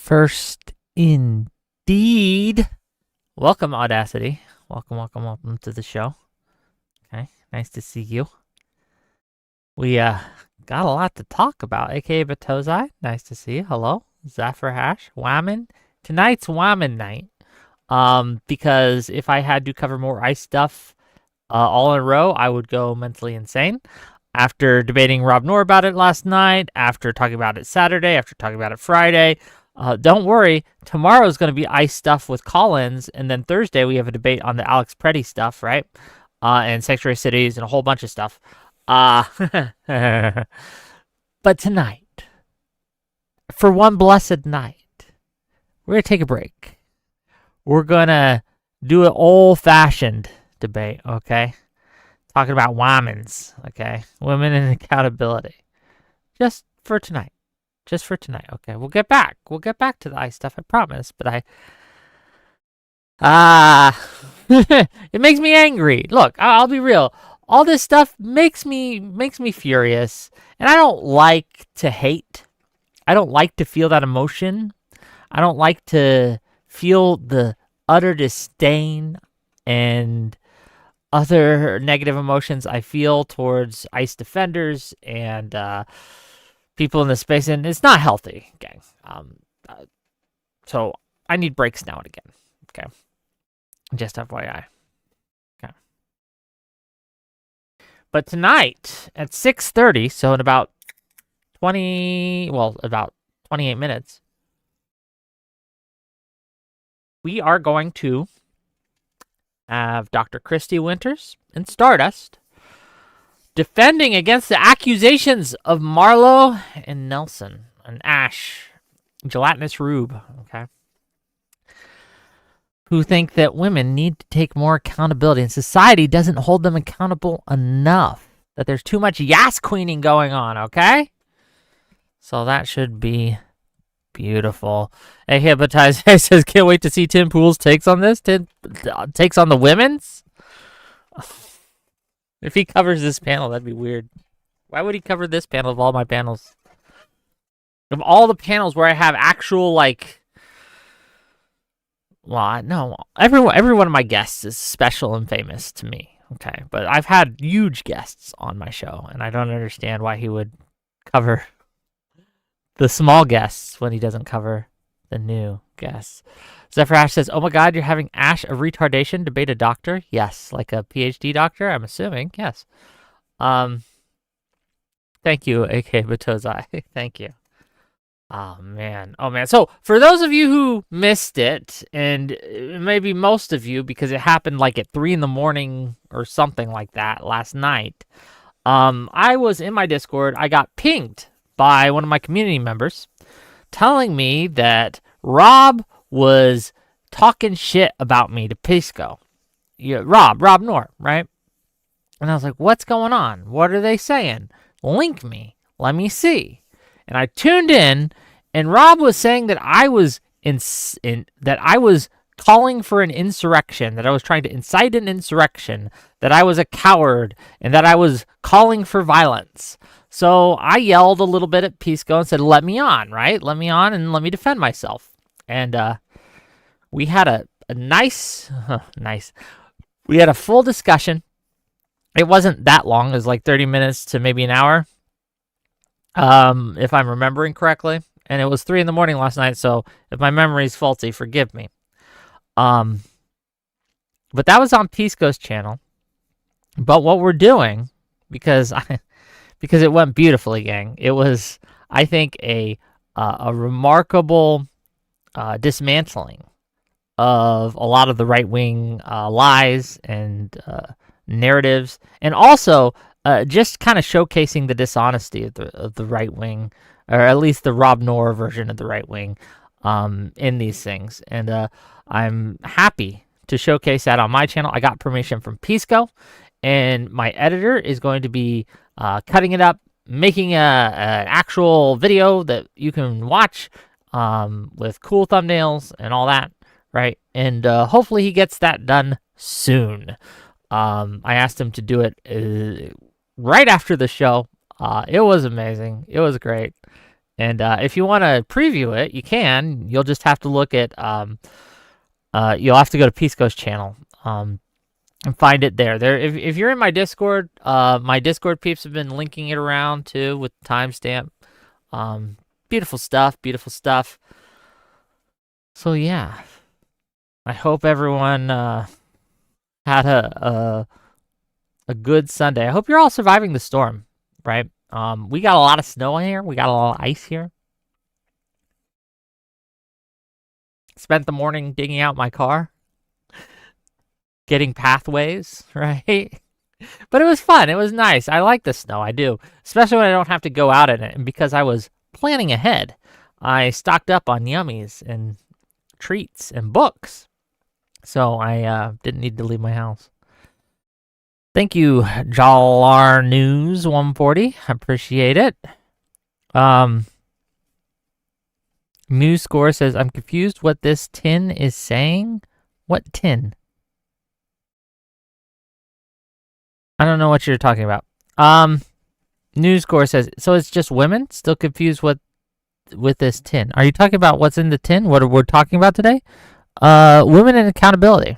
First, indeed. Welcome, Audacity. Welcome to the show. Okay, nice to see you. We got a lot to talk about, aka Batozai. Nice to see you. Hello, Zephyr Hash, Whammon. Tonight's Whammon night. Because if I had to cover more ice stuff all in a row, I would go mentally insane. After debating Rob Noor about it last night, after talking about it Saturday, after talking about it Friday, don't worry, tomorrow's going to be ice stuff with Collins, and then Thursday we have a debate on the Alex Preddy stuff, right? And Sanctuary Cities and a whole bunch of stuff. But tonight, for one blessed night, we're going to take a break. We're going to do an old-fashioned debate, okay? Talking about women's, okay? Women and accountability. Just for tonight. Okay? We'll get back to the ice stuff, I promise. But it makes me angry. Look, I'll be real. All this stuff makes me furious. And I don't like to hate. I don't like to feel that emotion. I don't like to feel the utter disdain and other negative emotions I feel towards ICE defenders and people in the space, and it's not healthy, gang. So I need breaks now and again. Okay, just FYI. Okay, but tonight at 6:30, so in about 28 minutes, we are going to have Dr. Kristi Winters and Stardust defending against the accusations of Marlo and Nelson and Ash, Gelatinous Rube, okay, who think that women need to take more accountability and society doesn't hold them accountable enough, that there's too much yas queening going on, okay? So that should be beautiful. Hey, Hypnotize says, can't wait to see Tim Pool's takes on this. Takes on the women's? If he covers this panel, that'd be weird. Why would he cover this panel of all my panels? Of all the panels where I have actual, like... Well, no. Every one of my guests is special and famous to me. Okay, but I've had huge guests on my show, and I don't understand why he would cover the small guests when he doesn't cover the new guests. Zephyr Ash says, oh my god, you're having Ash a retardation debate a doctor? Yes, like a PhD doctor, I'm assuming. Yes. Thank you, AK Batozai. Thank you. Oh man. So for those of you who missed it, and maybe most of you, because it happened like at 3 a.m. or something like that last night, I was in my Discord. I got pinged by one of my community members telling me that Rob was talking shit about me to Pisco. Yeah, Rob Noor, right? And I was like, what's going on? What are they saying? Link me. Let me see. And I tuned in, and Rob was saying that I was that I was calling for an insurrection, that I was trying to incite an insurrection, that I was a coward, and that I was calling for violence. So I yelled a little bit at Pisco and said, let me on, right? Let me on and let me defend myself. And we had a nice, we had a full discussion. It wasn't that long. It was like 30 minutes to maybe an hour, if I'm remembering correctly. And it was 3 a.m. last night, so if my memory is faulty, forgive me. But that was on Pisco's channel. But what we're doing, because it went beautifully, gang. It was, I think, a remarkable dismantling of a lot of the right-wing lies and narratives, and also just kind of showcasing the dishonesty of the right-wing, or at least the Rob Noor version of the right-wing in these things. And I'm happy to showcase that on my channel. I got permission from Pisco, and my editor is going to be cutting it up, making an actual video that you can watch with cool thumbnails and all that, right? And hopefully he gets that done soon. I asked him to do it right after the show. It was amazing. It was great. And if you want to preview it, you can. You'll just have to look at. You'll have to go to Pisco's channel. And find it there. If you're in my Discord peeps have been linking it around too with timestamp. Beautiful stuff. Beautiful stuff. So yeah, I hope everyone had a good Sunday. I hope you're all surviving the storm. Right? We got a lot of snow here. We got a lot of ice here. Spent the morning digging out my car, getting pathways, right? But it was fun. It was nice. I like the snow. I do, especially when I don't have to go out in it. And because I was planning ahead, I stocked up on yummies and treats and books, so I didn't need to leave my house. Thank you, Jalar News 140. I appreciate it. News Score says, I'm confused what this tin is saying. What tin? I don't know what you're talking about. News Score says, so it's just women? Still confused with this tin. Are you talking about what's in the tin? What we're talking about today? Women and accountability.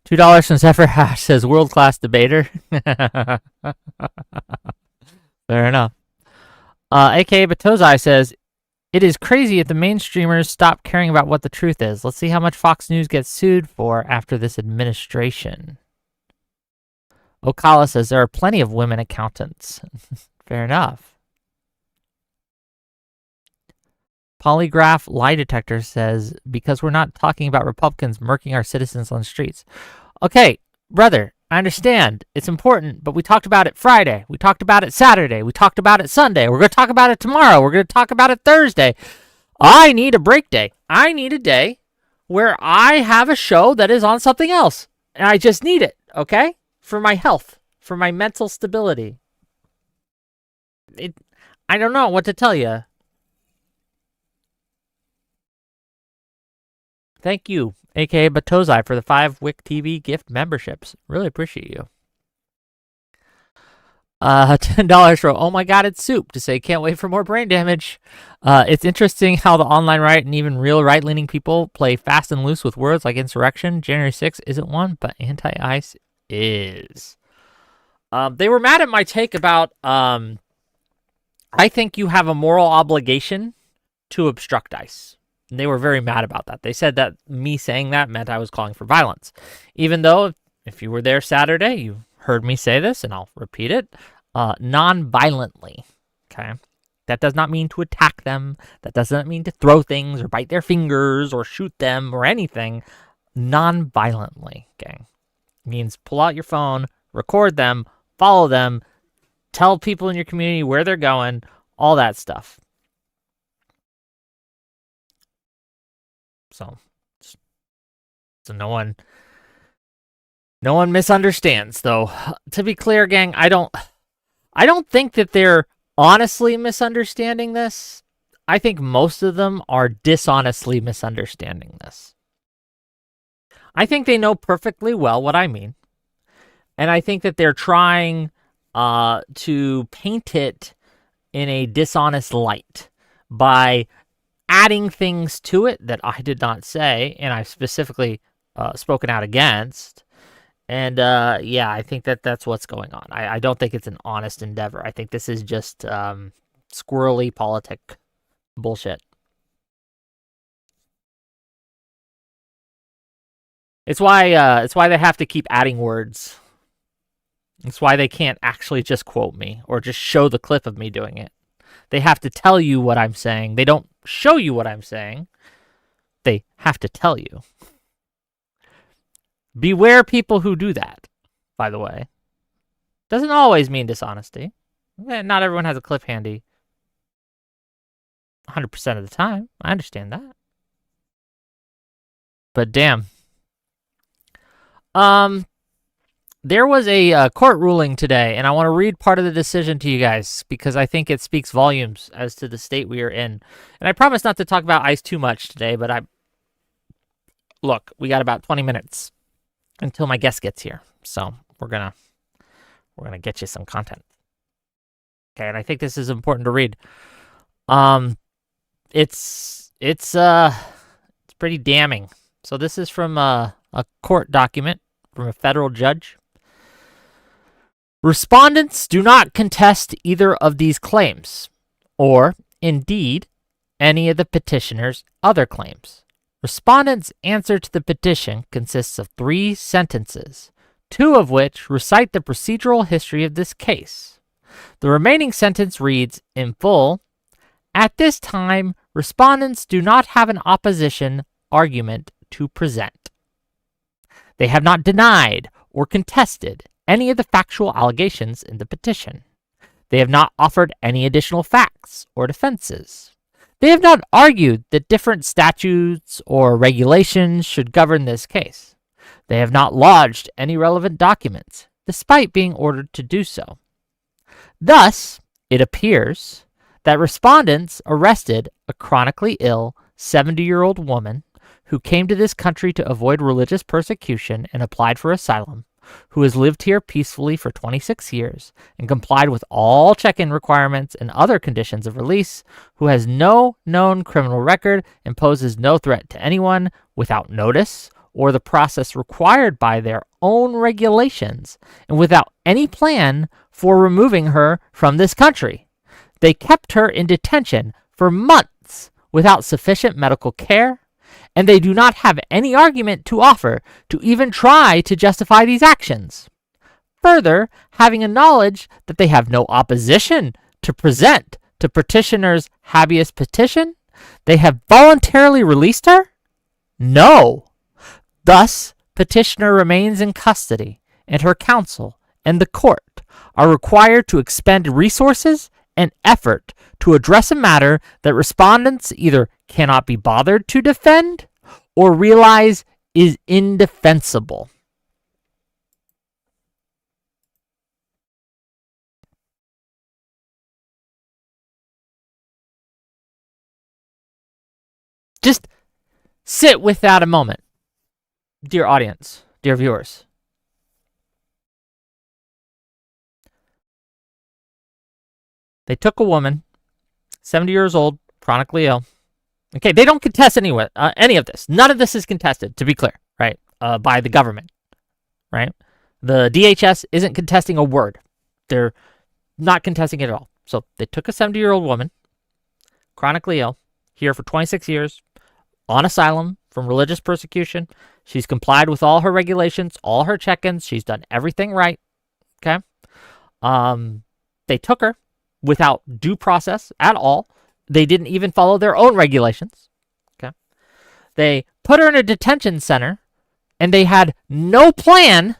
$2 from Zephyr Hash says world-class debater. Fair enough. AKA Batozai says, it is crazy if the mainstreamers stop caring about what the truth is. Let's see how much Fox News gets sued for after this administration. Okala says there are plenty of women accountants. Fair enough. Polygraph lie detector says, because we're not talking about Republicans murking our citizens on streets. Okay, brother, I understand. It's important, but we talked about it Friday. We talked about it Saturday. We talked about it Sunday. We're going to talk about it tomorrow. We're going to talk about it Thursday. I need a break day. I need a day where I have a show that is on something else. And I just need it, okay? For my health, for my mental stability. I don't know what to tell you. Thank you, aka Batozai, for the 5 Wick TV gift memberships. Really appreciate you. $10 for oh my god, it's soup to say can't wait for more brain damage. It's interesting how the online right and even real right-leaning people play fast and loose with words like insurrection. January 6th isn't one, but anti-ICE is. They were mad at my take about I think you have a moral obligation to obstruct ICE. And they were very mad about that. They said that me saying that meant I was calling for violence. Even though, if you were there Saturday, you heard me say this, and I'll repeat it, non-violently, okay? That does not mean to attack them. That doesn't mean to throw things or bite their fingers or shoot them or anything. Non-violently, okay? It means pull out your phone, record them, follow them, tell people in your community where they're going, all that stuff. So no one misunderstands, though. To be clear, gang, I don't think that they're honestly misunderstanding this. I think most of them are dishonestly misunderstanding this. I think they know perfectly well what I mean. And I think that they're trying to paint it in a dishonest light by adding things to it that I did not say, and I've specifically spoken out against. And yeah, I think that that's what's going on. I don't think it's an honest endeavor. I think this is just squirrely politic bullshit. It's why they have to keep adding words. It's why they can't actually just quote me or just show the clip of me doing it. They have to tell you what I'm saying. They don't show you what I'm saying. They have to tell you. Beware people who do that, by the way. Doesn't always mean dishonesty. Not everyone has a clip handy 100% of the time. I understand that. But damn. There was a court ruling today, and I want to read part of the decision to you guys because I think it speaks volumes as to the state we are in. And I promise not to talk about ICE too much today, but look, we got about 20 minutes until my guest gets here. So we're gonna get you some content. Okay, and I think this is important to read. It's pretty damning. So this is from a court document from a federal judge. Respondents do not contest either of these claims, or, indeed, any of the petitioner's other claims. Respondents' answer to the petition consists of 3 sentences, 2 of which recite the procedural history of this case. The remaining sentence reads, in full, at this time, respondents do not have an opposition argument to present. They have not denied or contested any of the factual allegations in the petition. They have not offered any additional facts or defenses. They have not argued that different statutes or regulations should govern this case. They have not lodged any relevant documents, despite being ordered to do so. Thus, it appears that respondents arrested a chronically ill 70-year-old woman who came to this country to avoid religious persecution and applied for asylum, who has lived here peacefully for 26 years and complied with all check-in requirements and other conditions of release, who has no known criminal record and poses no threat to anyone without notice or the process required by their own regulations, and without any plan for removing her from this country. They kept her in detention for months without sufficient medical care, and they do not have any argument to offer to even try to justify these actions. Further, having a knowledge that they have no opposition to present to petitioner's habeas petition, they have voluntarily released her? No. Thus, petitioner remains in custody, and her counsel and the court are required to expend resources and effort to address a matter that respondents either cannot be bothered to defend or realize is indefensible. Just sit with that a moment, dear audience, dear viewers. They took a woman, 70 years old, chronically ill. Okay, they don't contest any of this. None of this is contested, to be clear, right, by the government, right? The DHS isn't contesting a word. They're not contesting it at all. So they took a 70-year-old woman, chronically ill, here for 26 years, on asylum from religious persecution. She's complied with all her regulations, all her check-ins. She's done everything right, okay? They took her without due process at all. They didn't even follow their own regulations. Okay. They put her in a detention center, and they had no plan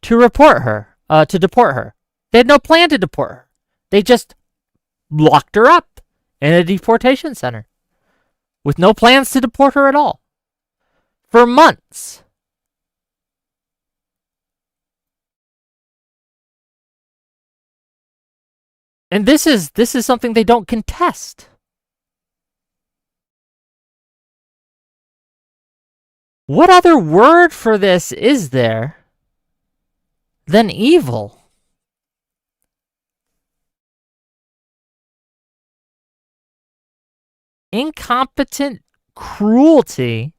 to deport her. They had no plan to deport her. They just locked her up in a deportation center with no plans to deport her at all for months. And this is something they don't contest. What other word for this is there than evil? Incompetent cruelty.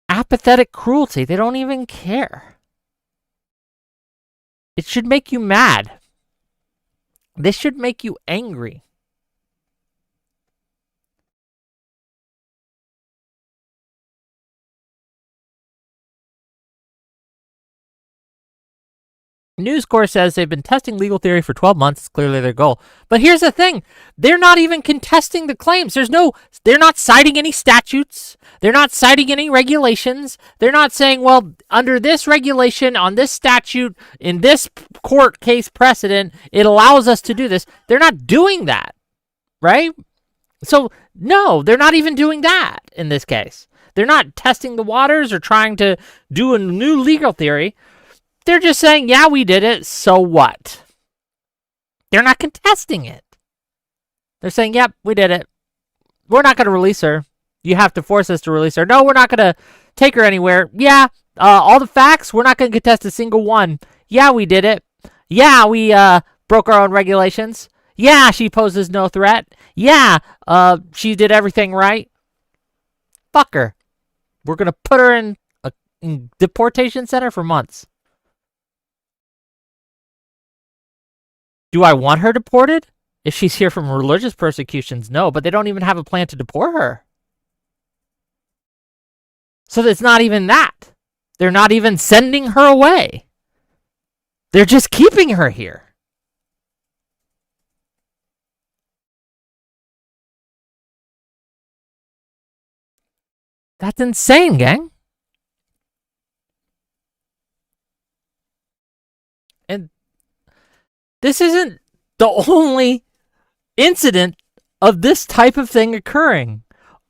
Apathetic cruelty. They don't even care. It should make you mad. This should make you angry. News Corps says they've been testing legal theory for 12 months. It's clearly their goal. But here's the thing. They're not even contesting the claims. They're not citing any statutes. They're not citing any regulations. They're not saying, well, under this regulation, on this statute, in this court case precedent, it allows us to do this. They're not doing that, right? So, no, they're not even doing that in this case. They're not testing the waters or trying to do a new legal theory. They're just saying, yeah, we did it, so what? They're not contesting it. They're saying, yep, we did it. We're not going to release her. You have to force us to release her. No, we're not going to take her anywhere. Yeah, all the facts, we're not going to contest a single one. Yeah, we did it. Yeah, we broke our own regulations. Yeah, she poses no threat. Yeah, she did everything right. Fuck her. We're gonna put her in a deportation center for months. Do I want her deported? If she's here from religious persecutions, no, but they don't even have a plan to deport her. So it's not even that. They're not even sending her away. They're just keeping her here. That's insane, gang. And this isn't the only incident of this type of thing occurring.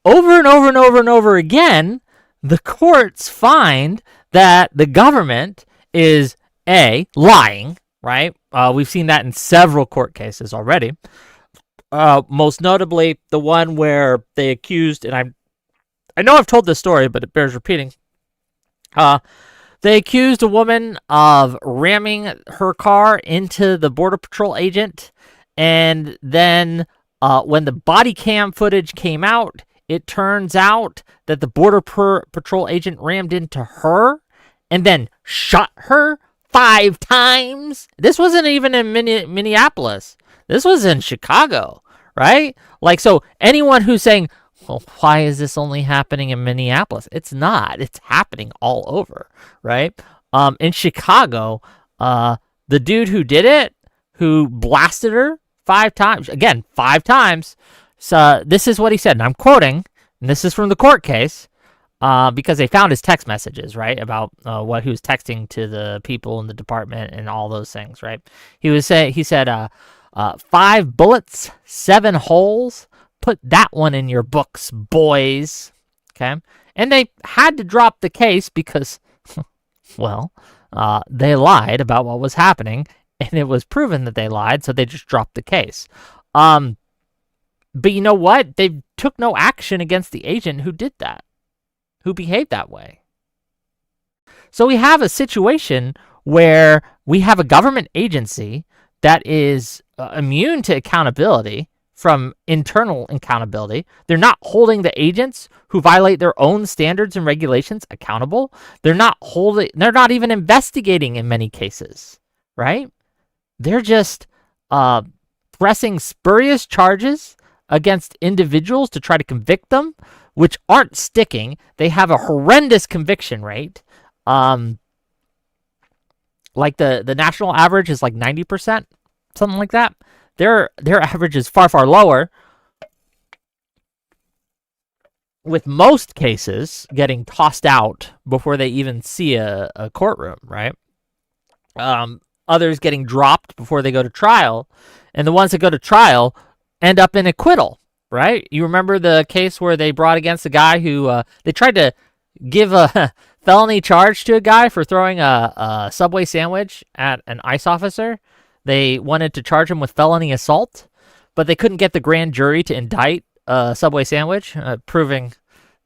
Over and over and over and over again, the courts find that the government is lying, right? We've seen that in several court cases already. Most notably, the one where they accused, and I know I've told this story, but it bears repeating. They accused a woman of ramming her car into the Border Patrol agent, and then when the body cam footage came out, it turns out that the Border Patrol agent rammed into her and then shot her 5 times. This wasn't even in Minneapolis. This was in Chicago, right? Like, so anyone who's saying, well, why is this only happening in Minneapolis? It's not. It's happening all over, right? In Chicago, the dude who did it, who blasted her 5 times, again, 5 times. So this is what he said, and I'm quoting, and this is from the court case, because they found his text messages, right, about what he was texting to the people in the department and all those things, right? He said, 5 bullets, 7 holes. Put that one in your books, boys. Okay, and they had to drop the case because, well, they lied about what was happening, and it was proven that they lied, so they just dropped the case. But you know what? They took no action against the agent who did that, who behaved that way. So we have a situation where we have a government agency that is immune to accountability from internal accountability. They're not holding the agents who violate their own standards and regulations accountable. They're not even investigating in many cases, right? They're just pressing spurious charges against individuals to try to convict them, which aren't sticking. They have a horrendous conviction rate. Like the national average is like 90%, something like that. Their average is far, far lower, with most cases getting tossed out before they even see a courtroom, right? Others getting dropped before they go to trial, and the ones that go to trial end up in acquittal, right? You remember the case where they brought against a guy who they tried to give a felony charge to a guy for throwing a Subway sandwich at an ICE officer. They wanted to charge him with felony assault, but they couldn't get the grand jury to indict a Subway sandwich, proving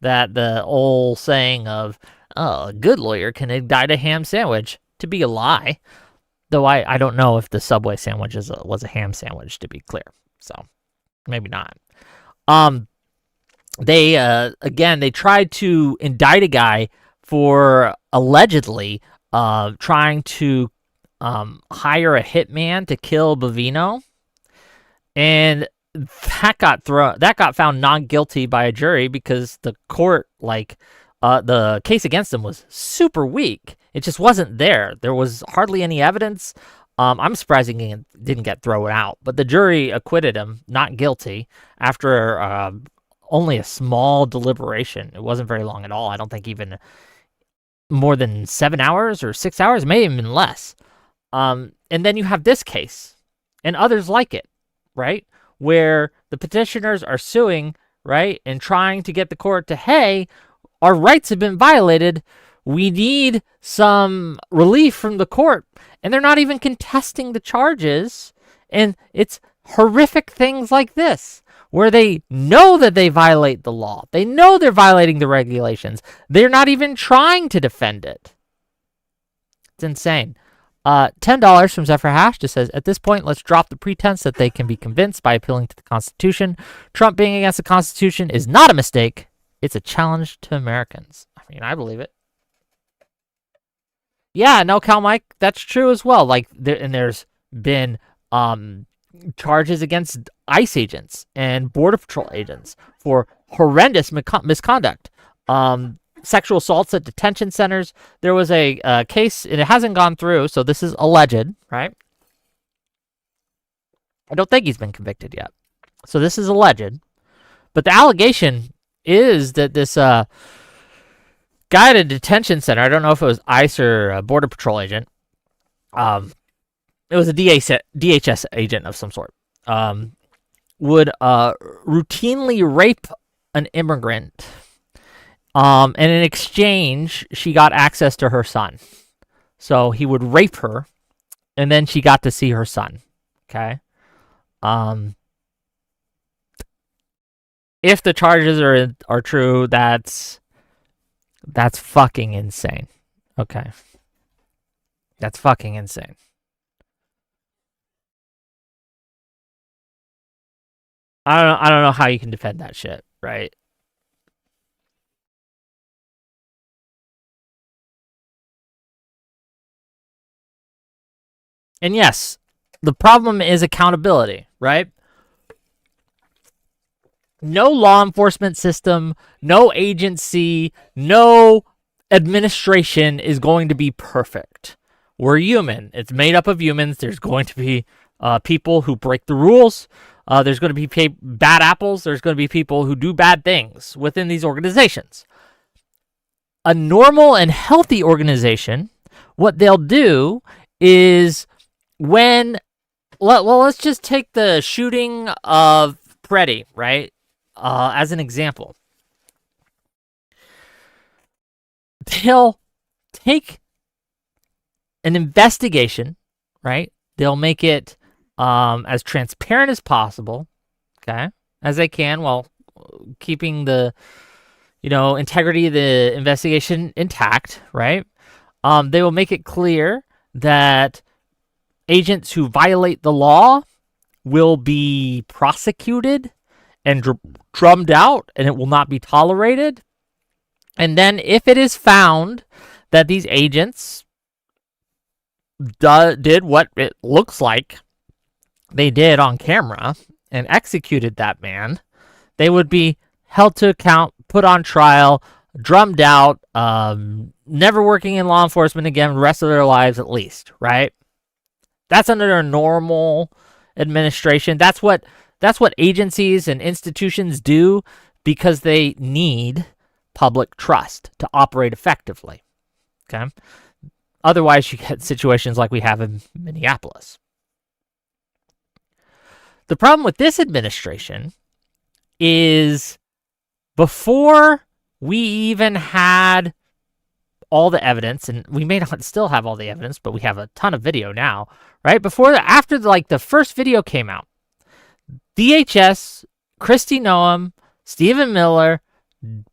that the old saying of, oh, a good lawyer can indict a ham sandwich to be a lie. Though I don't know if the Subway sandwich was a ham sandwich, to be clear. So maybe not. They tried to indict a guy for allegedly trying to hire a hitman to kill Bovino, and that got found not guilty by a jury because the court, the case against him was super weak. It just wasn't there. There was hardly any evidence. I'm surprised he didn't get thrown out, but the jury acquitted him not guilty after only a small deliberation. It wasn't very long at all. I don't think even more than 7 hours or 6 hours, maybe even less. And then you have this case and others like it, right? Where the petitioners are suing, right? And trying to get the court to, hey, our rights have been violated. We need some relief from the court. And they're not even contesting the charges. And it's horrific things like this, where they know that they violate the law. They know they're violating the regulations. They're not even trying to defend it. It's insane. $10 from Zephyr Hash just says, at this point, let's drop the pretense that they can be convinced by appealing to the Constitution. Trump being against the Constitution is not a mistake. It's a challenge to Americans. I mean, I believe it. Yeah, no, Cal Mike, that's true as well. Like, there's been charges against ICE agents and Border Patrol agents for horrendous misconduct. Sexual assaults at detention centers. There was a case, and it hasn't gone through, so this is alleged, right? I don't think he's been convicted yet. So this is alleged. But the allegation is that this guy at a detention center, I don't know if it was ICE or a Border Patrol agent, it was a DHS agent of some sort, would routinely rape an immigrant. And in exchange, she got access to her son. So he would rape her, and then she got to see her son. Okay? If the charges are true, that's fucking insane. Okay? That's fucking insane. I don't know how you can defend that shit, right? And yes, the problem is accountability, right? No law enforcement system, no agency, no administration is going to be perfect. We're human. It's made up of humans. There's going to be people who break the rules. There's going to be bad apples. There's going to be people who do bad things within these organizations. A normal and healthy organization, what they'll do is let's just take the shooting of Preddy, right? As an example. They'll take an investigation, right? They'll make it as transparent as possible, okay, as they can, while keeping the, integrity of the investigation intact, right? They will make it clear that agents who violate the law will be prosecuted and drummed out, and it will not be tolerated. And then if it is found that these agents did what it looks like they did on camera and executed that man, they would be held to account, put on trial, drummed out, never working in law enforcement again the rest of their lives at least, right? That's under a normal administration. That's what agencies and institutions do because they need public trust to operate effectively. Okay? Otherwise, you get situations like we have in Minneapolis. The problem with this administration is after we even had all the evidence, and we may not still have all the evidence, but we have a ton of video now, right? After the first video came out, DHS, Kristi Noem, Stephen Miller,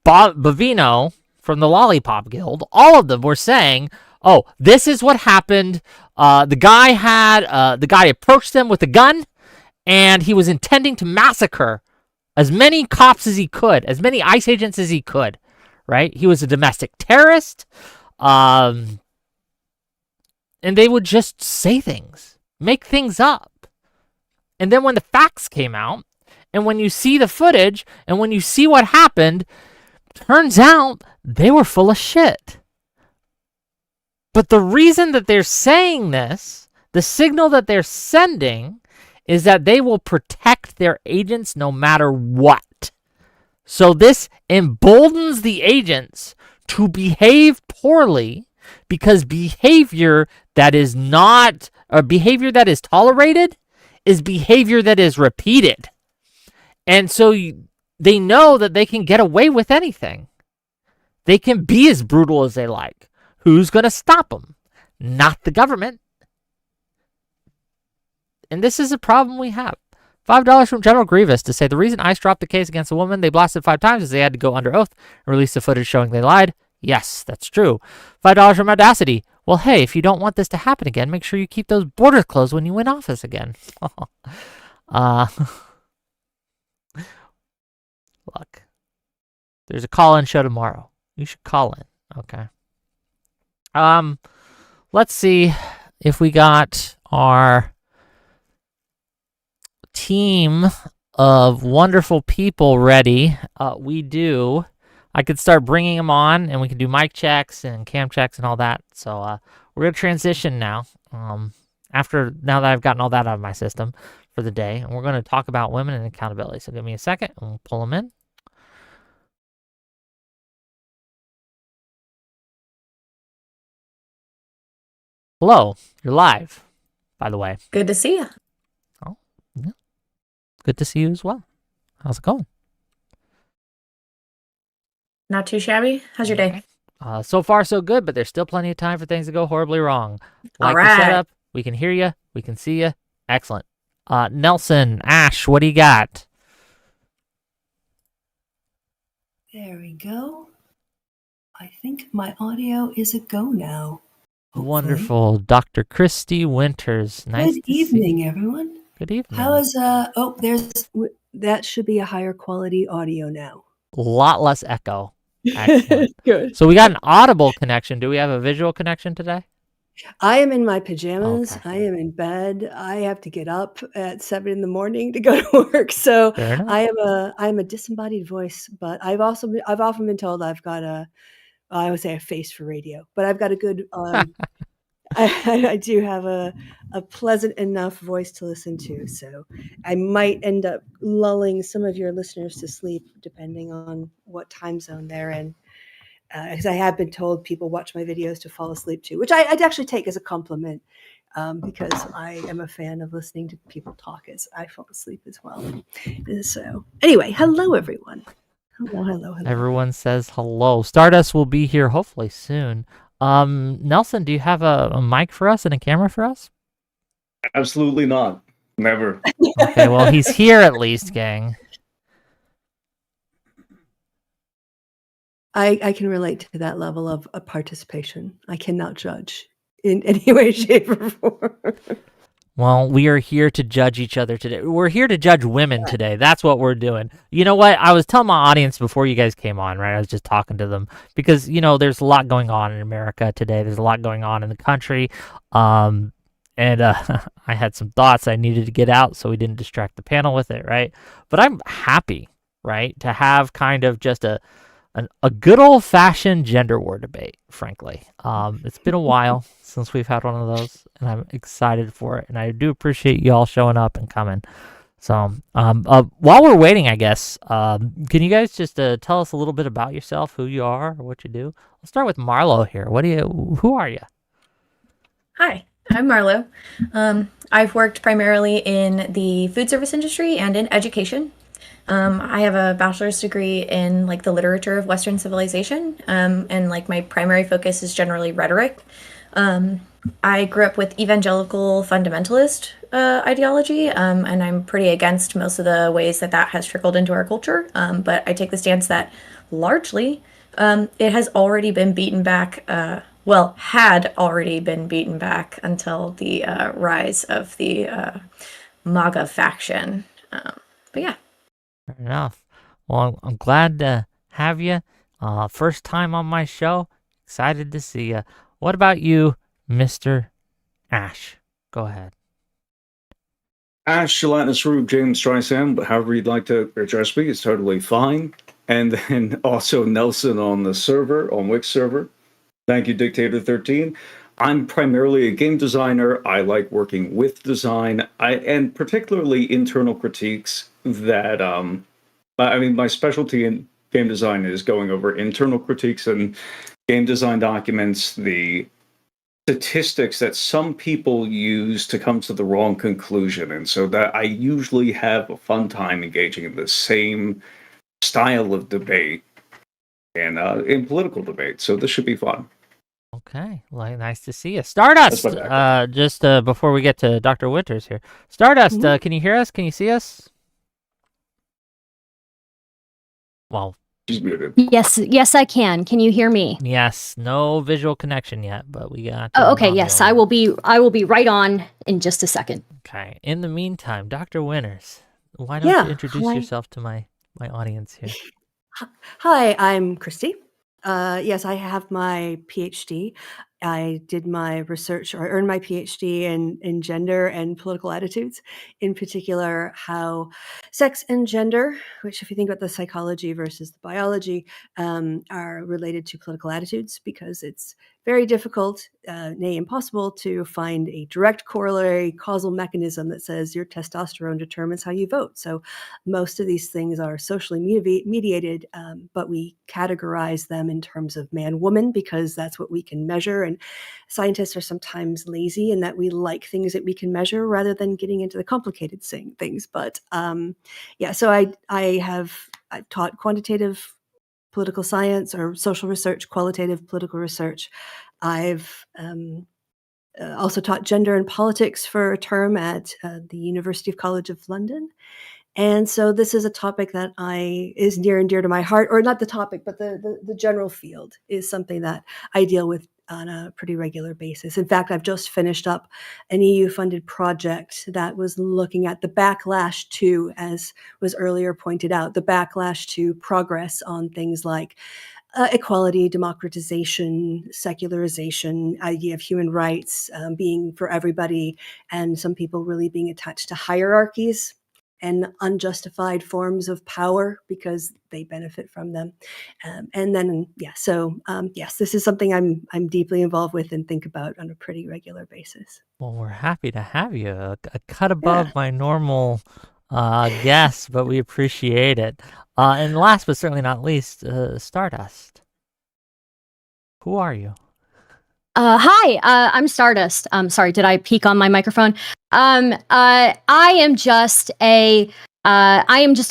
Bavino from the Lollipop Guild, all of them were saying, oh, this is what happened. The guy approached them with a gun, and he was intending to massacre as many cops as he could, as many ICE agents as he could, right? He was a domestic terrorist. And they would just say things, make things up. And then when the facts came out, and when you see the footage, and when you see what happened, turns out they were full of shit. But the reason that they're saying this, the signal that they're sending, is that they will protect their agents no matter what. So this emboldens the agents to behave poorly, because behavior that is tolerated is behavior that is repeated. And so they know that they can get away with anything. They can be as brutal as they like. Who's going to stop them? Not the government. And this is a problem we have. $5 from General Grievous to say the reason ICE dropped the case against a woman they blasted 5 times is they had to go under oath and release the footage showing they lied. Yes, that's true. $5 from Audacity. Well, hey, if you don't want this to happen again, make sure you keep those borders closed when you win office again. Look, there's a call-in show tomorrow. You should call in. Okay. Let's see if we got our team of wonderful people ready. We do. I could start bringing them on, and we can do mic checks and cam checks and all that. So we're gonna transition now. Now that I've gotten all that out of my system for the day, and we're gonna talk about women and accountability. So give me a second, and we'll pull them in. Hello, you're live, by the way. Good to see you. Oh, yeah. Good to see you as well. How's it going? Not too shabby. How's your day? So far, so good, but there's still plenty of time for things to go horribly wrong. Like all right. the setup, we can hear you, we can see you. Excellent. Nelson, Ash, what do you got? There we go. I think my audio is a go now. Hopefully. Wonderful. Dr. Kristi Winters. Nice Good evening, everyone. Good evening. How is, that should be a higher quality audio now. A lot less echo. Excellent. Good. So we got an audible connection. Do we have a visual connection today? I am in my pajamas. Okay. I am in bed. I have to get up at 7 in the morning to go to work. So I'm a disembodied voice, but I've often been told I've got I would say a face for radio, but I've got a good, I do have a pleasant enough voice to listen to. So I might end up lulling some of your listeners to sleep depending on what time zone they're in. Because I have been told people watch my videos to fall asleep too, which I'd actually take as a compliment because I am a fan of listening to people talk as I fall asleep as well. So anyway, hello everyone. Hello. Everyone says hello. Stardust will be here hopefully soon. Nelson, do you have a mic for us and a camera for us? Absolutely not. Never. Okay, well, he's here at least, gang. I can relate to that level of participation. I cannot judge in any way, shape, or form. Well, we are here to judge each other today. We're here to judge women today. That's what we're doing. You know what? I was telling my audience before you guys came on, right? I was just talking to them because, there's a lot going on in America today. There's a lot going on in the country. And I had some thoughts I needed to get out so we didn't distract the panel with it, right? But I'm happy, right, to have kind of just a good old-fashioned gender war debate, frankly. It's been a while since we've had one of those, and I'm excited for it. And I do appreciate you all showing up and coming. So while we're waiting, I guess, can you guys just tell us a little bit about yourself, who you are, or what you do? Let's start with Marlo here. Who are you? Hi, I'm Marlo. I've worked primarily in the food service industry and in education. I have a bachelor's degree in the literature of Western civilization, and my primary focus is generally rhetoric. I grew up with evangelical fundamentalist ideology, and I'm pretty against most of the ways that has trickled into our culture. But I take the stance that largely it has already been beaten back. Had already been beaten back until the rise of the MAGA faction. But yeah. Fair enough. Well, I'm glad to have you. First time on my show. Excited to see you. What about you, Mr. Ash? Go ahead. Ash, Gelatinous Rube, James Streisand, but however you'd like to address me is totally fine. And then also Nelson on the server, on Wix server. Thank you, Dictator 13. I'm primarily a game designer. I like working with design, and particularly internal critiques that, my specialty in game design is going over internal critiques and game design documents, the statistics that some people use to come to the wrong conclusion. And so that I usually have a fun time engaging in the same style of debate and in political debate. So this should be fun. Okay, well, nice to see you. Stardust, just before we get to Dr. Winters here. Stardust, can you hear us? Can you see us? Well, She's muted. Yes, I can. Can you hear me? Yes, no visual connection yet, but we got. Oh, okay. Yes, I will be right on in just a second. Okay. In the meantime, Dr. Winters, why don't you introduce yourself to my audience here? Hi, I'm Kristi. Yes, I have my PhD. I did my research, or I earned my PhD in gender and political attitudes, in particular how sex and gender, which if you think about the psychology versus the biology, are related to political attitudes, because it's very difficult, nay impossible, to find a direct corollary causal mechanism that says your testosterone determines how you vote. So most of these things are socially mediated, but we categorize them in terms of man-woman because that's what we can measure. And scientists are sometimes lazy in that we like things that we can measure rather than getting into the complicated things. But so I've taught quantitative political science or social research, qualitative political research. I've also taught gender and politics for a term at the University of College of London. And so this is a topic that is near and dear to my heart, or not the topic, but the general field is something that I deal with on a pretty regular basis. In fact, I've just finished up an EU-funded project that was looking at the backlash to, as was earlier pointed out, the backlash to progress on things like equality, democratization, secularization, idea of human rights being for everybody, and some people really being attached to hierarchies and unjustified forms of power because they benefit from them. Yes, this is something I'm deeply involved with and think about on a pretty regular basis. Well, we're happy to have you. A cut above my normal guest, but we appreciate it. And last but certainly not least, Stardust. Who are you? Hi, I'm Stardust. Sorry, did I peek on my microphone? I am just a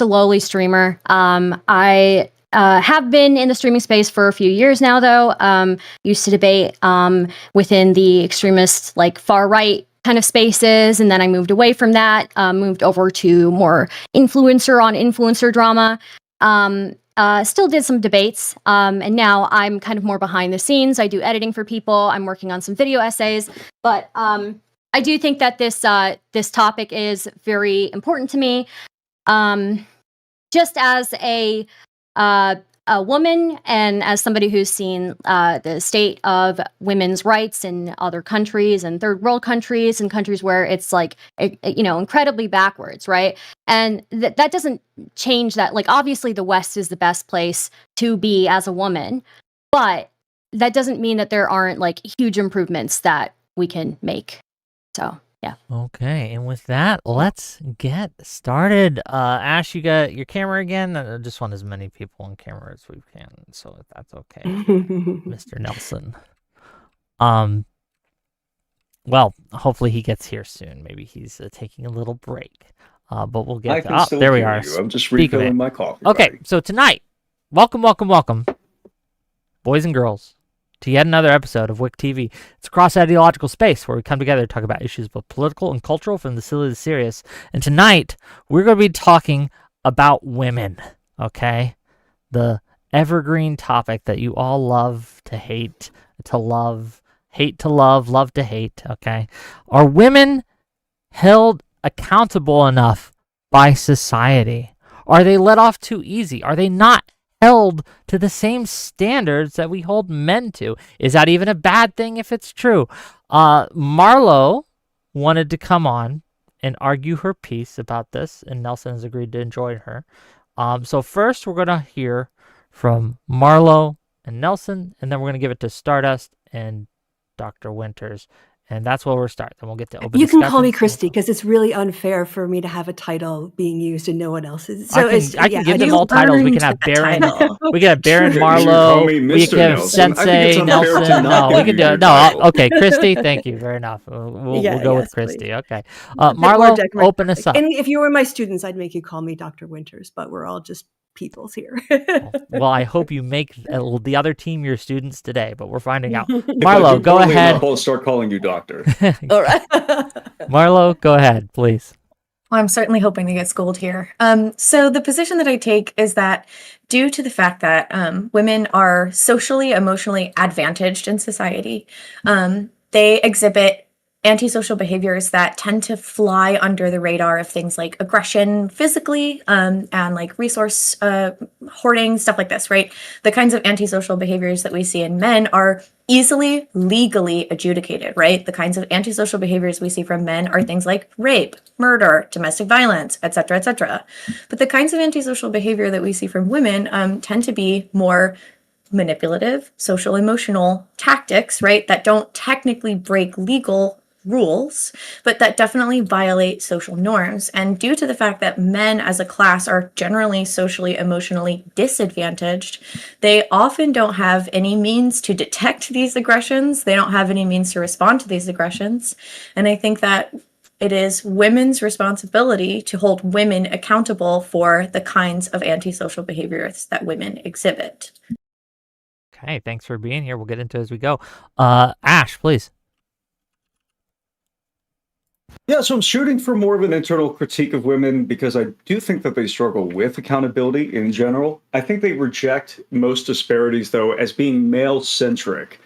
lowly streamer. I have been in the streaming space for a few years now, though. Used to debate within the extremist, like far right kind of spaces, and then I moved away from that. Moved over to more influencer on influencer drama. Still did some debates, and now I'm kind of more behind the scenes. I do editing for people. I'm working on some video essays, but I do think that this topic is very important to me. Just as a woman and as somebody who's seen the state of women's rights in other countries and third world countries and countries where it's like, incredibly backwards, right? And that doesn't change that. Like, obviously the West is the best place to be as a woman, but that doesn't mean that there aren't like huge improvements that we can make. So yeah. Okay, and with that, let's get started. Ash, you got your camera again? I just want as many people on camera as we can, so if that's okay, Mr. Nelson. Well, hopefully he gets here soon. Maybe he's taking a little break. But we'll get there we are. I'm just refilling my coffee. Okay, buddy. So tonight, welcome, boys and girls, to yet another episode of WIC TV. It's a cross-ideological space where we come together to talk about issues both political and cultural, from the silly to the serious. And tonight, we're going to be talking about women, okay? The evergreen topic that you all love to hate, to love, hate to love to hate, okay? Are women held accountable enough by society? Are they let off too easy? Are they not held to the same standards that we hold men to? Is that even a bad thing if it's true? Marlo wanted to come on and argue her piece about this, and Nelson has agreed to join her. So first we're going to hear from Marlo and Nelson, and then we're going to give it to Stardust and Dr. Winters. And that's where we'll start. Then we'll get to open discussion. You can call me Kristi, because it's really unfair for me to have a title being used and no one else's. So I can give them all titles. We can have Baron. We can have Baron Marlo. We can have Sensei Nelson. No, we can do it. No, okay, Kristi. Thank you. Fair enough. We'll go with Kristi. Please. Okay, Marlo, open us up. And if you were my students, I'd make you call me Dr. Winters. But we're all just peoples here. Well, I hope you make the other team your students today, but we're finding out. Marlo, go ahead. I'll start calling you doctor. All right. Marlo, go ahead, please. Well, I'm certainly hoping to get schooled here. So the position that I take is that due to the fact that women are socially, emotionally advantaged in society, they exhibit antisocial behaviors that tend to fly under the radar of things like aggression physically, and like resource hoarding, stuff like this, right? The kinds of antisocial behaviors that we see in men are easily legally adjudicated, right? The kinds of antisocial behaviors we see from men are things like rape, murder, domestic violence, etc., etc. But the kinds of antisocial behavior that we see from women tend to be more manipulative, social emotional tactics, right? That don't technically break legal rules, but that definitely violate social norms. And due to the fact that men as a class are generally socially, emotionally disadvantaged, they often don't have any means to detect these aggressions. They don't have any means to respond to these aggressions. And I think that it is women's responsibility to hold women accountable for the kinds of antisocial behaviors that women exhibit. Okay, thanks for being here. We'll get into it as we go. Ash, please. Yeah, so I'm shooting for more of an internal critique of women because I do think that they struggle with accountability in general. I think they reject most disparities, though, as being male-centric.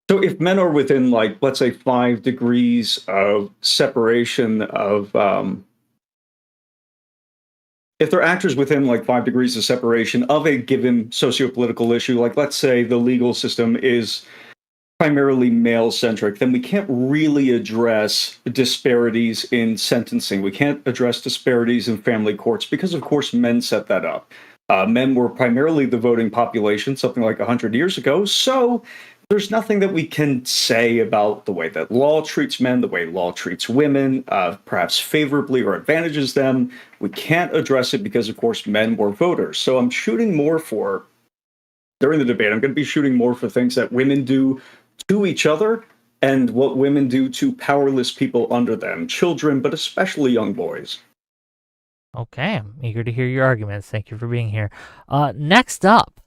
So if men are within, like, let's say 5 degrees of separation of, if they're actors within like 5 degrees of separation of a given sociopolitical issue, like let's say the legal system is primarily male-centric, then we can't really address disparities in sentencing. We can't address disparities in family courts because, of course, men set that up. Men were primarily the voting population something like 100 years ago, so there's nothing that we can say about the way that law treats men, the way law treats women, perhaps favorably or advantages them. We can't address it because, of course, men were voters. So I'm shooting more for, during the debate, I'm going to be shooting more for things that women do to each other and what women do to powerless people under them, children, but especially young boys. Okay, I'm eager to hear your arguments. Thank you for being here. Next up,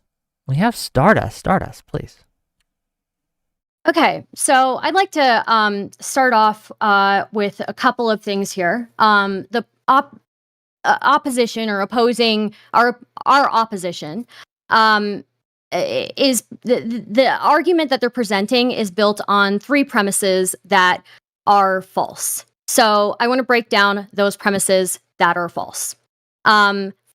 we have Stardust. Stardust, please. Okay, so I'd like to start off with a couple of things here. The opposition or opposing our opposition is the argument that they're presenting is built on 3 premises that are false. So I want to break down those premises that are false.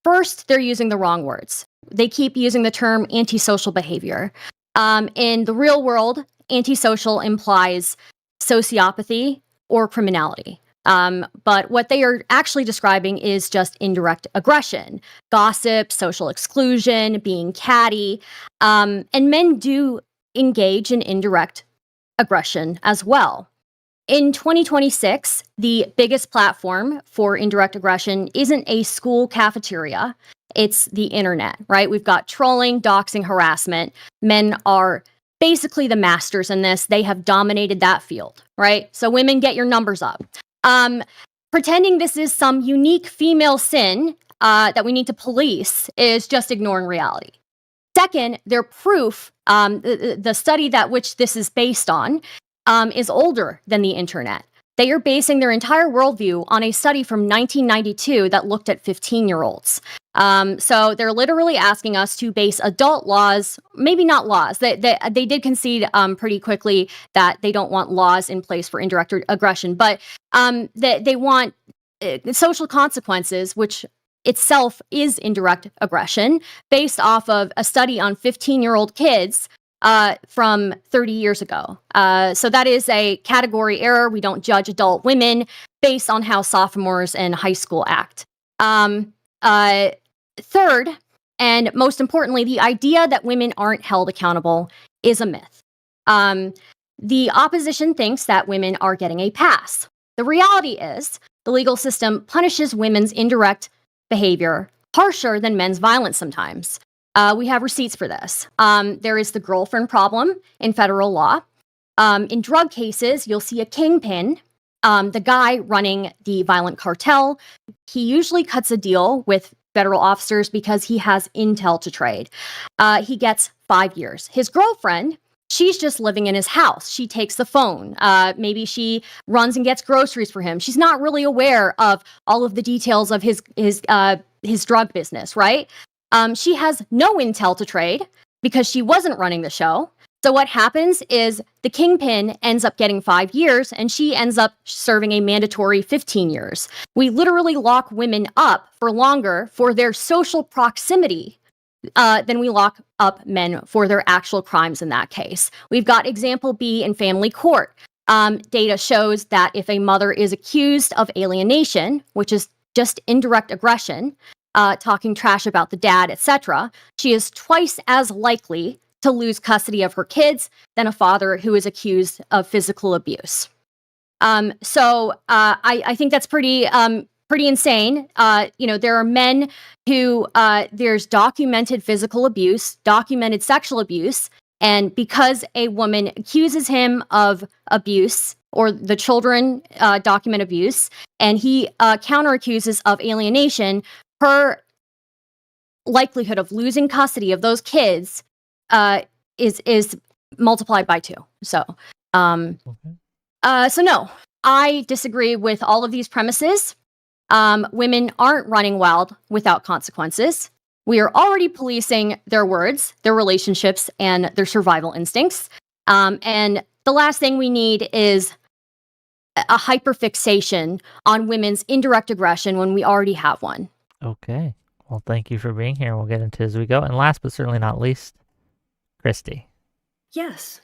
First, they're using the wrong words. They keep using the term antisocial behavior. In the real world, antisocial implies sociopathy or criminality. But what they are actually describing is just indirect aggression, gossip, social exclusion, being catty. And men do engage in indirect aggression as well. In 2026, the biggest platform for indirect aggression isn't a school cafeteria, it's the internet, right? We've got trolling, doxing, harassment. Men are basically the masters in this. They have dominated that field, right? So women, get your numbers up. Pretending this is some unique female sin that we need to police is just ignoring reality. Second, their proof, the study that which this is based on, is older than the internet. They are basing their entire worldview on a study from 1992 that looked at 15-year-olds. So they're literally asking us to base adult laws, maybe not laws. They did concede pretty quickly that they don't want laws in place for indirect aggression, but they want social consequences, which itself is indirect aggression, based off of a study on 15-year-old kids from 30 years ago. So that is a category error. We don't judge adult women based on how sophomores in high school act. Third, and most importantly, the idea that women aren't held accountable is a myth. The opposition thinks that women are getting a pass. The reality is the legal system punishes women's indirect behavior harsher than men's violence sometimes. We have receipts for this. There is the girlfriend problem in federal law. In drug cases, you'll see a kingpin, the guy running the violent cartel. He usually cuts a deal with federal officers because he has intel to trade. He gets 5 years. His girlfriend She's just living in his house. She takes the phone. Maybe she runs and gets groceries for him. She's not really aware of all of the details of his drug business, right? She has no intel to trade because she wasn't running the show. So what happens is the kingpin ends up getting 5 years and she ends up serving a mandatory 15 years. We literally lock women up for longer for their social proximity than we lock up men for their actual crimes in that case. We've got example B in family court. Data shows that if a mother is accused of alienation, which is just indirect aggression, talking trash about the dad, etc., she is twice as likely to lose custody of her kids than a father who is accused of physical abuse. So I think that's pretty insane. There are men who there's documented physical abuse, documented sexual abuse, and because a woman accuses him of abuse, or the children document abuse, and he counter accuses of alienation, her likelihood of losing custody of those kids is multiplied by 2. So, so no, I disagree with all of these premises. Women aren't running wild without consequences. We are already policing their words, their relationships, and their survival instincts. And the last thing we need is a hyperfixation on women's indirect aggression when we already have one. Okay. Well, thank you for being here. We'll get into it as we go. And last but certainly not least, Kristi. Yes.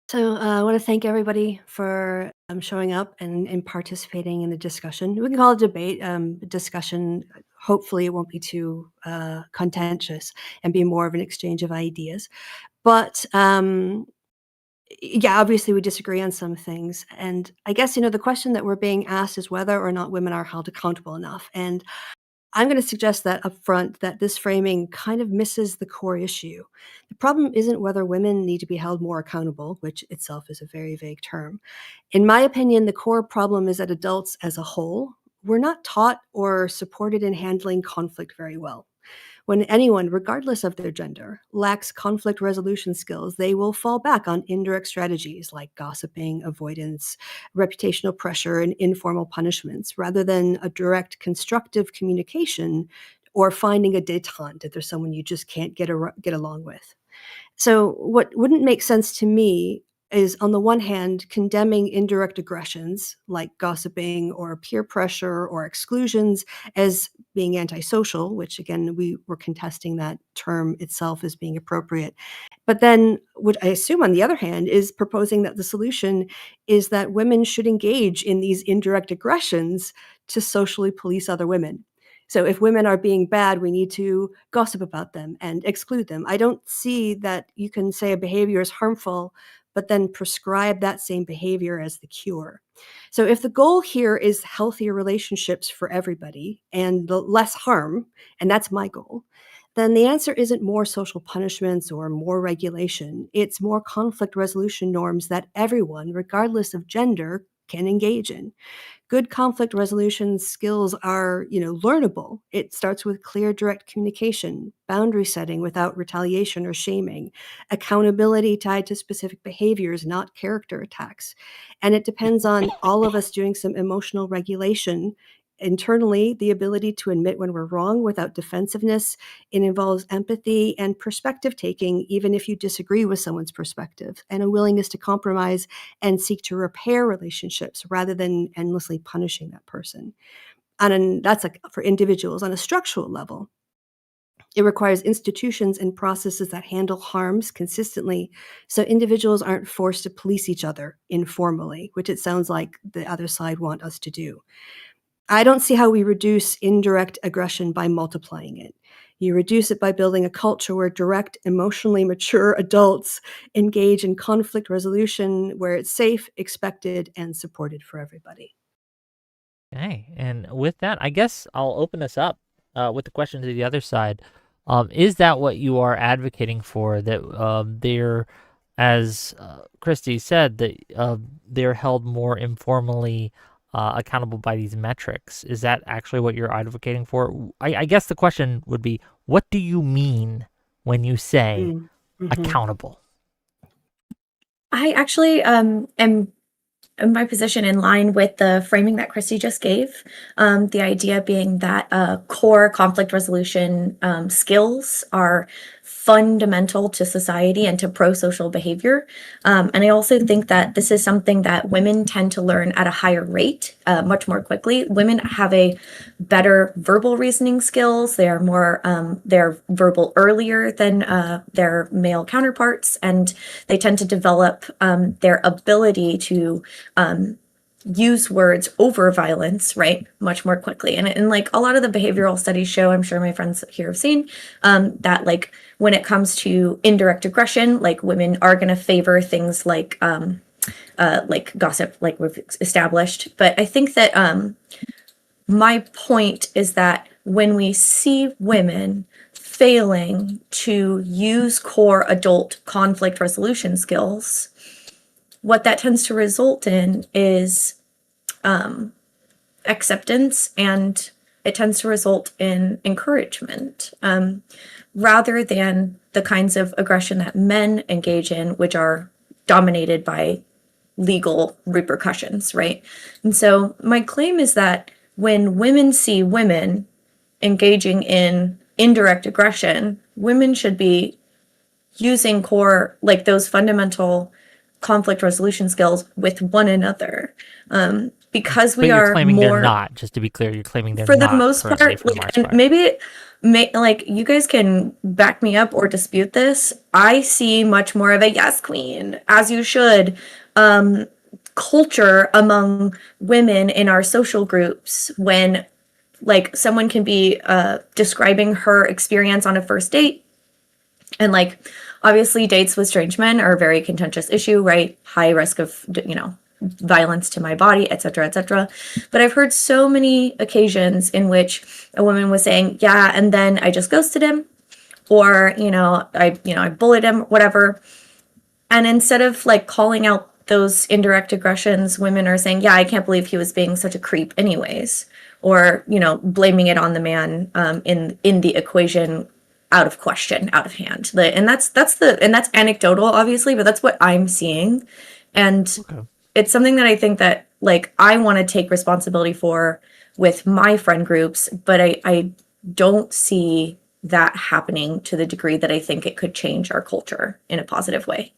So I want to thank everybody for showing up and participating in the discussion. We can call it a debate, discussion. Hopefully it won't be too contentious and be more of an exchange of ideas. But yeah, obviously we disagree on some things. And I guess, the question that we're being asked is whether or not women are held accountable enough. And I'm going to suggest that up front that this framing kind of misses the core issue. The problem isn't whether women need to be held more accountable, which itself is a very vague term. In my opinion, the core problem is that adults as a whole, we're not taught or supported in handling conflict very well. When anyone, regardless of their gender, lacks conflict resolution skills, they will fall back on indirect strategies like gossiping, avoidance, reputational pressure, and informal punishments, rather than a direct constructive communication or finding a détente if there's someone you just can't get along with. So what wouldn't make sense to me is, on the one hand, condemning indirect aggressions like gossiping or peer pressure or exclusions as being antisocial, which again, we were contesting that term itself as being appropriate. But then what I assume, on the other hand, is proposing that the solution is that women should engage in these indirect aggressions to socially police other women. So if women are being bad, we need to gossip about them and exclude them. I don't see that you can say a behavior is harmful, but then prescribe that same behavior as the cure. So if the goal here is healthier relationships for everybody and less harm, and that's my goal, then the answer isn't more social punishments or more regulation. It's more conflict resolution norms that everyone, regardless of gender, can engage in. Good conflict resolution skills are, learnable. It starts with clear, direct communication, boundary setting without retaliation or shaming, accountability tied to specific behaviors, not character attacks. And it depends on all of us doing some emotional regulation. Internally, the ability to admit when we're wrong without defensiveness. It involves empathy and perspective taking, even if you disagree with someone's perspective, and a willingness to compromise and seek to repair relationships rather than endlessly punishing that person. And that's like for individuals. On a structural level, it requires institutions and processes that handle harms consistently, so individuals aren't forced to police each other informally, which it sounds like the other side want us to do. I don't see how we reduce indirect aggression by multiplying it. You reduce it by building a culture where direct, emotionally mature adults engage in conflict resolution where it's safe, expected, and supported for everybody. Okay, and with that, I guess I'll open this up with the question to the other side. Is that what you are advocating for, that they're, as Kristi said, that they're held more informally accountable by these metrics? Is that actually what you're advocating for? I guess the question would be, what do you mean when you say accountable? I actually am in my position in line with the framing that Kristi just gave. The idea being that core conflict resolution skills are fundamental to society and to pro-social behavior. And I also think that this is something that women tend to learn at a higher rate, much more quickly. Women have a better verbal reasoning skills. They are more, they're verbal earlier than their male counterparts, and they tend to develop their ability to use words over violence, right, much more quickly. And like a lot of the behavioral studies show, I'm sure my friends here have seen, that like when it comes to indirect aggression, like women are going to favor things like gossip, like we've established. But I think that my point is that when we see women failing to use core adult conflict resolution skills, what that tends to result in is acceptance, and it tends to result in encouragement, rather than the kinds of aggression that men engage in, which are dominated by legal repercussions, right? And so my claim is that when women see women engaging in indirect aggression, women should be using core, like those fundamental conflict resolution skills with one another. Because we you're are claiming more, they're not, just to be clear, you're claiming they're for the not most currently, part, for the like, most and part. maybe like you guys can back me up or dispute this. I see much more of a yes queen, as you should, culture among women in our social groups when like someone can be describing her experience on a first date, and like obviously dates with strange men are a very contentious issue, right? High risk of, violence to my body, etc., etc. But I've heard so many occasions in which a woman was saying, yeah, and then I just ghosted him, or I bullied him, whatever. And instead of like calling out those indirect aggressions, women are saying, yeah, I can't believe he was being such a creep anyways, or blaming it on the man in the equation, out of question, out of hand. And that's anecdotal, obviously, but that's what I'm seeing. And Okay. It's something that I think that like I want to take responsibility for with my friend groups, but I don't see that happening to the degree that I think it could change our culture in a positive way.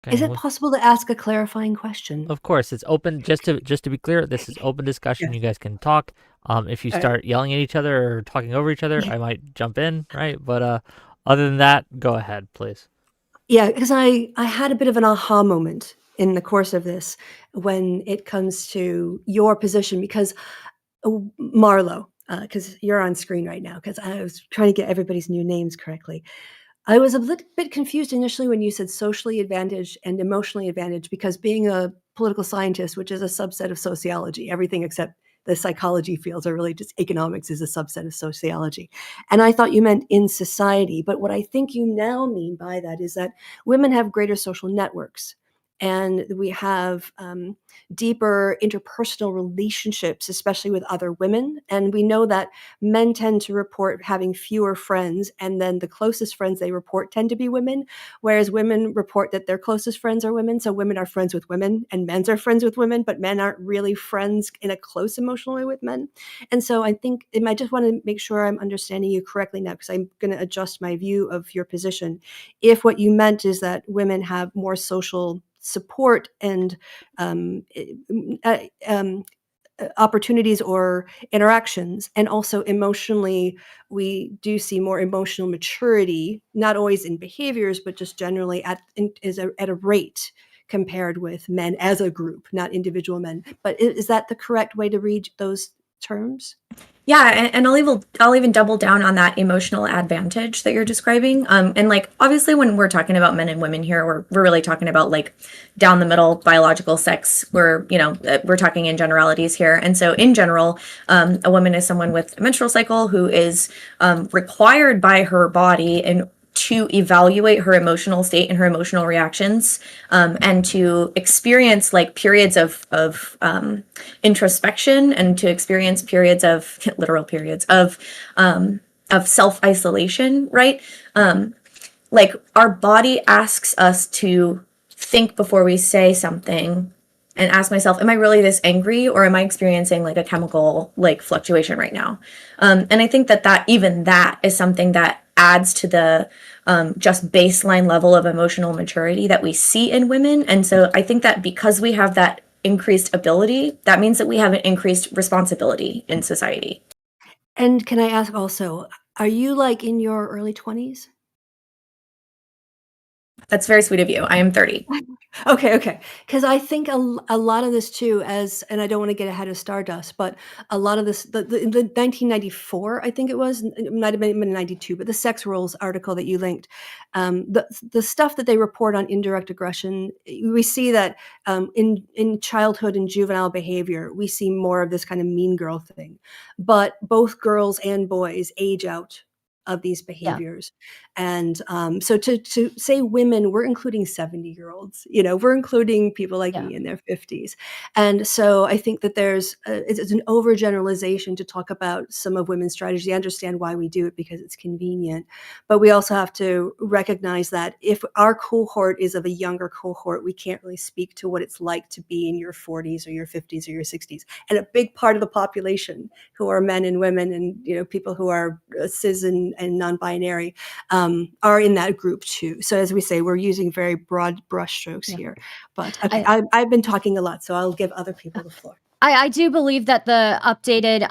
Okay, Is it possible to ask a clarifying question? Of course, it's open. Just to be clear, this is open discussion. Yes. You guys can talk. If you All right. start yelling at each other or talking over each other, I might jump in, right? But other than that, go ahead, please. Yeah, because I had a bit of an aha moment in the course of this when it comes to your position, because Marlo, because you're on screen right now, because I was trying to get everybody's new names correctly. I was a little bit confused initially when you said socially advantaged and emotionally advantaged, because being a political scientist, which is a subset of sociology, everything except the psychology fields are really just economics is a subset of sociology. And I thought you meant in society. But what I think you now mean by that is that women have greater social networks, and we have deeper interpersonal relationships, especially with other women. And we know that men tend to report having fewer friends, and then the closest friends they report tend to be women, whereas women report that their closest friends are women. So women are friends with women, and men are friends with women, but men aren't really friends in a close emotional way with men. And so I think I just want to make sure I'm understanding you correctly now, because I'm going to adjust my view of your position. If what you meant is that women have more social support and opportunities or interactions, and also emotionally, we do see more emotional maturity, not always in behaviors, but just generally at a rate compared with men as a group, not individual men. But is that the correct way to read those terms? Yeah, and I'll even double down on that emotional advantage that you're describing. And like obviously when we're talking about men and women here, we're really talking about like down the middle biological sex. We're talking in generalities here. And so in general, a woman is someone with a menstrual cycle who is required by her body and to evaluate her emotional state and her emotional reactions, and to experience like periods of introspection, and to experience periods of literal periods of self-isolation, right? Like our body asks us to think before we say something and ask myself, am I really this angry, or am I experiencing like a chemical like fluctuation right now? And I think that even that is something that adds to the just baseline level of emotional maturity that we see in women. And so I think that because we have that increased ability, that means that we have an increased responsibility in society. And can I ask also, are you like in your early 20s? That's very sweet of you. I am 30. Okay. Because I think a lot of this too, and I don't want to get ahead of Stardust, but a lot of this, in the 1994, I think it was, it might have been 92, but the sex roles article that you linked, the stuff that they report on indirect aggression, we see that in childhood and juvenile behavior, we see more of this kind of mean girl thing. But both girls and boys age out of these behaviors. And so to say women, we're including 70-year-olds, we're including people like me in their 50s. And so I think that it's an overgeneralization to talk about some of women's strategies. I understand why we do it, because it's convenient. But we also have to recognize that if our cohort is of a younger cohort, we can't really speak to what it's like to be in your 40s or your 50s or your 60s. And a big part of the population who are men and women and, people who are cis and non-binary are in that group too. So as we say, we're using very broad brushstrokes here. But okay, I've been talking a lot, so I'll give other people the floor. I do believe that the updated,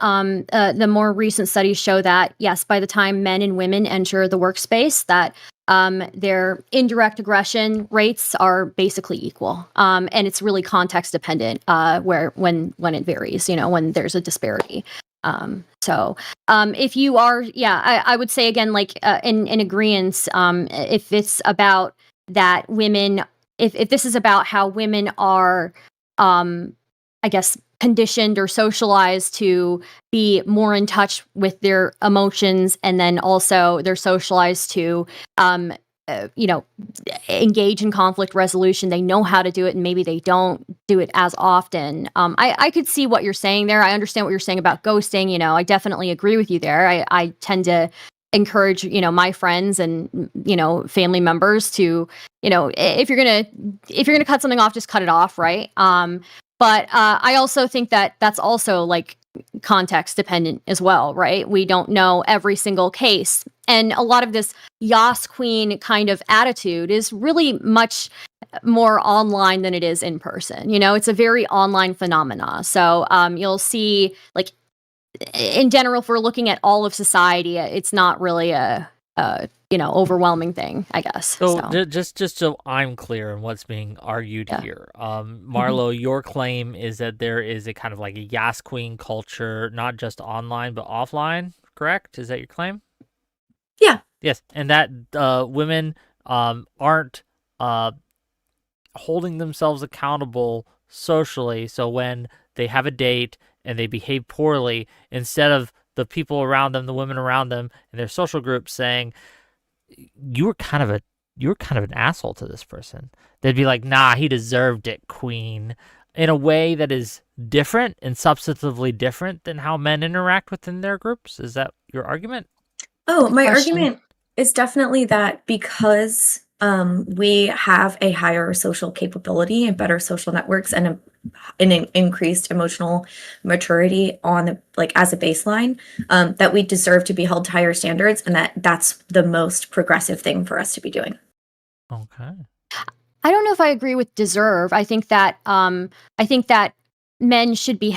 the more recent studies show that, yes, by the time men and women enter the workspace, that their indirect aggression rates are basically equal. And it's really context dependent, when it varies, when there's a disparity. So if you are, I would say again, like in agreeance, if it's about that women, if this is about how women are, I guess, conditioned or socialized to be more in touch with their emotions, and then also they're socialized to, engage in conflict resolution. They know how to do it, and maybe they don't do it as often. I could see what you're saying there. I understand what you're saying about ghosting. I definitely agree with you there. I tend to encourage, my friends and, family members to, if you're gonna cut something off, just cut it off, right? But I also think that that's also like context dependent as well, right? We don't know every single case. And a lot of this Yas Queen kind of attitude is really much more online than it is in person. It's a very online phenomena. So you'll see, like, in general, if we're looking at all of society, it's not really a overwhelming thing, I guess. So. Just so I'm clear on what's being argued here, Marlo, your claim is that there is a kind of like a Yas Queen culture, not just online but offline, correct? Is that your claim? Yeah. Yes, and that women aren't holding themselves accountable socially. So when they have a date and they behave poorly, instead of the people around them, the women around them, and their social group saying, you were kind of an asshole to this person, they'd be like, nah, he deserved it, queen, in a way that is different and substantively different than how men interact within their groups. Is that your argument? Oh, my argument is definitely that because we have a higher social capability and better social networks and an increased emotional maturity as a baseline, that we deserve to be held to higher standards, and that's the most progressive thing for us to be doing. Okay. I don't know if I agree with deserve. I think that men should be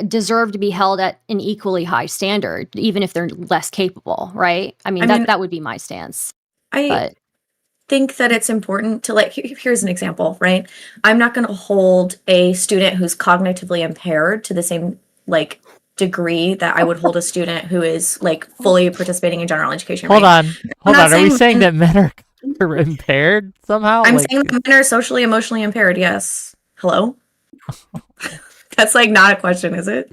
deserve to be held at an equally high standard, even if they're less capable, right? I mean, that would be my stance. I think that it's important to, like, here's an example, right? I'm not going to hold a student who's cognitively impaired to the same degree that I would hold a student who is fully participating in general education. Hold on. Are we saying that men are impaired somehow? I'm saying that men are socially, emotionally impaired. Yes. Hello? That's not a question, is it?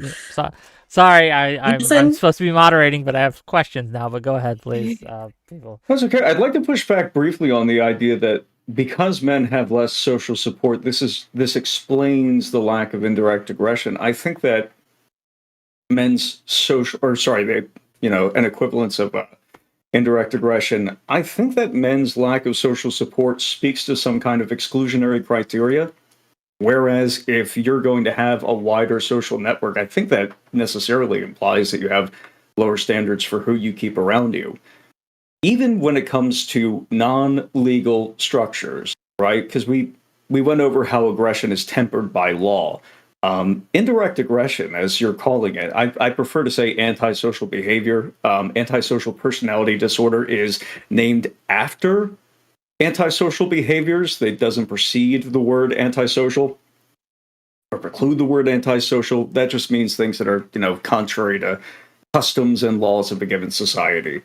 Sorry, I'm supposed to be moderating, but I have questions now. But go ahead, please, people. That's okay. I'd like to push back briefly on the idea that because men have less social support, this explains the lack of indirect aggression. I think that men's an equivalence of indirect aggression, I think that men's lack of social support speaks to some kind of exclusionary criteria. Whereas if you're going to have a wider social network, I think that necessarily implies that you have lower standards for who you keep around you. Even when it comes to non-legal structures, right? Because we went over how aggression is tempered by law. Indirect aggression, as you're calling it, I prefer to say antisocial behavior. Antisocial personality disorder is named after antisocial behaviors. It doesn't precede the word antisocial or preclude the word antisocial. That just means things that are, contrary to customs and laws of a given society.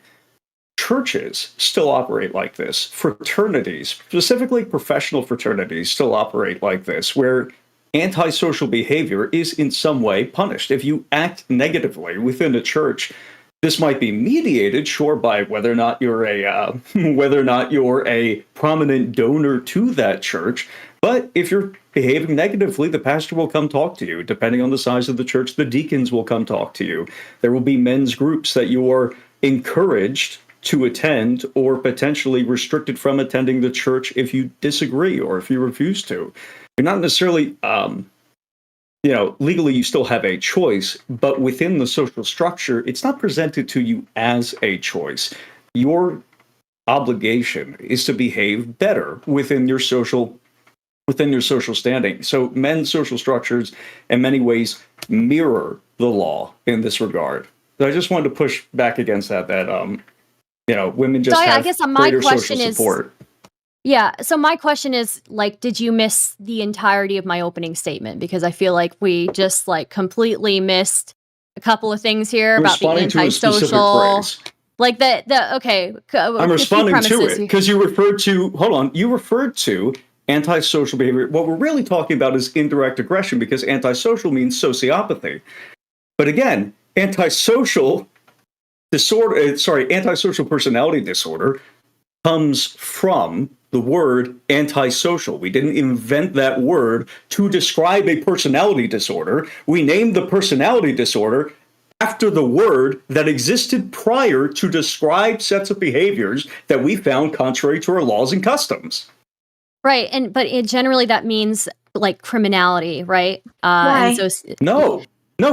Churches still operate like this. Fraternities, specifically professional fraternities, still operate like this, where antisocial behavior is in some way punished. If you act negatively within a church, this might be mediated, sure, by whether or not you're a prominent donor to that church. But if you're behaving negatively, the pastor will come talk to you. Depending on the size of the church, the deacons will come talk to you. There will be men's groups that you are encouraged to attend or potentially restricted from attending the church if you disagree or if you refuse to. You're not necessarily legally you still have a choice, but within the social structure, it's not presented to you as a choice. Your obligation is to behave better within your social standing. So men's social structures in many ways mirror the law in this regard. So I just wanted to push back against that women just have greater social support. Yeah. So my question is, did you miss the entirety of my opening statement? Because I feel like we just completely missed a couple of things here about the antisocial. Okay. I'm responding to it because you referred to antisocial behavior. What we're really talking about is indirect aggression, because antisocial means sociopathy. But again, antisocial personality disorder comes from the word antisocial. We didn't invent that word to describe a personality disorder. We named the personality disorder after the word that existed prior to describe sets of behaviors that we found contrary to our laws and customs. Right. But generally that means criminality, right? Why? No,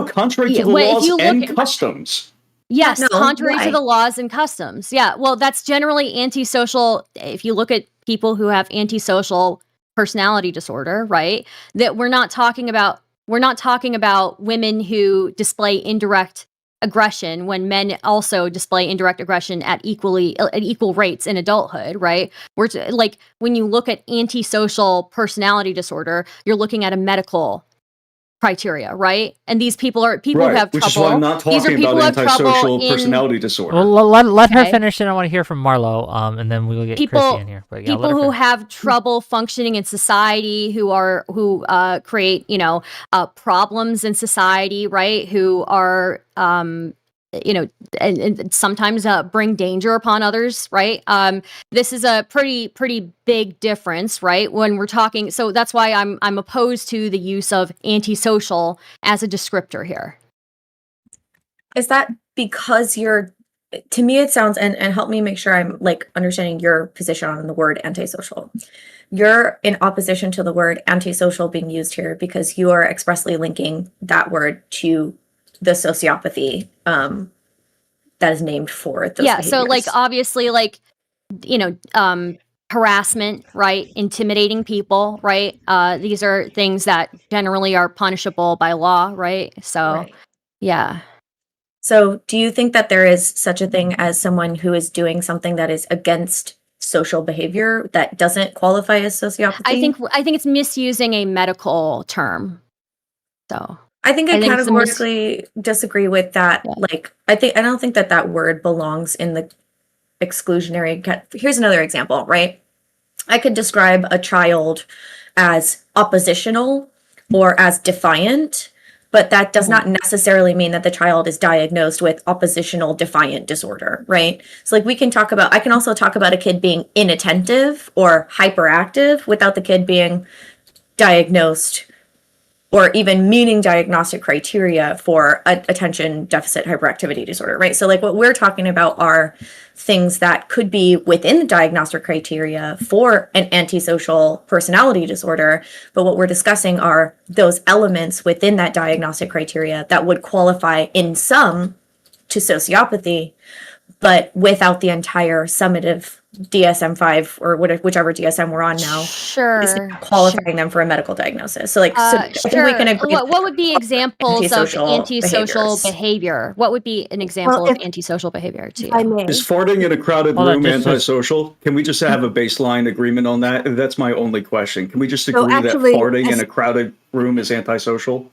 contrary to the laws and customs. Yes, contrary to the laws and customs. Yeah, well, that's generally antisocial. If you look at people who have antisocial personality disorder, right? That we're not talking about women who display indirect aggression when men also display indirect aggression at equal rates in adulthood, right? When you look at antisocial personality disorder, you're looking at a medical criteria, right? And these people are who have trouble. Which is why I'm not talking about antisocial personality disorder. Well, let her finish, and I want to hear from Marlo, and then we'll get Kristi in here. But yeah, people who have trouble functioning in society, who create problems in society, right? Who are and sometimes bring danger upon others, right? This is a pretty big difference, right? When we're talking, so that's why I'm opposed to the use of antisocial as a descriptor here. Is that because to me it sounds, and help me make sure I'm understanding your position on the word antisocial. You're in opposition to the word antisocial being used here because you are expressly linking that word to the sociopathy that is named for those behaviors. So obviously harassment, right? Intimidating people, right? These are things that generally are punishable by law, right? So right. Yeah. So do you think that there is such a thing as someone who is doing something that is against social behavior that doesn't qualify as sociopathy? I think it's misusing a medical term. So I think I categorically disagree with that. Yeah. I don't think that word belongs in the exclusionary. Here's another example, right? I could describe a child as oppositional or as defiant, but that does not necessarily mean that the child is diagnosed with oppositional defiant disorder, right? So I can also talk about a kid being inattentive or hyperactive without the kid being diagnosed or even meeting diagnostic criteria for attention deficit hyperactivity disorder, right? So like what we're talking about are things that could be within the diagnostic criteria for an antisocial personality disorder, but what we're discussing are those elements within that diagnostic criteria that would qualify in some to sociopathy, but without the entire summative DSM-5 or whichever DSM we're on now, is qualifying them for a medical diagnosis. So like, so I think we can agree. What would be examples of antisocial behaviors. behavior? What would be an example of antisocial behavior to you? Is farting in a crowded room antisocial? Can we just have a baseline agreement on that? That's my only question. Can we just agree that farting in a crowded room is antisocial?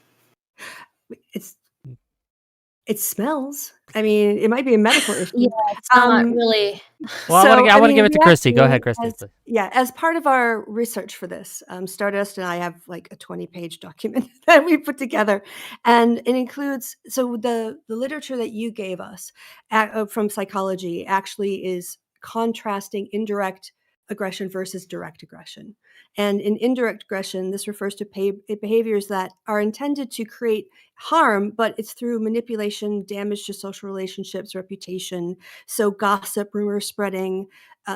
It smells. I mean, it might be a medical issue. Yeah, it's not really. Well, so, I want to give it to Kristi. Go ahead, Kristi. As part of our research for this, Stardust and I have like a 20-page document that we put together, and it includes, so the literature that you gave us from psychology actually is contrasting indirect aggression versus direct aggression. And in indirect aggression, this refers to behaviors that are intended to create harm, but it's through manipulation, damage to social relationships, reputation. So gossip, rumor spreading,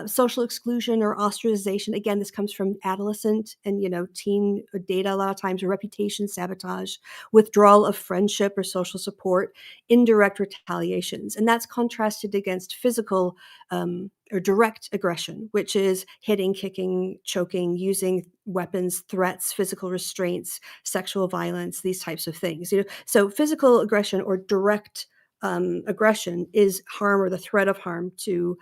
social exclusion or ostracization. Again, this comes from adolescent and, teen data a lot of times, or reputation sabotage, withdrawal of friendship or social support, indirect retaliations. And that's contrasted against physical or direct aggression, which is hitting, kicking, choking, using weapons, threats, physical restraints, sexual violence, these types of things. So physical aggression or direct aggression is harm or the threat of harm to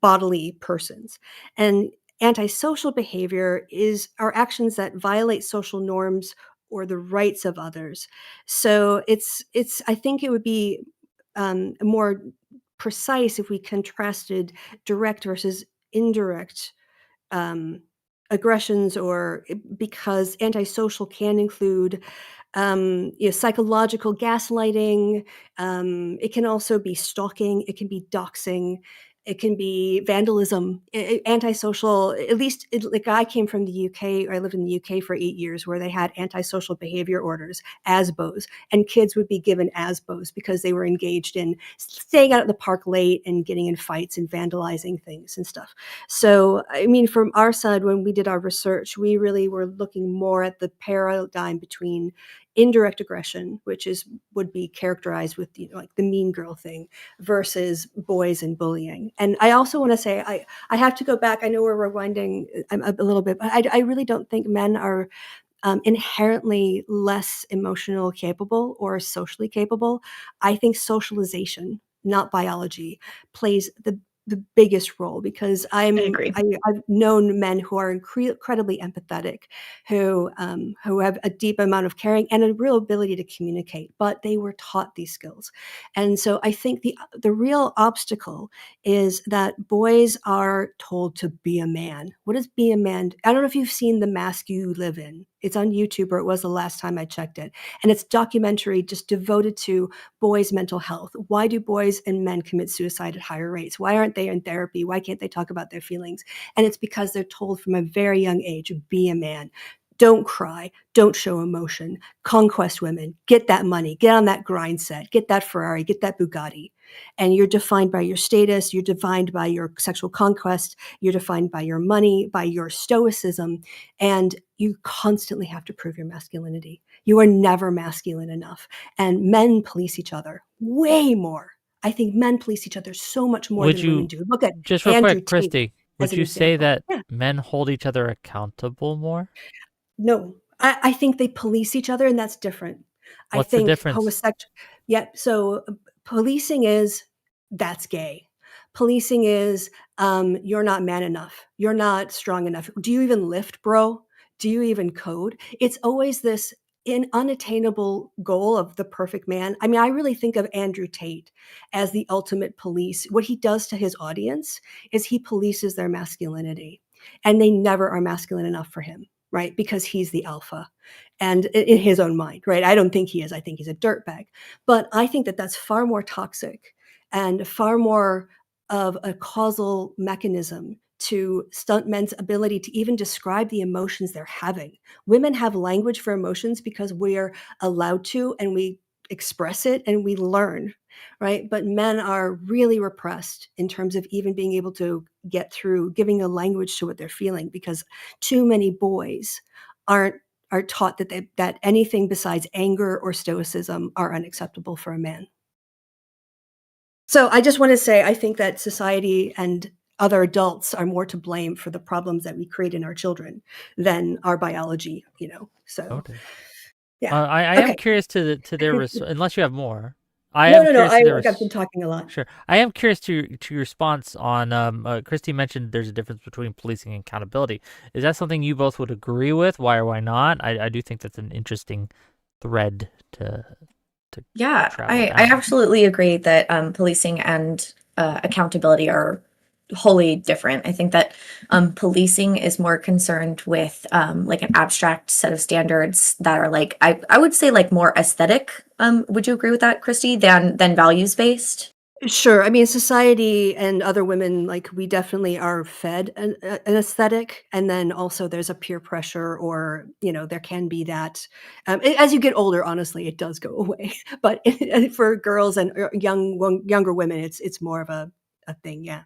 bodily persons. And antisocial behavior are actions that violate social norms or the rights of others. So I think it would be more precise if we contrasted direct versus indirect aggressions, or because antisocial can include psychological gaslighting. It can also be stalking. It can be doxing. It can be vandalism. Antisocial, at least like I came from the UK, or I lived in the UK for 8 years, where they had antisocial behavior orders, ASBOs, and kids would be given ASBOs because they were engaged in staying out at the park late and getting in fights and vandalizing things and stuff. So, I mean, from our side, when we did our research, we really were looking more at the paradigm between indirect aggression, which would be characterized with like the mean girl thing, versus boys and bullying. And I also want to say, I have to go back. I know we're rewinding a little bit, but I really don't think men are inherently less emotional capable or socially capable. I think socialization, not biology, plays the biggest role, because I've known men who are incredibly empathetic, who have a deep amount of caring and a real ability to communicate, but they were taught these skills. And so I think the real obstacle is that boys are told to be a man. What is be a man? I don't know if you've seen The Mask You Live In. It's on YouTube, or it was the last time I checked it. And it's documentary just devoted to boys' mental health. Why do boys and men commit suicide at higher rates? Why aren't they in therapy? Why can't they talk about their feelings? And it's because they're told from a very young age, be a man. Don't cry. Don't show emotion. Conquest women. Get that money. Get on that grind set. Get that Ferrari. Get that Bugatti. And you're defined by your status. You're defined by your sexual conquest. You're defined by your money, by your stoicism. And you constantly have to prove your masculinity. You are never masculine enough. And men police each other way more. I think men police each other so much more than women do. Look at just real quick, Kristi. Would you say that men hold each other accountable more? No, I think they police each other, and that's different. What's the difference? So policing is, that's gay. Policing is, you're not man enough. You're not strong enough. Do you even lift, bro? Do you even code? It's always this unattainable goal of the perfect man. I mean, I really think of Andrew Tate as the ultimate police. What he does to his audience is he polices their masculinity, and they never are masculine enough for him, right? Because he's the alpha, and in his own mind, right? I don't think he is. I think he's a dirtbag. But I think that that's far more toxic and far more of a causal mechanism to stunt men's ability to even describe the emotions they're having. Women have language for emotions because we're allowed to, and we express it and we learn, right? But men are really repressed in terms of even being able to get through giving a language to what they're feeling, because too many boys are taught that anything besides anger or stoicism are unacceptable for a man. So I just want to say, I think that society and other adults are more to blame for the problems that we create in our children than our biology, So, Noted. yeah. I am Okay. curious to their unless you have more. I No, am curious to their I've been talking a lot. Sure. I am curious to your response on Kristi mentioned there's a difference between policing and accountability. Is that something you both would agree with? Why or why not? I do think that's an interesting thread to Yeah, travel I down. absolutely agree that policing and accountability are wholly different. I think that policing is more concerned with like an abstract set of standards that are like I would say like more aesthetic. Would you agree with that, Kristi, than values based? Sure. I mean, society and other women, like, we definitely are fed an aesthetic, and then also there's a peer pressure, or there can be that. As you get older, honestly, it does go away. But for girls and younger women, it's more of a thing. Yeah.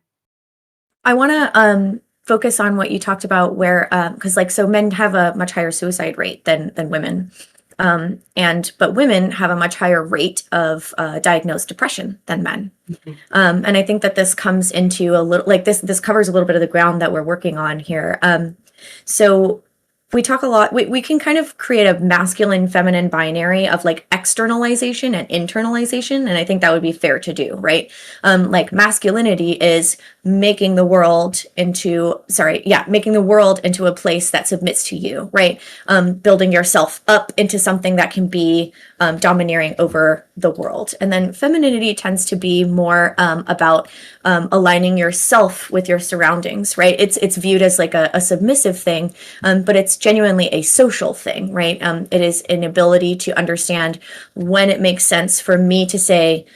I want to focus on what you talked about, where because like so men have a much higher suicide rate than women. But women have a much higher rate of diagnosed depression than men. And I think that this comes into a little like this covers a little bit of the ground that we're working on here. So we talk a lot, we can kind of create a masculine feminine binary of like externalization and internalization, and I think that would be fair to do, right? Like masculinity is making the world into a place that submits to you, right? Building yourself up into something that can be domineering over the world. And then femininity tends to be more about aligning yourself with your surroundings, right? It's viewed as like a submissive thing, but it's genuinely a social thing, right? It is an ability to understand when it makes sense for me to say,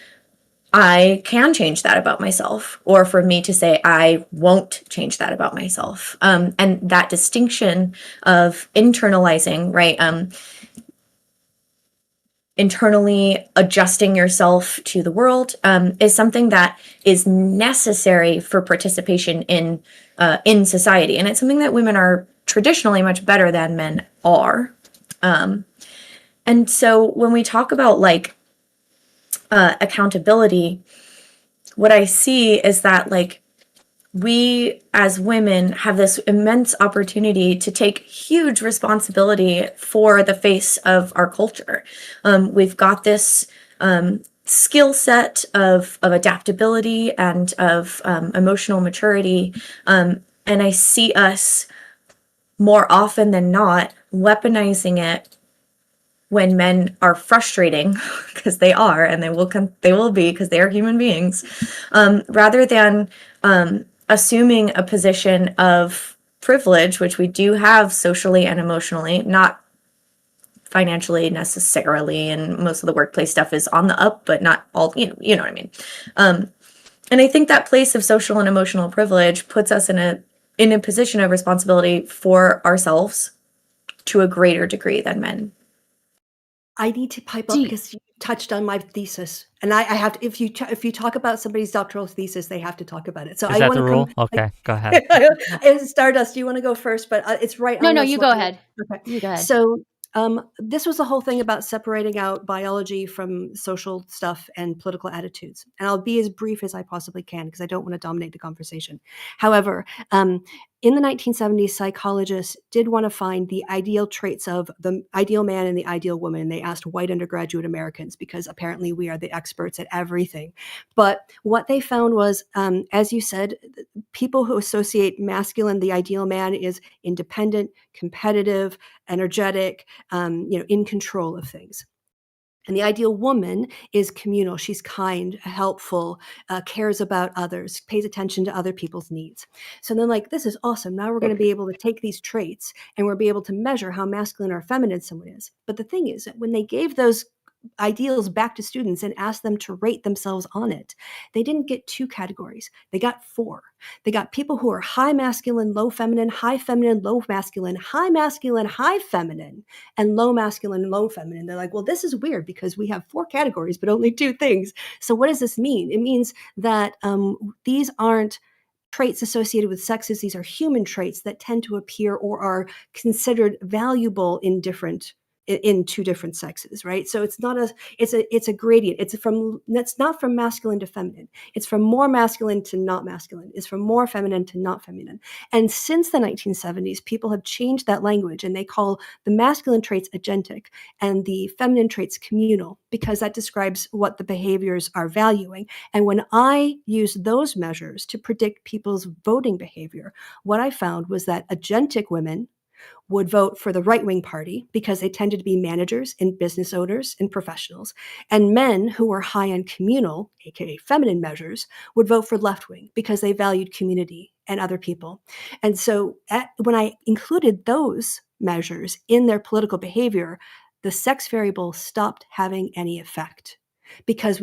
I can change that about myself, or for me to say, I won't change that about myself. And that distinction of internalizing, right? Internally adjusting yourself to the world is something that is necessary for participation in society, and it's something that women are traditionally much better than men are. And so when we talk about like accountability, what I see is that like we as women have this immense opportunity to take huge responsibility for the face of our culture. We've got this skill set of adaptability and of emotional maturity. And I see us more often than not weaponizing it when men are frustrating, because they are, and they will be, because they are human beings, rather than assuming a position of privilege, which we do have socially and emotionally, not financially necessarily, and most of the workplace stuff is on the up, but not all, you know what I mean. And I think that place of social and emotional privilege puts us in a position of responsibility for ourselves to a greater degree than men. I need to pipe up because you touched on my thesis, and I have to. If you talk about somebody's doctoral thesis, they have to talk about it. So Is that the rule? Okay, go ahead. Stardust, do you want to go first? But it's right. No, you go ahead. Okay, you go ahead. So this was the whole thing about separating out biology from social stuff and political attitudes. And I'll be as brief as I possibly can because I don't want to dominate the conversation. However, in the 1970s, psychologists did want to find the ideal traits of the ideal man and the ideal woman. And they asked white undergraduate Americans because apparently we are the experts at everything. But what they found was, as you said, people who associate masculine, the ideal man, is independent, competitive, energetic, in control of things. And the ideal woman is communal. She's kind, helpful, cares about others, pays attention to other people's needs. So then, like, this is awesome. Now we're going to be able to take these traits and we'll be able to measure how masculine or feminine someone is. But the thing is that when they gave those ideals back to students and asked them to rate themselves on it. They didn't get 2 categories. They got 4. They got people who are high masculine, low feminine, low masculine, high feminine, and low masculine, low feminine. They're like, well, this is weird because we have 4 categories, but only 2 things. So what does this mean? It means that these aren't traits associated with sexes. These are human traits that tend to appear or are considered valuable in 2 different sexes, right? So it's a gradient. It's not from masculine to feminine. It's from more masculine to not masculine. It's from more feminine to not feminine. And since the 1970s, people have changed that language and they call the masculine traits agentic and the feminine traits communal, because that describes what the behaviors are valuing. And when I used those measures to predict people's voting behavior, what I found was that agentic women would vote for the right-wing party because they tended to be managers and business owners and professionals. And men who were high on communal, aka feminine measures, would vote for left-wing because they valued community and other people. And so when I included those measures in their political behavior, the sex variable stopped having any effect. Because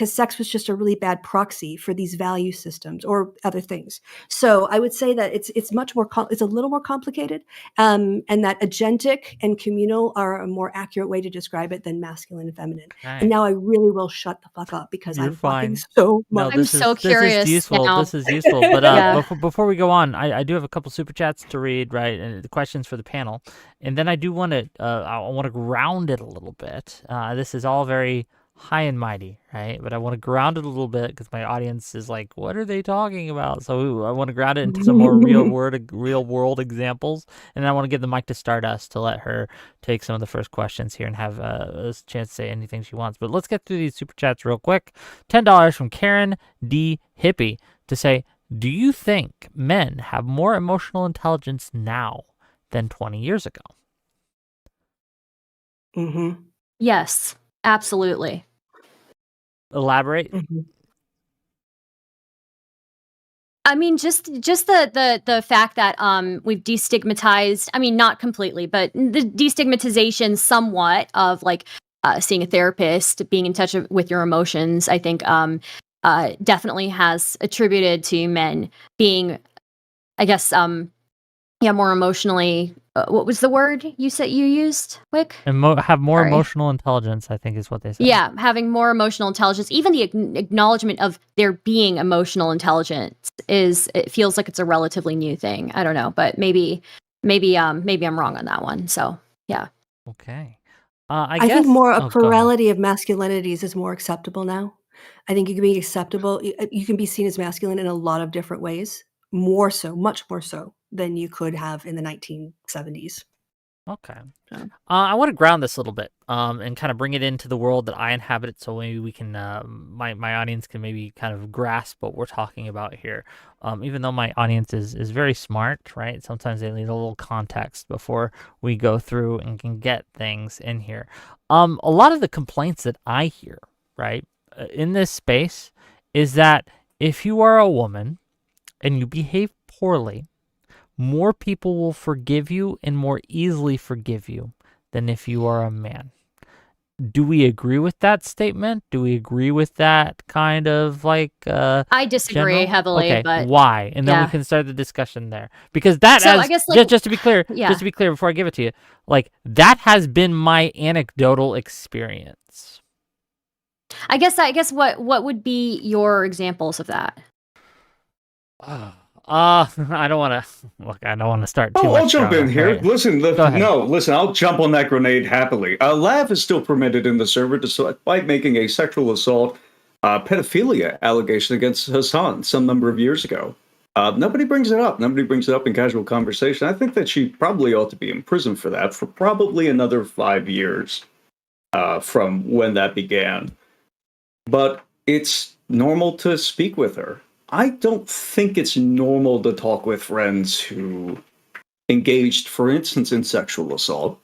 sex was just a really bad proxy for these value systems or other things. So I would say that it's a little more complicated, and that agentic and communal are a more accurate way to describe it than masculine and feminine. Okay. And now I really will shut the fuck up because You're I'm talking fine. so No, much. I'm so curious This is useful. now. This is useful. But Yeah. before we go on, I do have a couple super chats to read, right? And the questions for the panel, and then I do want to I want to ground it a little bit. This is all very high and mighty, right? But I want to ground it a little bit because my audience is like, what are they talking about? So I want to ground it into some more real world examples, and then I want to give the mic to Stardust to let her take some of the first questions here and have a chance to say anything she wants. But let's get through these super chats real quick. $10 from Karen D. Hippie to say, do you think men have more emotional intelligence now than 20 years ago? Mm-hmm. Yes, absolutely. Elaborate. Mm-hmm. I mean, just the fact that we've destigmatized. I mean, not completely, but the destigmatization somewhat of like seeing a therapist, being in touch with your emotions. I think definitely has attributed to men being, I guess, more emotionally. What was the word you said you used, Wick? Have more Sorry. emotional intelligence, I think is what they said. Yeah, having more emotional intelligence. Even the acknowledgement of there being emotional intelligence it feels like it's a relatively new thing. I don't know, but maybe I'm wrong on that one. So yeah. Okay. I guess, think more a go ahead. plurality of masculinities is more acceptable now. I think you can be acceptable. You can be seen as masculine in a lot of different ways. More so, much more so than you could have in the 1970s. Okay. So. I want to ground this a little bit and kind of bring it into the world that I inhabit, so maybe we can, my audience can maybe kind of grasp what we're talking about here. Even though my audience is very smart, right? Sometimes they need a little context before we go through and can get things in here. A lot of the complaints that I hear, right, in this space is that if you are a woman and you behave poorly, more people will forgive you and more easily forgive you than if you are a man. Do we agree with that statement? Do we agree with that kind of like I disagree heavily, okay, but why? And then yeah. we can start the discussion there. Because that I guess, like, just to be clear, before I give it to you, like that has been my anecdotal experience. I guess what would be your examples of that? I don't want to start too much. I'll jump in here. Right? Listen, I'll jump on that grenade happily. Lav is still permitted in the server despite making a sexual assault, pedophilia allegation against Hassan some number of years ago. Nobody brings it up. Nobody brings it up in casual conversation. I think that she probably ought to be in prison for that for probably another 5 years from when that began. But it's normal to speak with her. I don't think it's normal to talk with friends who engaged, for instance, in sexual assault.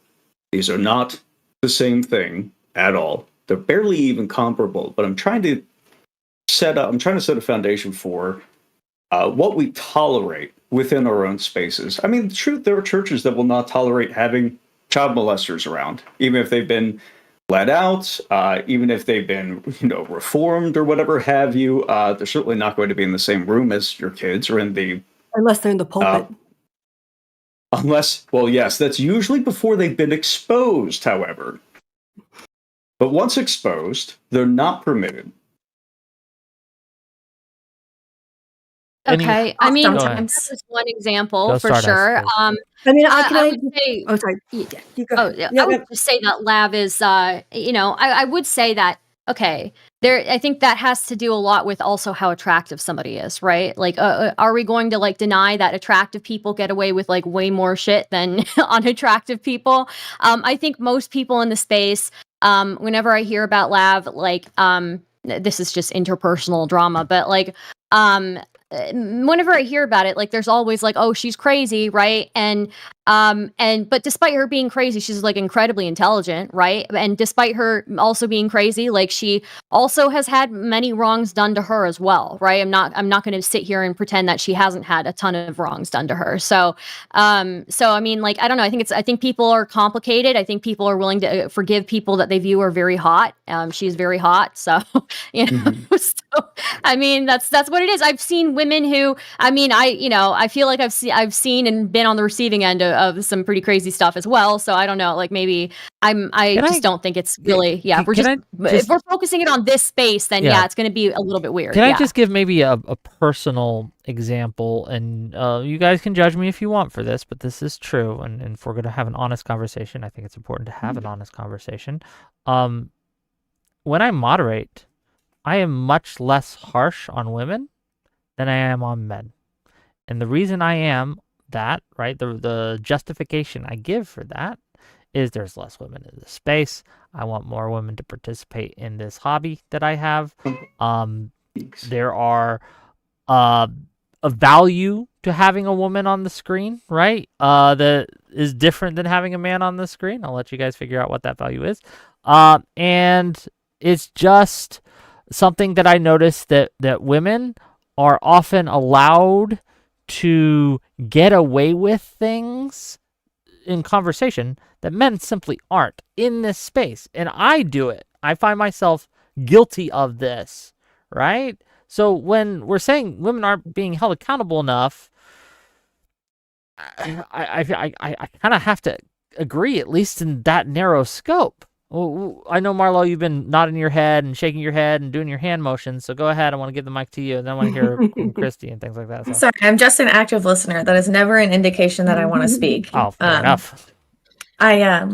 These are not the same thing at all. They're barely even comparable. But I'm trying to set a foundation for what we tolerate within our own spaces. I mean, the truth, there are churches that will not tolerate having child molesters around, even if they've been let out, even if they've been, reformed or whatever have you. They're certainly not going to be in the same room as your kids or in the Unless they're in the pulpit. Unless, well, yes, that's usually before they've been exposed, however. But once exposed, they're not permitted. Okay, I mean, Sometimes. this is one example Go for Stardust, sure. please. I mean, I would say, oh, sorry. You go oh, ahead. I would just say that Lav is, I would say that, okay, I think that has to do a lot with also how attractive somebody is, right? Like, are we going to like deny that attractive people get away with like way more shit than unattractive people? I think most people in the space, whenever I hear about Lav, like, this is just interpersonal drama, but like, whenever I hear about it, like there's always like, oh, she's crazy, right? But despite her being crazy, she's like incredibly intelligent, right? And despite her also being crazy, like she also has had many wrongs done to her as well, right? I'm not going to sit here and pretend that she hasn't had a ton of wrongs done to her. So I mean, like, I don't know. I think people are complicated. I think people are willing to forgive people that they view are very hot. She's very hot, so So, I mean, that's what it is. I've seen women who, I mean, I feel like I've seen and been on the receiving end of some pretty crazy stuff as well. So I don't know, like maybe I don't think it's really, if we're focusing it on this space, then it's going to be a little bit weird. Can I just give maybe a personal example, and you guys can judge me if you want for this, but this is true, and if we're going to have an honest conversation, I think it's important to have an honest conversation. When I moderate, I am much less harsh on women than I am on men. And the reason I am that, right, the justification I give for that is there's less women in this space. I want more women to participate in this hobby that I have. There are a value to having a woman on the screen, right, that is different than having a man on the screen. I'll let you guys figure out what that value is. And it's just something that I noticed that women are often allowed to get away with things in conversation that men simply aren't in this space. And I do it. I find myself guilty of this, right? So when we're saying women aren't being held accountable enough, I kind of have to agree, at least in that narrow scope. Well, I know, Marlo, you've been nodding your head and shaking your head and doing your hand motions, so go ahead. I want to give the mic to you, and then I want to hear from Kristi and things like that. So. Sorry, I'm just an active listener. That is never an indication that I want to speak. Oh, fair enough. I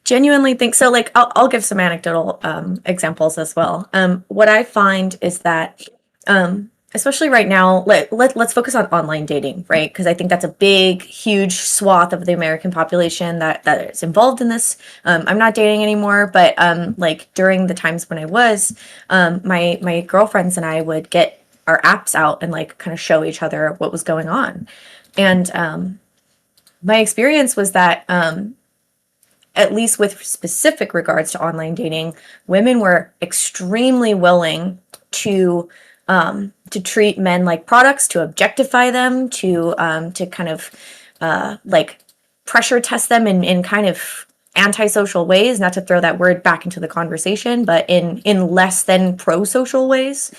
genuinely think so. Like, I'll give some anecdotal examples as well. What I find is that, especially right now, let's focus on online dating, right? Because I think that's a big, huge swath of the American population that is involved in this. I'm not dating anymore, but like during the times when I was, my girlfriends and I would get our apps out and like kind of show each other what was going on. And my experience was that, at least with specific regards to online dating, women were extremely willing to treat men like products, to objectify them, to kind of like pressure test them in kind of antisocial ways, not to throw that word back into the conversation, but in less than pro-social ways.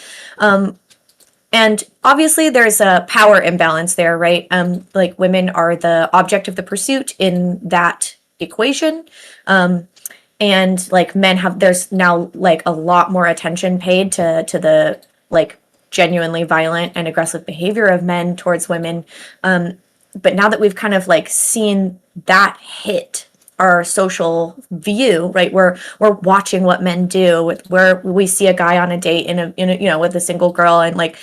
And obviously there's a power imbalance there, right? Like women are the object of the pursuit in that equation. And like there's now like a lot more attention paid to the like genuinely violent and aggressive behavior of men towards women. But now that we've kind of like seen that hit our social view, right? We're watching what men do where we see a guy on a date in a with a single girl, and like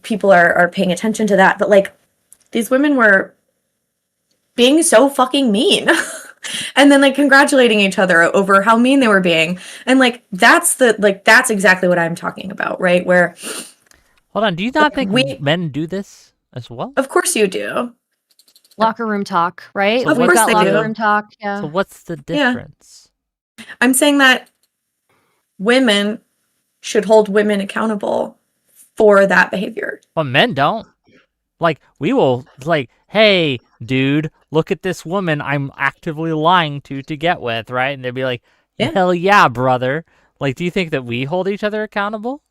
people are paying attention to that. But like these women were being so fucking mean. And then like congratulating each other over how mean they were being. And like that's exactly what I'm talking about, right? Where hold on, do you not think men do this as well? Of course you do. Locker room talk, right? So of course they locker do. room talk. Yeah. So what's the difference? Yeah. I'm saying that women should hold women accountable for that behavior. But men don't. Like, we will, like, hey, dude, look at this woman I'm actively lying to get with, right? And they'd be like, Yeah. Hell yeah, brother. Like, do you think that we hold each other accountable?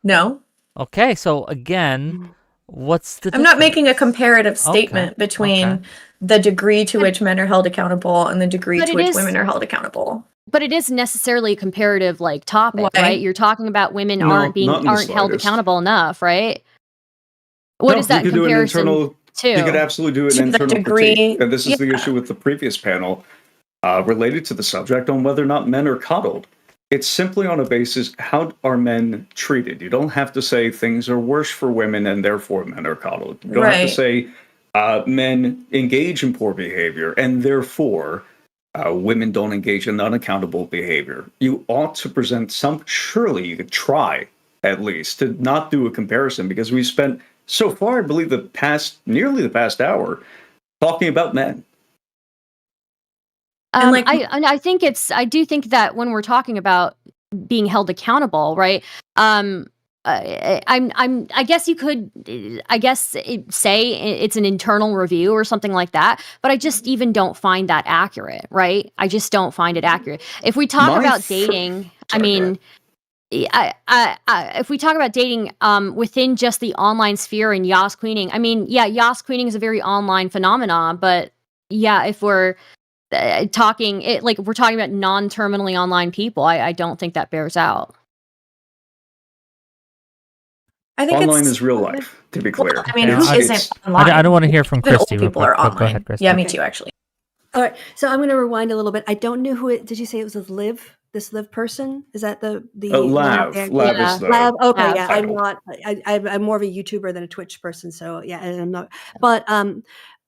No. Okay, so again, what's the I'm not difference? making a comparative statement Okay, between okay. the degree to which men are held accountable and the degree But to it which is- women are held accountable. But it is necessarily a comparative like topic, Why? right? You're talking about women No, aren't not in the held slightest. accountable enough, right? What No, is that you in could do an comparison internal. You could to? absolutely do an To the internal degree- critique, and this is the yeah. issue with the previous panel related to the subject on whether or not men are coddled. It's simply on a basis, how are men treated? You don't have to say things are worse for women and therefore men are coddled. You don't have to Right. say men engage in poor behavior and therefore women don't engage in unaccountable behavior. You ought to present surely you could try at least to not do a comparison, because we spent so far, I believe, nearly the past hour talking about men. And, like- I do think that when we're talking about being held accountable, right? I guess you could, say it's an internal review or something like that, but I just even don't find that accurate, right? I just don't find it accurate. If we talk about dating, I mean, if we talk about dating within just the online sphere and Yas Queening, I mean, yeah, Yas Queening is a very online phenomenon, but yeah, if we're talking it like we're talking about non-terminally online people, I don't think that bears out. I think Online it's is real life, to be clear. Well, I mean, Yeah, who I- isn't online? I don't want to hear from Even old Kristi real people quick, are but online. go ahead, Kristi. Yeah, me Okay. too, actually. All right, so I'm going to rewind a little bit. I don't know who it. Did you say it was this Liv person? Is that the Lav. Lav is the Lav? Okay, Lav yeah. I'm title. not. I'm more of a YouTuber than a Twitch person, so yeah, and I'm not. But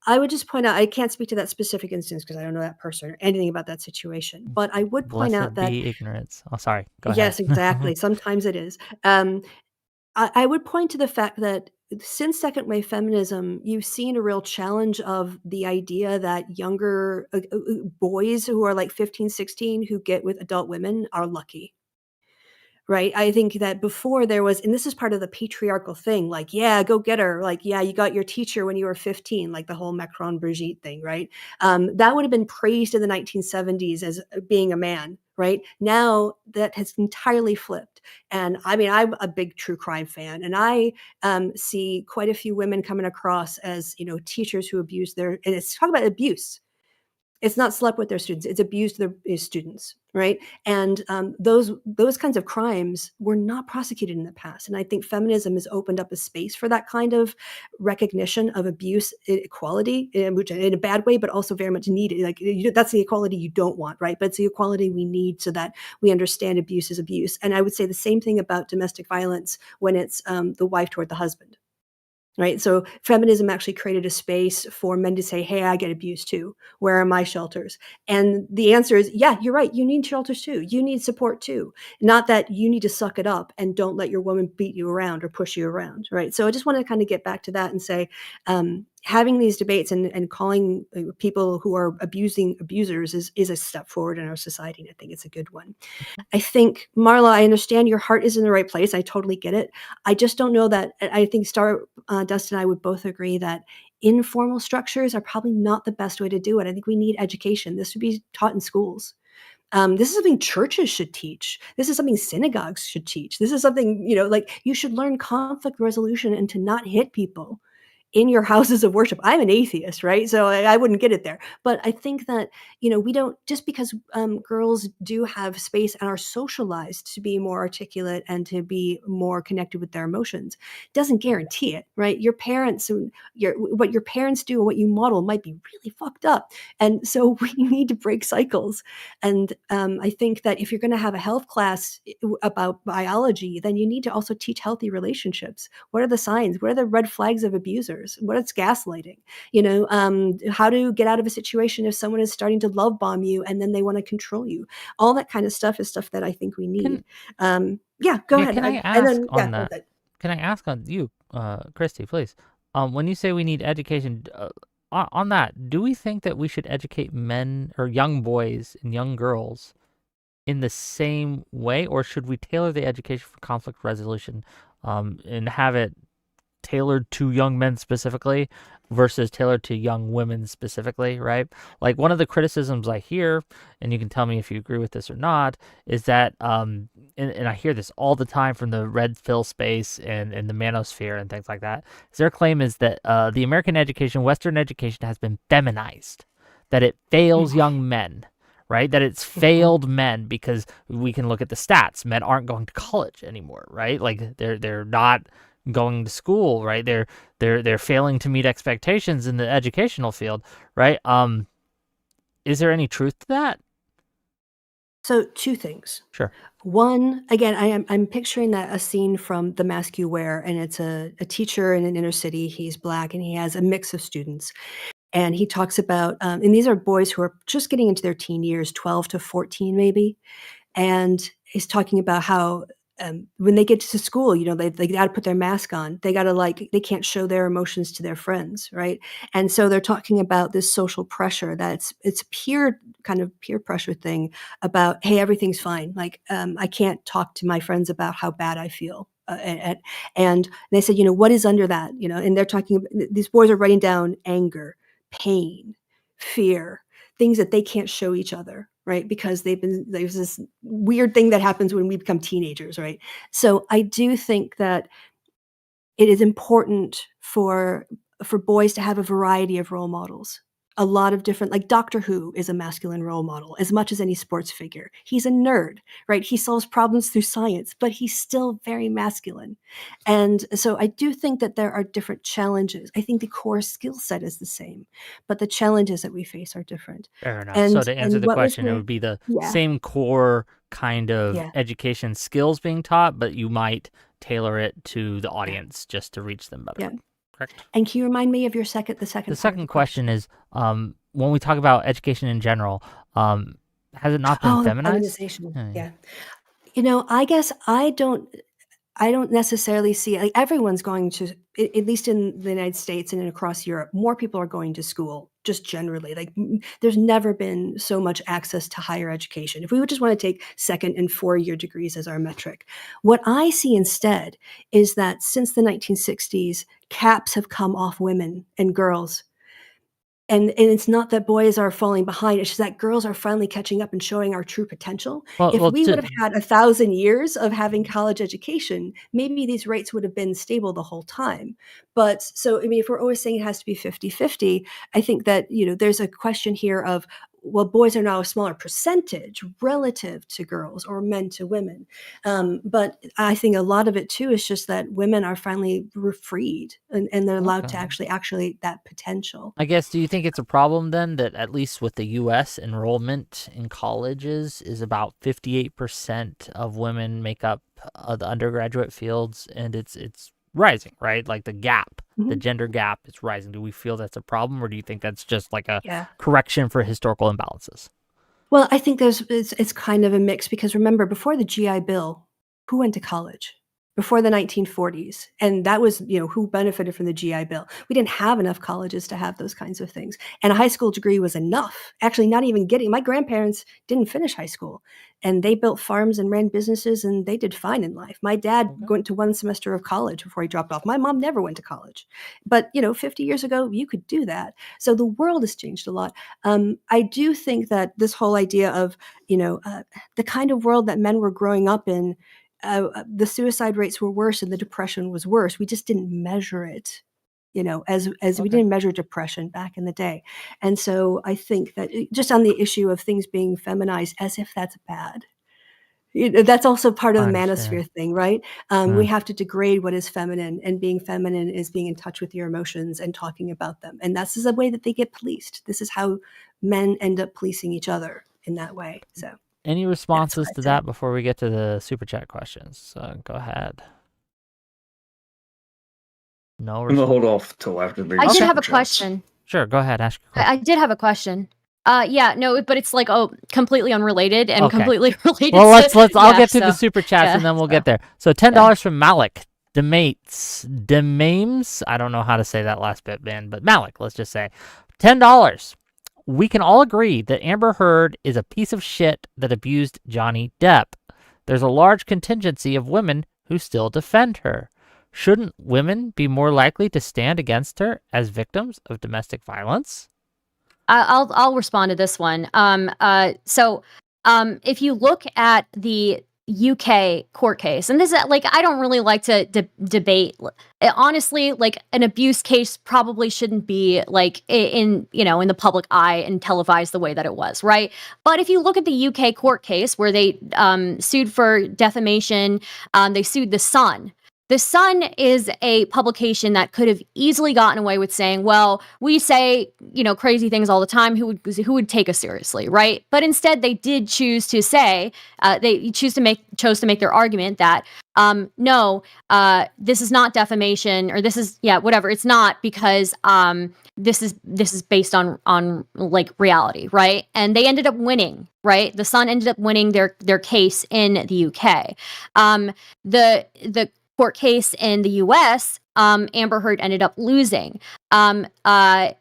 I would just point out I can't speak to that specific instance because I don't know that person or anything about that situation. But I would point out that be ignorance. Oh, sorry. Go yes, ahead. exactly. Sometimes it is. I would point to the fact that since second wave feminism, you've seen a real challenge of the idea that younger boys who are like 15, 16 who get with adult women are lucky. Right. I think that before there was, and this is part of the patriarchal thing, like, yeah, go get her. Like, yeah, you got your teacher when you were 15, like the whole Macron Brigitte thing, right? That would have been praised in the 1970s as being a man, right? Now that has entirely flipped. And I mean, I'm a big true crime fan, and I see quite a few women coming across as, teachers who abuse and it's talk about abuse. It's not slept with their students; it's abused their students, right? And those kinds of crimes were not prosecuted in the past. And I think feminism has opened up a space for that kind of recognition of abuse, equality, which in a bad way, but also very much needed. Like that's the equality you don't want, right? But it's the equality we need so that we understand abuse is abuse. And I would say the same thing about domestic violence when it's the wife toward the husband. Right. So feminism actually created a space for men to say, hey, I get abused too. Where are my shelters? And the answer is, yeah, you're right. You need shelters too. You need support too. Not that you need to suck it up and don't let your woman beat you around or push you around. Right. So I just want to kind of get back to that and say, having these debates and calling people who are abusers is a step forward in our society. And I think it's a good one. I think, Marla, I understand your heart is in the right place. I totally get it. I just don't know that. I think Stardust and I would both agree that informal structures are probably not the best way to do it. I think we need education. This should be taught in schools. This is something churches should teach. This is something synagogues should teach. This is something, like you should learn conflict resolution and to not hit people in your houses of worship. I'm an atheist, right? So I wouldn't get it there. But I think that, we don't, just because girls do have space and are socialized to be more articulate and to be more connected with their emotions, doesn't guarantee it, right? Your parents, what your parents do and what you model might be really fucked up. And so we need to break cycles. And I think that if you're going to have a health class about biology, then you need to also teach healthy relationships. What are the signs? What are the red flags of abusers? What is gaslighting? How to get out of a situation if someone is starting to love bomb you and then they want to control you. All that kind of stuff is stuff that I think we need. Go ahead. Can I ask on that? Can I ask on you, Kristi, please? When you say we need education, on that, do we think that we should educate men or young boys and young girls in the same way, or should we tailor the education for conflict resolution and have it tailored to young men specifically versus tailored to young women specifically, right? Like one of the criticisms I hear, and you can tell me if you agree with this or not, is that, and I hear this all the time from the red pill space and the manosphere and things like that, is their claim is that the American education, Western education has been feminized, that it fails young men, right? That it's failed men because we can look at the stats. Men aren't going to college anymore, right? Like they're not going to school, right? They're failing to meet expectations in the educational field, right? Is there any truth to that? So 2 things. Sure. One, again, I'm picturing that a scene from The Mask You Wear, and it's a teacher in an inner city. He's Black, and he has a mix of students. And he talks about, and these are boys who are just getting into their teen years, 12 to 14 maybe. And he's talking about how when they get to school, they got to put their mask on. They got to they can't show their emotions to their friends, right? And so they're talking about this social pressure it's kind of peer pressure thing about, hey, everything's fine. I can't talk to my friends about how bad I feel. And they said, what is under that? And they're talking, these boys are writing down anger, pain, fear, things that they can't show each other, right? Because there's this weird thing that happens when we become teenagers, right? So I do think that it is important for boys to have a variety of role models. A lot of different, like Doctor Who is a masculine role model as much as any sports figure. He's a nerd, right? He solves problems through science, but he's still very masculine. And so I do think that there are different challenges. I think the core skill set is the same, but the challenges that we face are different. Fair enough. And, so to answer and the what was question, it would be the yeah, same core kind of yeah, education skills being taught, but you might tailor it to the audience just to reach them better. yeah. Correct. And can you remind me of the second The part of second the question is, when we talk about education in general, has it not been Oh, the feminized? feminization. Yeah. Yeah. I guess I don't necessarily see, like, everyone's going to, at least in the United States and across Europe, more people are going to school just generally. There's never been so much access to higher education. If we would just want to take 2nd and 4-year degrees as our metric, what I see instead is that since the 1960s, caps have come off women and girls. And it's not that boys are falling behind, it's just that girls are finally catching up and showing our true potential. If Well, we would have had 1,000 years of having college education, maybe these rates would have been stable the whole time. But so, if we're always saying it has to be 50-50, I think that, there's a question here of, well, boys are now a smaller percentage relative to girls or men to women. But I think a lot of it too is just that women are finally freed and they're allowed to actually that potential. I guess, do you think it's a problem then that at least with the U.S. enrollment in colleges is about 58% of women make up the undergraduate fields, and it's rising, right? Like the gap, the gender gap is rising. Do we feel that's a problem, or do you think that's just like a correction for historical imbalances? Well, I think it's kind of a mix, because remember, before the GI Bill, who went to college? Before the 1940s, and that was, who benefited from the GI Bill. We didn't have enough colleges to have those kinds of things, and a high school degree was enough. Actually, not even getting, my grandparents didn't finish high school, and they built farms and ran businesses, and they did fine in life. My dad went to 1 semester of college before he dropped off. My mom never went to college, but 50 years ago, you could do that. So the world has changed a lot. I do think that this whole idea of, the kind of world that men were growing up in, the suicide rates were worse and the depression was worse. We just didn't measure it, as we didn't measure depression back in the day. And so I think that just on the issue of things being feminized, as if that's bad, that's also part of the manosphere thing, right? We have to degrade what is feminine, and being feminine is being in touch with your emotions and talking about them. And this is a way that they get policed. This is how men end up policing each other in that way. So. Any responses to that before we get to the super chat questions? Go ahead. No. I'm gonna hold off till after the. I did have a question. Sure, go ahead. Ask your question. I did have a question. No, but it's completely unrelated and completely related. Well, let's. I'll get to the super chats and then we'll get there. So $10 from Malik Demames. I don't know how to say that last bit, man, but Malik. Let's just say $10. We can all agree that Amber Heard is a piece of shit that abused Johnny Depp. There's a large contingency of women who still defend her. shouldn't women be more likely to stand against her as victims of domestic violence? I'll respond to this one. If you look at the UK court case, and this is like, I don't really like to debate. Honestly, like an abuse case probably shouldn't be like in the public eye and televised the way that it was, right? But if you look at the UK court case where they sued for defamation, they sued The Sun. The Sun is a publication that could have easily gotten away with saying, well, we say, crazy things all the time. Who would take us seriously, right? But instead, they did choose to say, chose to make their argument that, no, this is not defamation, or this is, whatever. It's not, because this is based on like reality, right? And they ended up winning, right? The Sun ended up winning their case in the UK. The court case in the US, Amber Heard ended up losing. I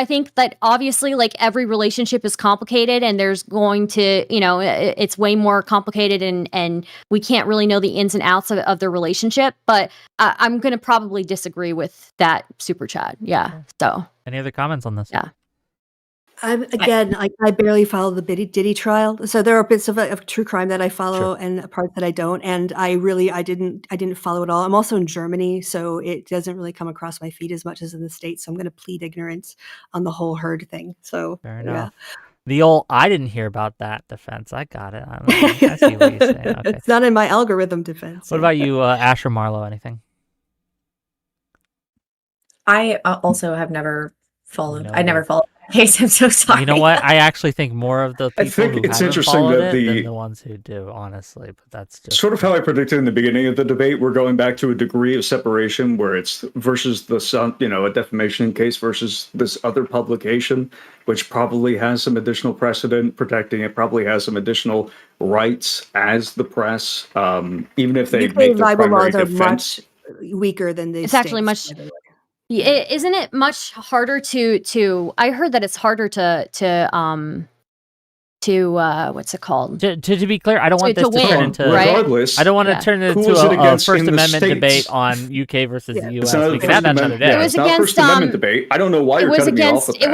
think that obviously, like, every relationship is complicated, and there's going to, it's way more complicated, and we can't really know the ins and outs of the relationship. But I'm going to probably disagree with that super chat. Yeah. So. Any other comments on this? Yeah. I barely follow the Diddy trial, so there are bits of true crime that I follow, Sure. and parts that I don't. And I didn't follow it all. I'm also in Germany, so it doesn't really come across my feed as much as in the States. So I'm going to plead ignorance on the whole Heard thing. So Fair enough. The old "I didn't hear about that" defense. I got it. I see what you're saying. Okay. It's not in my algorithm defense. What about you, Ash or Marlo? Anything? I also have never followed. No. I never followed that case. I'm so sorry. You know what? I actually think more of the people who it's haven't interesting followed that it than the ones who do, honestly. But that's just sort of how I predicted in the beginning of the debate. We're going back to a degree of separation where it's versus the Sun, a defamation case versus this other publication, which probably has some additional precedent protecting it, probably has some additional rights as the press, even if they UK make the libel primary laws are defense. much weaker than the It's States, actually much. by the way. Isn't it much harder to? I heard that it's harder to what's it called? to be clear, I don't want this to win, turn into. right? Regardless, I don't want to Yeah. turn it Who into was it a against First in the Amendment States? debate on UK versus Yeah. the It's US. not We a can have First that another Amendment. day. Yeah, It was it's not a First against, Amendment debate. I don't know why It you're was cutting me off against. with It that.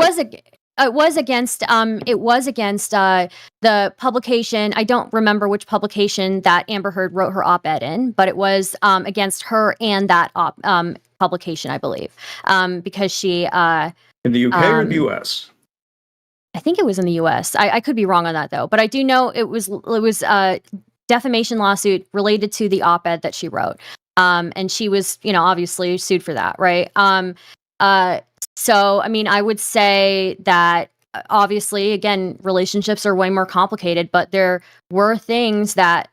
was against the publication. I don't remember which publication that Amber Heard wrote her op-ed in, but it was against her and that publication, I believe, because she. In the UK or the US? I think it was in the U.S. I could be wrong on that though, but I do know it was a defamation lawsuit related to the op-ed that she wrote, and she was obviously sued for that, right? So I mean, I would say that obviously, again, relationships are way more complicated, but there were things that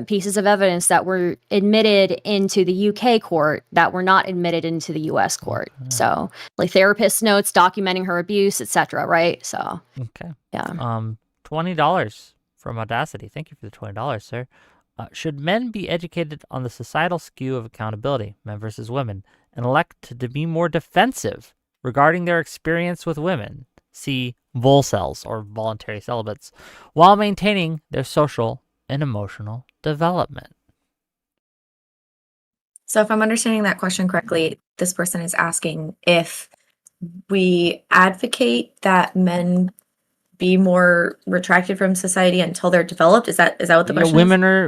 pieces of evidence that were admitted into the UK court that were not admitted into the US court. So, like therapist notes documenting her abuse, etc. Right? So, Okay. yeah. $20 from Audacity. Thank you for the $20, sir. Should men be educated on the societal skew of accountability, men versus women, and elect to be more defensive regarding their experience with women? See volcels or voluntary celibates, while maintaining their social and emotional development. So if I'm understanding that question correctly, this person is asking if we advocate that men be more retracted from society until they're developed. Is that what the question is?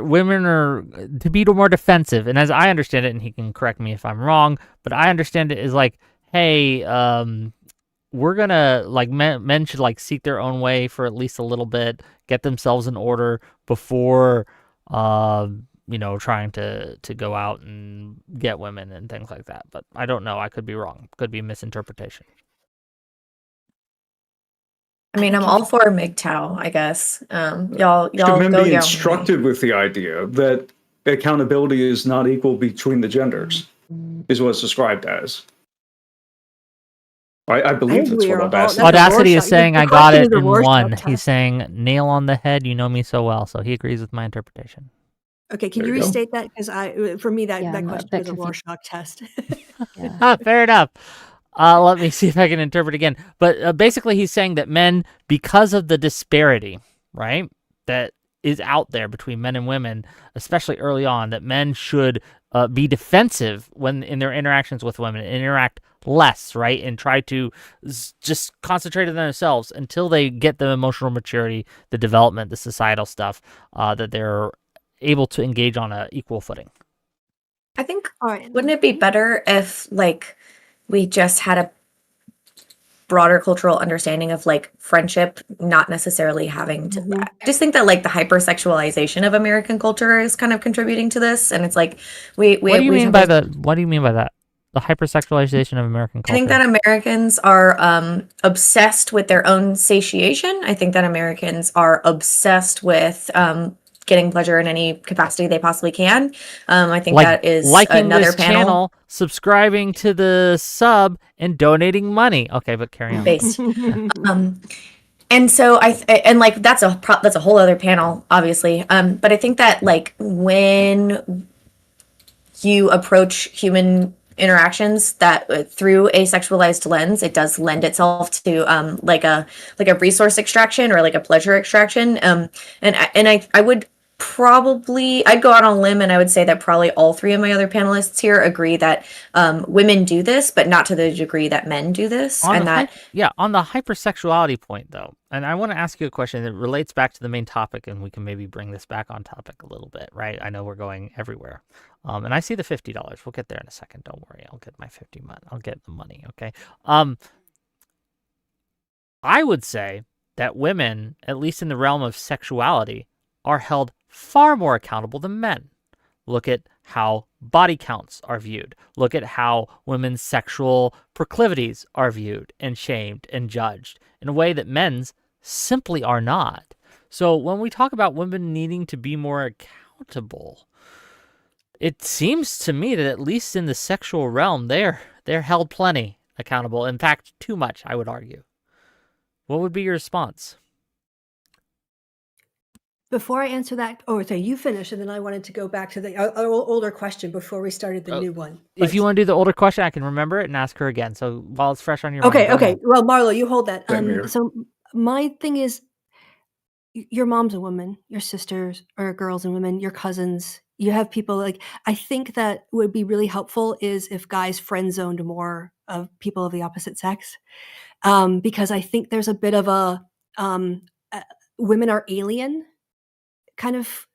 Women are to be more defensive, and as I understand it, and he can correct me if I'm wrong, but I understand it is like, hey, we're gonna like men should like seek their own way for at least a little bit, get themselves in order before trying to go out and get women and things like that. But I don't know. I could be wrong. Could be misinterpretation. I mean, I'm all for MGTOW, I guess. Y'all Should men go be your own instructed way. with the idea that accountability is not equal between the genders, is what it's described as. I believe that's what Audacity. Audacity is saying I got it in one. Test. He's saying nail on the head. You know me so well, so he agrees with my interpretation. Okay, can There you you go. restate that? Because for me, that I'm a question bit was a confused. Rorschach test. Yeah. Fair enough. Let me see if I can interpret again. But basically, he's saying that men, because of the disparity, right, that is out there between men and women, especially early on, that men should be defensive when in their interactions with women, interact less, right, and try to just concentrate on themselves until they get the emotional maturity, the development, the societal stuff, that they're able to engage on an equal footing. I think, wouldn't it be better if like we just had a broader cultural understanding of like friendship, not necessarily having to. I just think that like the hypersexualization of American culture is kind of contributing to this, and it's like we. What do you mean by that? What do you mean by that? The hypersexualization of American culture. I think that Americans are obsessed with their own satiation. I think that Americans are obsessed with getting pleasure in any capacity they possibly can. I think that is liking another this channel, subscribing to the sub, and donating money. Okay, but carry on. Based. And so and like that's a whole other panel, obviously. But I think that like when you approach human interactions that through a sexualized lens, it does lend itself to like a resource extraction or like a pleasure extraction. And I would probably, I'd go out on a limb and I would say that probably all three of my other panelists here agree that women do this, but not to the degree that men do this. On the hypersexuality point though, and I want to ask you a question that relates back to the main topic, and we can maybe bring this back on topic a little bit, right? I know we're going everywhere. And I see the $50. We'll get there in a second. Don't worry. I'll get my 50 money. I'll get the money. Okay. I would say that women, at least in the realm of sexuality, are held far more accountable than men. Look at how body counts are viewed. Look at how women's sexual proclivities are viewed and shamed and judged in a way that men's simply are not. So when we talk about women needing to be more accountable, it seems to me that at least in the sexual realm, they're held plenty accountable. In fact, too much, I would argue. What would be your response? Before I answer that, sorry, you finish, and then I wanted to go back to the older question before we started the new one. If you want to do the older question, I can remember it and ask her again. So while it's fresh on your mind. Okay. Well, Marlo, you hold that. So my thing is, your mom's a woman, your sisters are girls and women, your cousins, you have people like, I think that would be really helpful is if guys friend zoned more of people of the opposite sex. Because I think there's a bit of a women are alien kind of,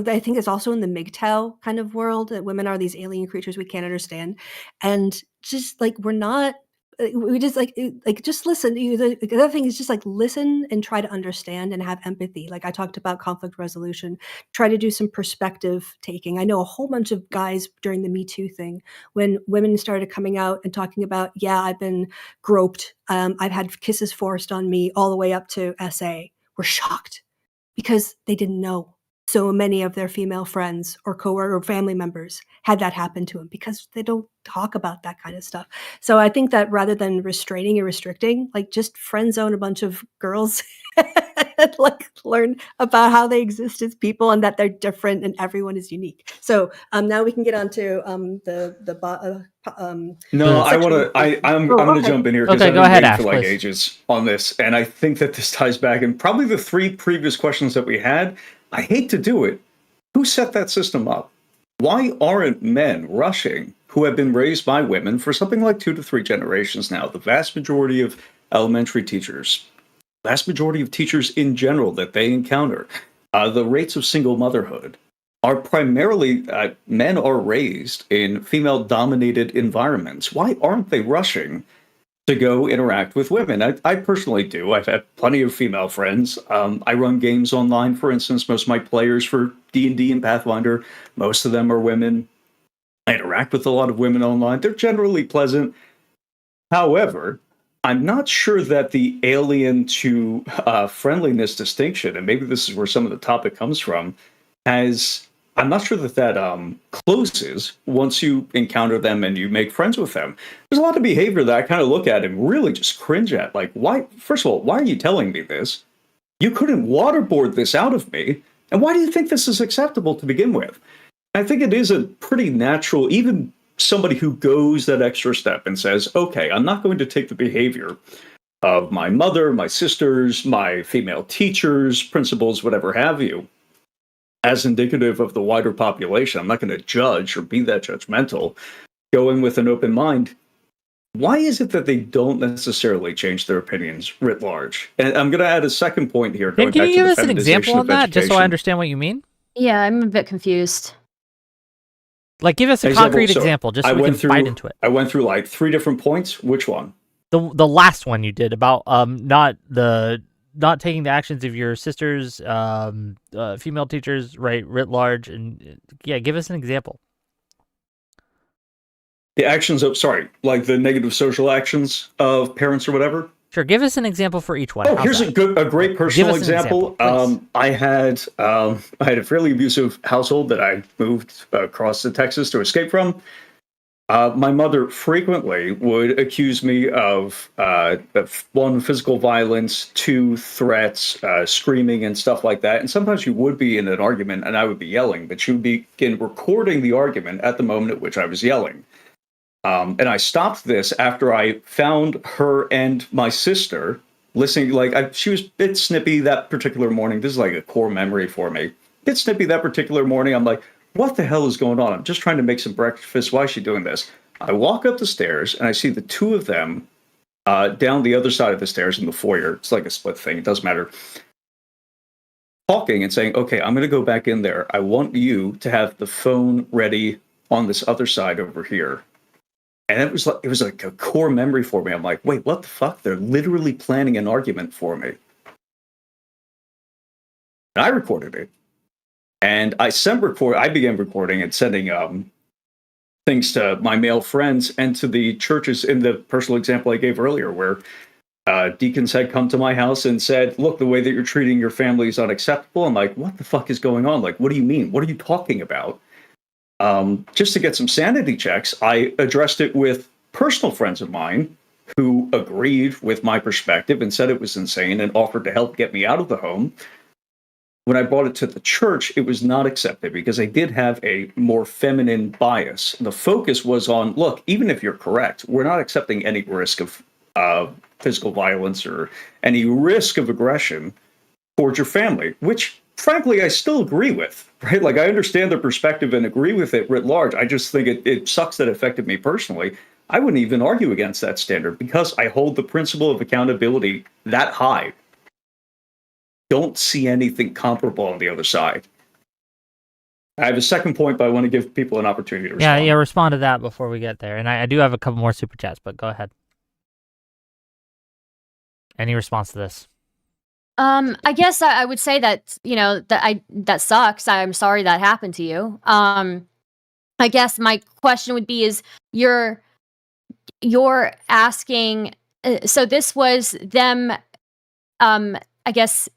I think it's also in the MGTOW kind of world that women are these alien creatures we can't understand. And just like, we just just listen. The other thing is just like listen and try to understand and have empathy. Like I talked about conflict resolution, try to do some perspective taking. I know a whole bunch of guys during the Me Too thing, when women started coming out and talking about, yeah, I've been groped. I've had kisses forced on me all the way up to SA, were shocked because they didn't know. So many of their female friends or coworker or family members had that happen to them because they don't talk about that kind of stuff. So I think that rather than restraining and restricting, like just friend zone a bunch of girls and like learn about how they exist as people and that they're different and everyone is unique. So now we can get on to I'm going to jump in here because I've been waiting for like ages on this, and I think that this ties back in probably the three previous questions that we had. I hate to do it. Who set that system up? Why aren't men rushing who have been raised by women for something like 2 to 3 generations now? The vast majority of elementary teachers, vast majority of teachers in general that they encounter, the rates of single motherhood are primarily men are raised in female-dominated environments. Why aren't they rushing to go interact with women? I personally do. I've had plenty of female friends. I run games online, for instance. Most of my players for D&D and Pathfinder, most of them are women. I interact with a lot of women online. They're generally pleasant. However, I'm not sure that the alien to friendliness distinction, and maybe this is where some of the topic comes from, I'm not sure that closes once you encounter them and you make friends with them. There's a lot of behavior that I kind of look at and really just cringe at. Like, why? First of all, why are you telling me this? You couldn't waterboard this out of me. And why do you think this is acceptable to begin with? I think it is a pretty natural, even somebody who goes that extra step and says, okay, I'm not going to take the behavior of my mother, my sisters, my female teachers, principals, whatever have you, as indicative of the wider population. I'm not going to judge or be that judgmental. Go in with an open mind. Why is it that they don't necessarily change their opinions writ large? And I'm going to add a second point here. Can you give us an example on that, just so I understand what you mean? Yeah, I'm a bit confused. Like, give us a concrete example, just so we can bite into it. I went through like 3 different points. Which one? The last one you did about not taking the actions of your sisters, female teachers, right, writ large, and yeah, give us an example. The actions of, like the negative social actions of parents or whatever? Sure, give us an example for each one. Oh, here's a great personal example. I had a fairly abusive household that I moved across to Texas to escape from. My mother frequently would accuse me of 1, physical violence, 2, threats, screaming and stuff like that. And sometimes you would be in an argument and I would be yelling, but she would begin recording the argument at the moment at which I was yelling. And I stopped this after I found her and my sister listening. Like, she was a bit snippy that particular morning. This is like a core memory for me. Bit snippy that particular morning. I'm like, what the hell is going on? I'm just trying to make some breakfast. Why is she doing this? I walk up the stairs and I see the 2 of them down the other side of the stairs in the foyer. It's like a split thing. It doesn't matter. Talking and saying, okay, I'm going to go back in there. I want you to have the phone ready on this other side over here. And it was like a core memory for me. I'm like, wait, what the fuck? They're literally planning an argument for me. And I recorded it. And I began recording and sending things to my male friends and to the churches in the personal example I gave earlier, where deacons had come to my house and said, look, the way that you're treating your family is unacceptable. I'm like, what the fuck is going on? Like, what do you mean? What are you talking about? Just to get some sanity checks, I addressed it with personal friends of mine who agreed with my perspective and said it was insane and offered to help get me out of the home. When I brought it to the church, it was not accepted because I did have a more feminine bias. The focus was on, look, even if you're correct, we're not accepting any risk of physical violence or any risk of aggression towards your family, which frankly, I still agree with, right? Like, I understand their perspective and agree with it writ large. I just think it sucks that it affected me personally. I wouldn't even argue against that standard because I hold the principle of accountability that high. Don't see anything comparable on the other side. I have a second point, but I want to give people an opportunity to respond. Yeah, respond to that before we get there. And I do have a couple more super chats, but go ahead. Any response to this? I guess I would say that, that sucks. I'm sorry that happened to you. I guess my question would be is you're asking, so this was them, I guess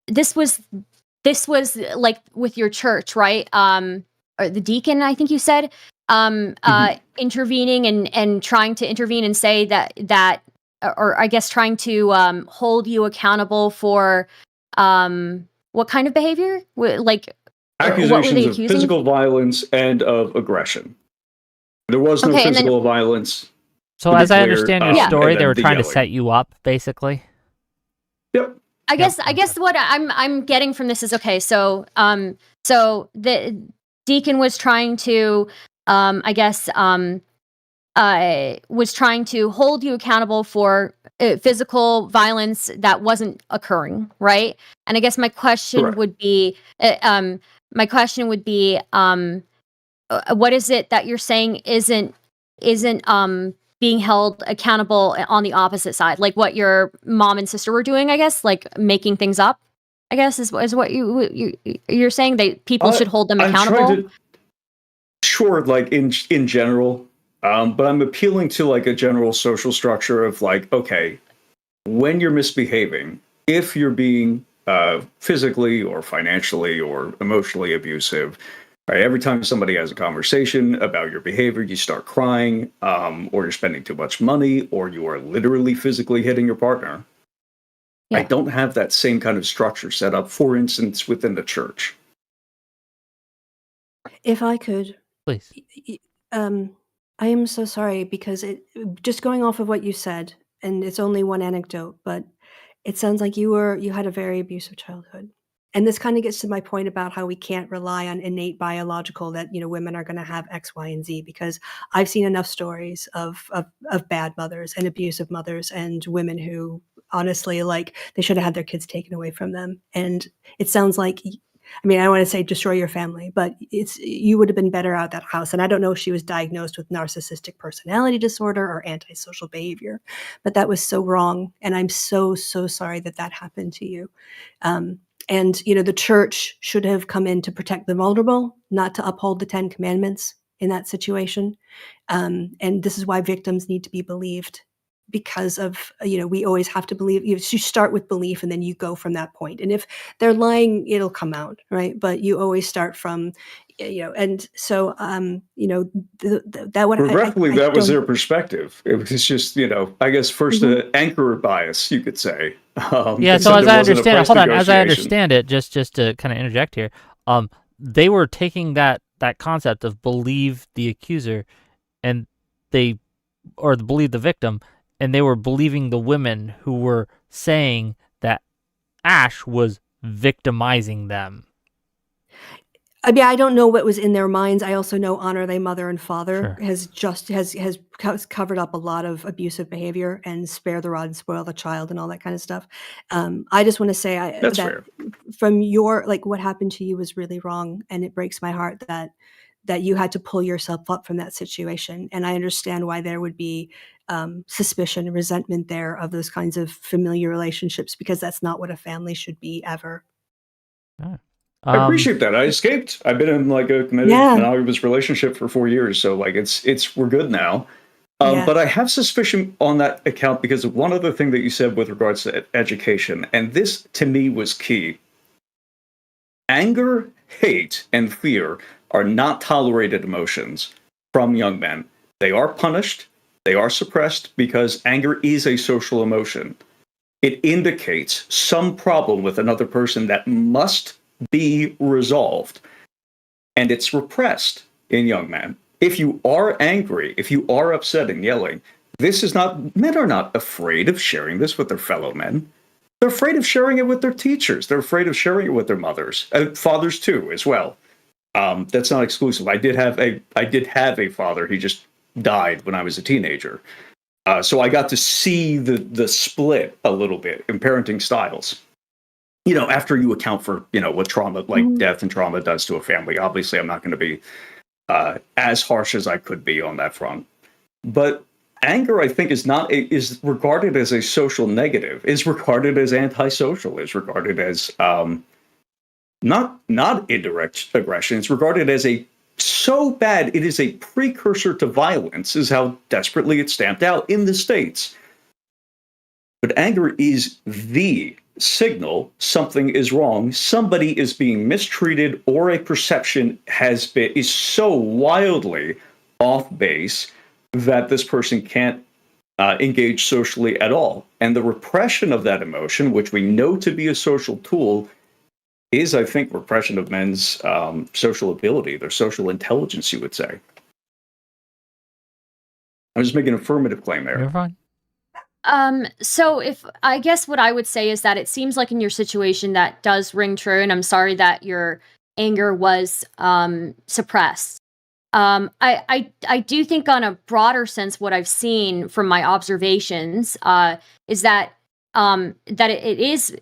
this was like with your church, right? Or the deacon, I think you said, intervening and trying to intervene and say that, or I guess trying to hold you accountable for what kind of behavior? Like accusations of physical violence and of aggression. There was no physical violence. So as I understand your story, they were trying to set you up, basically. Yep. I guess what I'm getting from this is, okay, so the deacon was trying to was trying to hold you accountable for physical violence that wasn't occurring, right? And I guess my question would be, what is it that you're saying isn't being held accountable on the opposite side, like what your mom and sister were doing? I guess, like making things up, I guess is what you're saying, that people should hold them accountable. Sure, like in general. But I'm appealing to like a general social structure of like, okay, when you're misbehaving, if you're being physically or financially or emotionally abusive, right? Every time somebody has a conversation about your behavior, you start crying, or you're spending too much money, or you are literally physically hitting your partner. Yeah. I don't have that same kind of structure set up, for instance, within the church. If I could, please. I am so sorry because just going off of what you said, and it's only one anecdote, but it sounds like you had a very abusive childhood. And this kind of gets to my point about how we can't rely on innate biological that, women are going to have X, Y, and Z, because I've seen enough stories of bad mothers and abusive mothers and women who honestly, like, they should have had their kids taken away from them. And it sounds like, I mean, I don't want to say destroy your family, but you would have been better out of that house. And I don't know if she was diagnosed with narcissistic personality disorder or antisocial behavior, but that was so wrong. And I'm so, so sorry that that happened to you. And, the church should have come in to protect the vulnerable, not to uphold the 10 commandments in that situation. And this is why victims need to be believed, because of, we always have to believe. You start with belief and then you go from that point. And if they're lying, it'll come out, right? But you always start from, and so, that would. Regretfully, that was their perspective. It was just, I guess first anchor bias, you could say. Yeah. So as I understand it, hold on. As I understand it, just to kind of interject here, they were taking that concept of believe the accuser, and believe the victim, and they were believing the women who were saying that Ash was victimizing them. I mean, I don't know what was in their minds. I also know honor thy mother and father has covered up a lot of abusive behavior, and spare the rod and spoil the child and all that kind of stuff. I just want to say that's that fair. From your, like, what happened to you was really wrong, and it breaks my heart that you had to pull yourself up from that situation. And I understand why there would be suspicion and resentment there of those kinds of familiar relationships, because that's not what a family should be ever. I appreciate that. I escaped. I've been in like a committed monogamous relationship for 4 years, so like we're good now. But I have suspicion on that account because of one other thing that you said with regards to education, and this to me was key. Anger, hate, and fear are not tolerated emotions from young men. They are punished. They are suppressed because anger is a social emotion. It indicates some problem with another person that must be resolved, and it's repressed in young men. If you are angry, if you are upset and yelling, men are not afraid of sharing this with their fellow men. They're afraid of sharing it with their teachers. They're afraid of sharing it with their mothers, fathers too, as well. That's not exclusive. I did have a father. He just died when I was a teenager. So I got to see the split a little bit in parenting styles. After you account for, what trauma, like death and trauma does to a family. Obviously, I'm not going to be as harsh as I could be on that front. But anger, I think, is regarded as a social negative, is regarded as antisocial, is regarded as not indirect aggression. It's regarded as so bad it is a precursor to violence, is how desperately it's stamped out in the States. But anger is the signal something is wrong, somebody is being mistreated, or a perception is so wildly off base that this person can't engage socially at all. And the repression of that emotion, which we know to be a social tool, is, I think, repression of men's social ability, their social intelligence, you would say. I'm just making an affirmative claim there. You're fine. So I guess what I would say is that it seems like in your situation that does ring true, and I'm sorry that your anger was suppressed. I do think on a broader sense, what I've seen from my observations is that it is,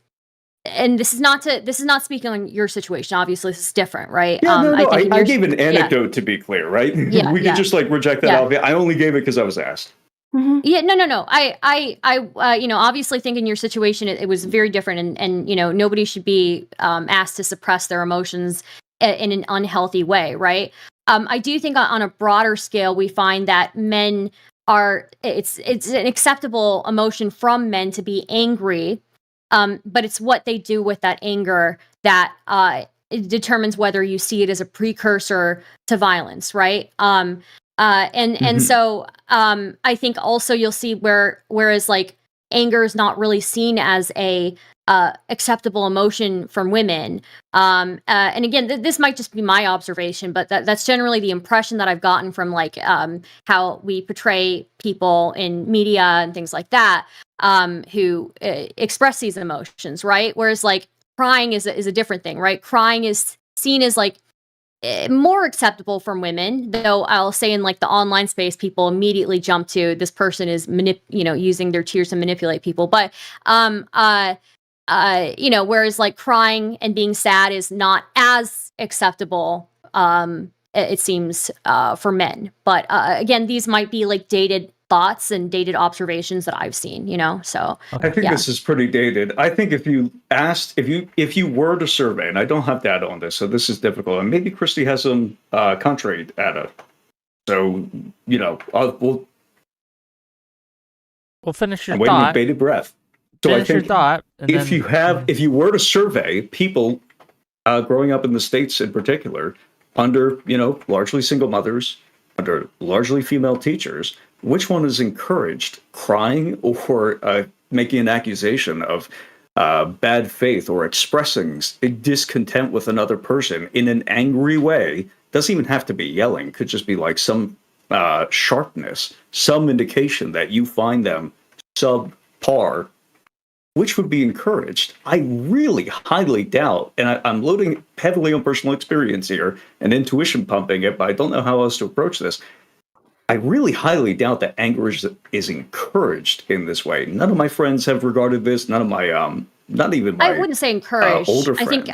and this is not speaking on your situation. Obviously, this is different, right? Yeah, no. I gave an anecdote to be clear, right? Yeah, we could just like reject that out. I only gave it because I was asked. Mm-hmm. Yeah, no. I obviously think in your situation it was very different, and nobody should be asked to suppress their emotions in an unhealthy way, right? I do think on a broader scale we find that it's an acceptable emotion from men to be angry, but it's what they do with that anger that it determines whether you see it as a precursor to violence, right? And so I think also you'll see whereas like anger is not really seen as a acceptable emotion from women. And again, this might just be my observation, but that's generally the impression that I've gotten from like how we portray people in media and things like that who express these emotions, right? Whereas like crying is a different thing, right? Crying is seen as like more acceptable from women, though I'll say in like the online space, people immediately jump to this person is using their tears to manipulate people. But whereas like crying and being sad is not as acceptable, it seems, for men. But again, these might be like dated thoughts and dated observations that I've seen, so I think this is pretty dated. I think if you were to survey, and I don't have data on this, so this is difficult, and maybe Kristi has some contrary data. So, we'll finish your thought. Waiting with bated breath. So finish your thought. If you were to survey people growing up in the States in particular, under, largely single mothers, under largely female teachers, which one is encouraged, crying or making an accusation of bad faith or expressing discontent with another person in an angry way? Doesn't even have to be yelling. Could just be like some sharpness, some indication that you find them subpar. Which would be encouraged? I really highly doubt, and I'm loading heavily on personal experience here and intuition pumping it, but I don't know how else to approach this. I really highly doubt that anger is encouraged in this way. None of my friends have regarded this. None of my, not even my I wouldn't say encouraged. Older friends. I think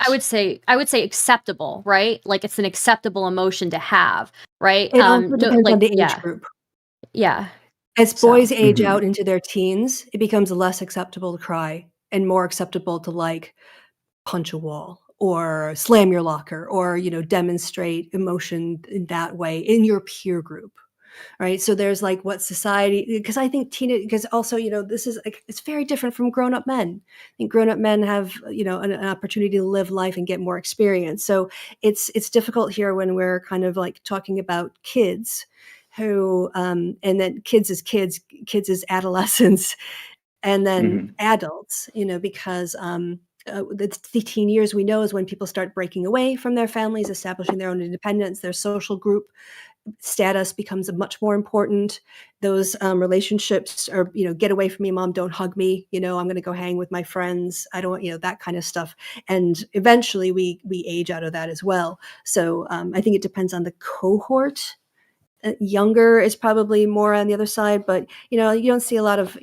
I would say acceptable, right? Like it's an acceptable emotion to have, right? It also depends on the age group. Yeah. As boys age out into their teens, it becomes less acceptable to cry and more acceptable to like punch a wall or slam your locker or, demonstrate emotion in that way in your peer group. Right. So there's like what society, because I think because also, this is like, it's very different from grown up men. I think grown up men have, an opportunity to live life and get more experience. So it's difficult here when we're kind of like talking about kids who, and then kids as adolescents, and then adults, because the teen years we know is when people start breaking away from their families, establishing their own independence, their social group status becomes much more important. Those relationships are, get away from me, mom, don't hug me. I'm going to go hang with my friends. I don't, that kind of stuff. And eventually we age out of that as well. So I think it depends on the cohort. Younger is probably more on the other side, but you don't see a lot of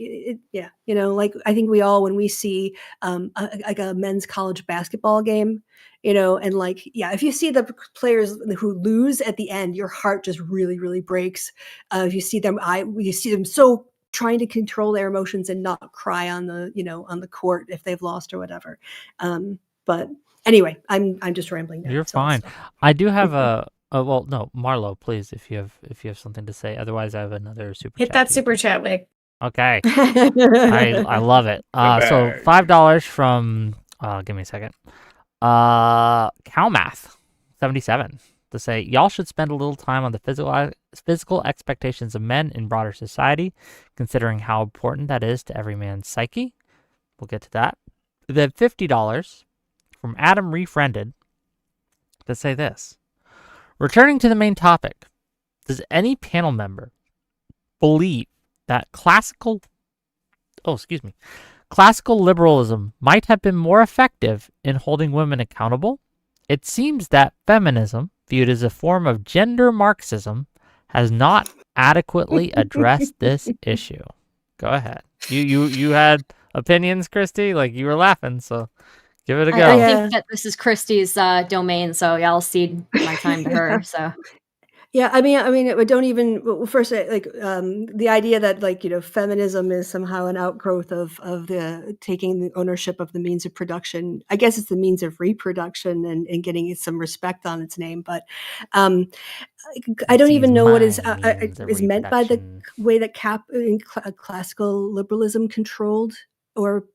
like I think we all, when we see like a men's college basketball game, and like if you see the players who lose at the end, your heart just really, really breaks. If you see them so trying to control their emotions and not cry on the court if they've lost or whatever. But anyway, I'm just rambling now. You're fine. I do have a. Well, no, Marlo, please, if you have something to say. Otherwise, I have another super chat. Hit that super chat, Wick. Okay. I love it. So $5 from, give me a second. Cowmath 77 to say, y'all should spend a little time on the physical expectations of men in broader society, considering how important that is to every man's psyche. We'll get to that. Then $50 from Adam Refriended to say this. Returning to the main topic, does any panel member believe that classical liberalism might have been more effective in holding women accountable? It seems that feminism, viewed as a form of gender Marxism, has not adequately addressed this issue. Go ahead. You had opinions, Kristi? Like you were laughing, so give it a go. I think that this is Kristi's domain, so I'll cede my time to her. So, yeah, I mean, don't even. Well, first, like the idea that feminism is somehow an outgrowth of the taking the ownership of the means of production. I guess it's the means of reproduction and getting some respect on its name. But I don't even know what is meant by the way that classical liberalism controlled or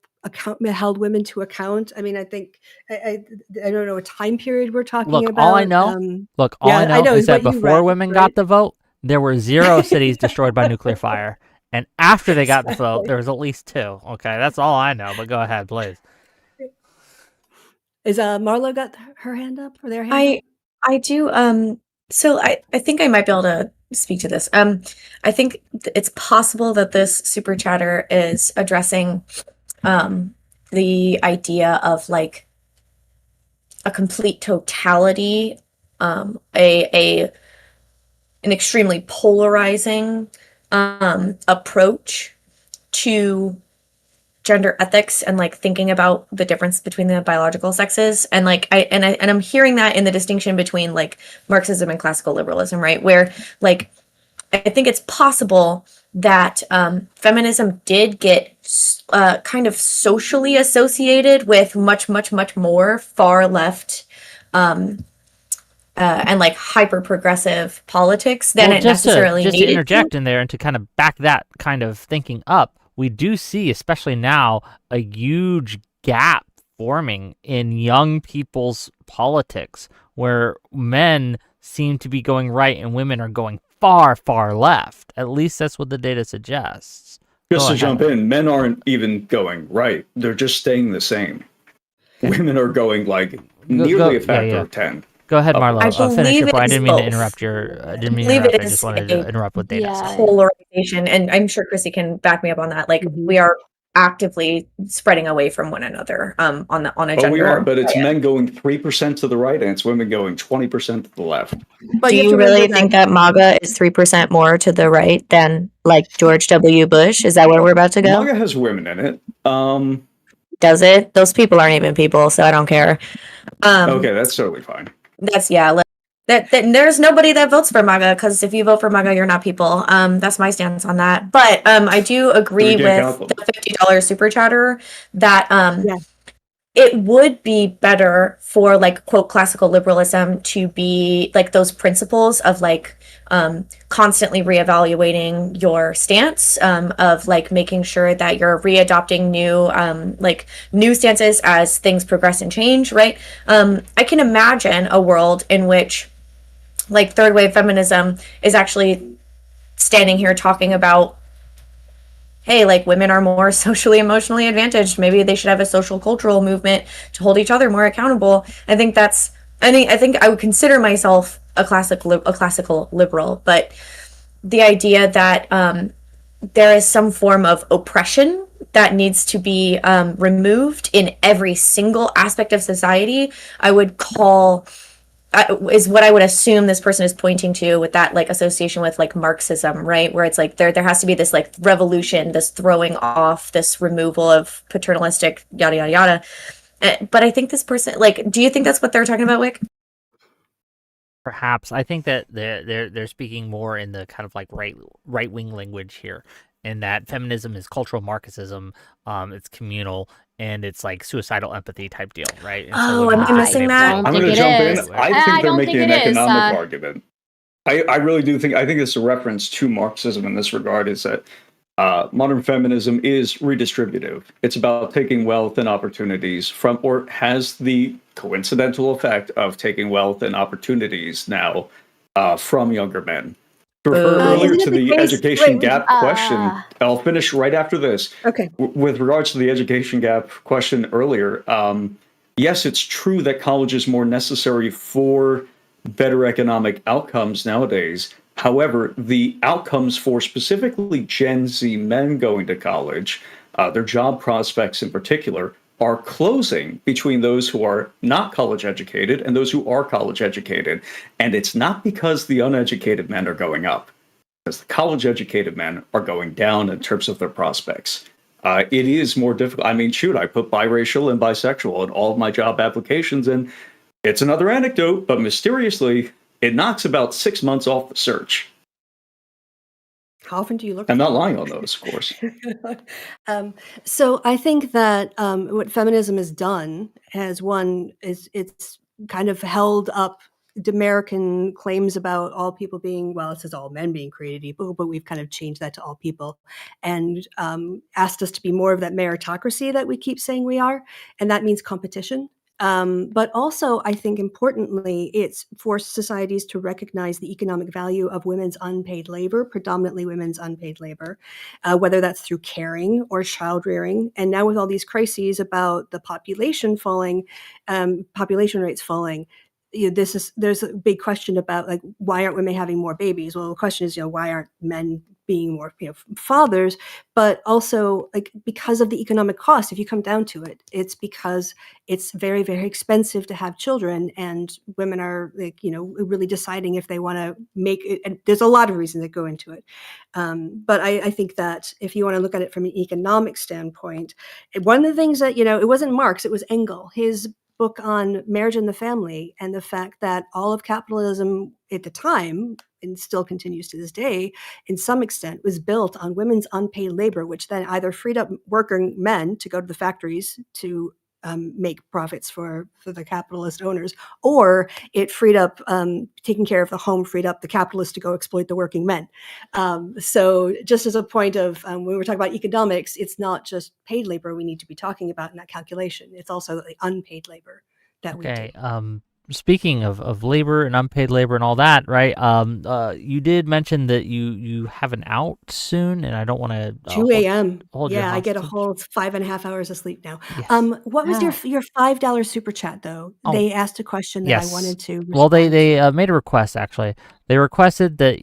held women to account. I mean, I think I don't know a time period we're talking about. All I know is that before women got the vote, there were 0 cities destroyed by nuclear fire, and after they got the vote, there was at least 2. Okay, that's all I know. But go ahead, please. Is Marlo got her hand up or their hand? I do. So I think I might be able to speak to this. I think it's possible that this super chatter is addressing the idea of like a complete totality, an extremely polarizing approach to gender ethics and like thinking about the difference between the biological sexes. And like I'm hearing that in the distinction between like Marxism and classical liberalism, right? Where like I think it's possible that feminism did get kind of socially associated with much more far left and like hyper progressive politics than it necessarily just needed to interject in there and to kind of back that kind of thinking up, we do see, especially now, a huge gap forming in young people's politics where men seem to be going right and women are going far left. At least that's what the data suggests. Just to jump in, men aren't even going right. They're just staying the same. Women are going like nearly a factor of 10. Go ahead, Marlo. Finish your point. I didn't mean to both. interrupt I didn't mean believe to interrupt. it I is just wanted to interrupt with data. Yeah. polarization, and I'm sure Kristi can back me up on that. Like we are actively spreading away from one another on a gender. We are, but it's men going 3% to the right and it's women going 20% to the left. But do you really think that MAGA is 3% more to the right than like George W. Bush? Is that where we're about to go? MAGA has women in it. Does it? Those people aren't even people, so I don't care. Okay, that's totally fine. That's that there's nobody that votes for MAGA, because if you vote for MAGA, you're not people. That's my stance on that. But I do agree with the $50 super chatter that it would be better for like quote classical liberalism to be like those principles of like constantly reevaluating your stance, of like making sure that you're readopting new stances as things progress and change, right? I can imagine a world in which like third wave feminism is actually standing here talking about, hey, like women are more socially emotionally advantaged. Maybe they should have a social cultural movement to hold each other more accountable. I think I would consider myself a classical liberal, but the idea that there is some form of oppression that needs to be removed in every single aspect of society, I would call is what I would assume this person is pointing to with that like association with like Marxism, right? Where it's like there has to be this like revolution, this throwing off, this removal of paternalistic yada yada yada. But I think this person, like, do you think that's what they're talking about, Wick? Perhaps. I think that they're speaking more in the kind of like right wing language here, and that feminism is cultural Marxism, it's communal, and it's like suicidal empathy type deal, right? And so am I missing that? I'm going to jump in. I think they're making an economic argument. I really do think, I think it's a reference to Marxism in this regard, is that modern feminism is redistributive. It's about taking wealth and opportunities from, or has the coincidental effect of taking wealth and opportunities now from younger men. To refer earlier to the education gap question, I'll finish right after this. Okay. With regards to the education gap question earlier, yes, it's true that college is more necessary for better economic outcomes nowadays. However, the outcomes for specifically Gen Z men going to college, their job prospects in particular, are closing between those who are not college educated and those who are college educated. And it's not because the uneducated men are going up, because the college educated men are going down in terms of their prospects. It is more difficult. I mean, shoot, I put biracial and bisexual in all of my job applications, and it's another anecdote, but mysteriously, it knocks about 6 months off the search. How often do you look? I'm not lying on those, of course. So I think that what feminism has done is it's kind of held up the American claims about all people being, well, it says all men being created equal, but we've kind of changed that to all people, and asked us to be more of that meritocracy that we keep saying we are, and that means competition. But also, I think importantly, it's forced societies to recognize the economic value of women's unpaid labor, predominantly women's unpaid labor, whether that's through caring or child rearing. And now with all these crises about the population falling, population rates falling, there's a big question about like, why aren't women having more babies? Well, the question is, why aren't men being more, fathers? But also, like, because of the economic cost, if you come down to it, it's because it's very, very expensive to have children, and women are like, really deciding if they want to make it. And there's a lot of reasons that go into it. But I think that if you want to look at it from an economic standpoint, one of the things that, it wasn't Marx, it was Engel, his book on marriage and the family, and the fact that all of capitalism at the time, and still continues to this day, in some extent, was built on women's unpaid labor, which then either freed up working men to go to the factories to make profits for the capitalist owners, or it freed up taking care of the home, freed up the capitalists to go exploit the working men. So just as a point of when we're talking about economics, it's not just paid labor we need to be talking about in that calculation. It's also the unpaid labor that we do. Speaking of labor and unpaid labor and all that, right? You did mention that you have an out soon, and I don't want to 2 a.m. hold Yeah, your I get a hostage. whole 5.5 hours of sleep now. Yes. What was your $5 super chat though? Oh, They asked a question that I yes. wanted to respond Well, they to. made a request actually. They requested that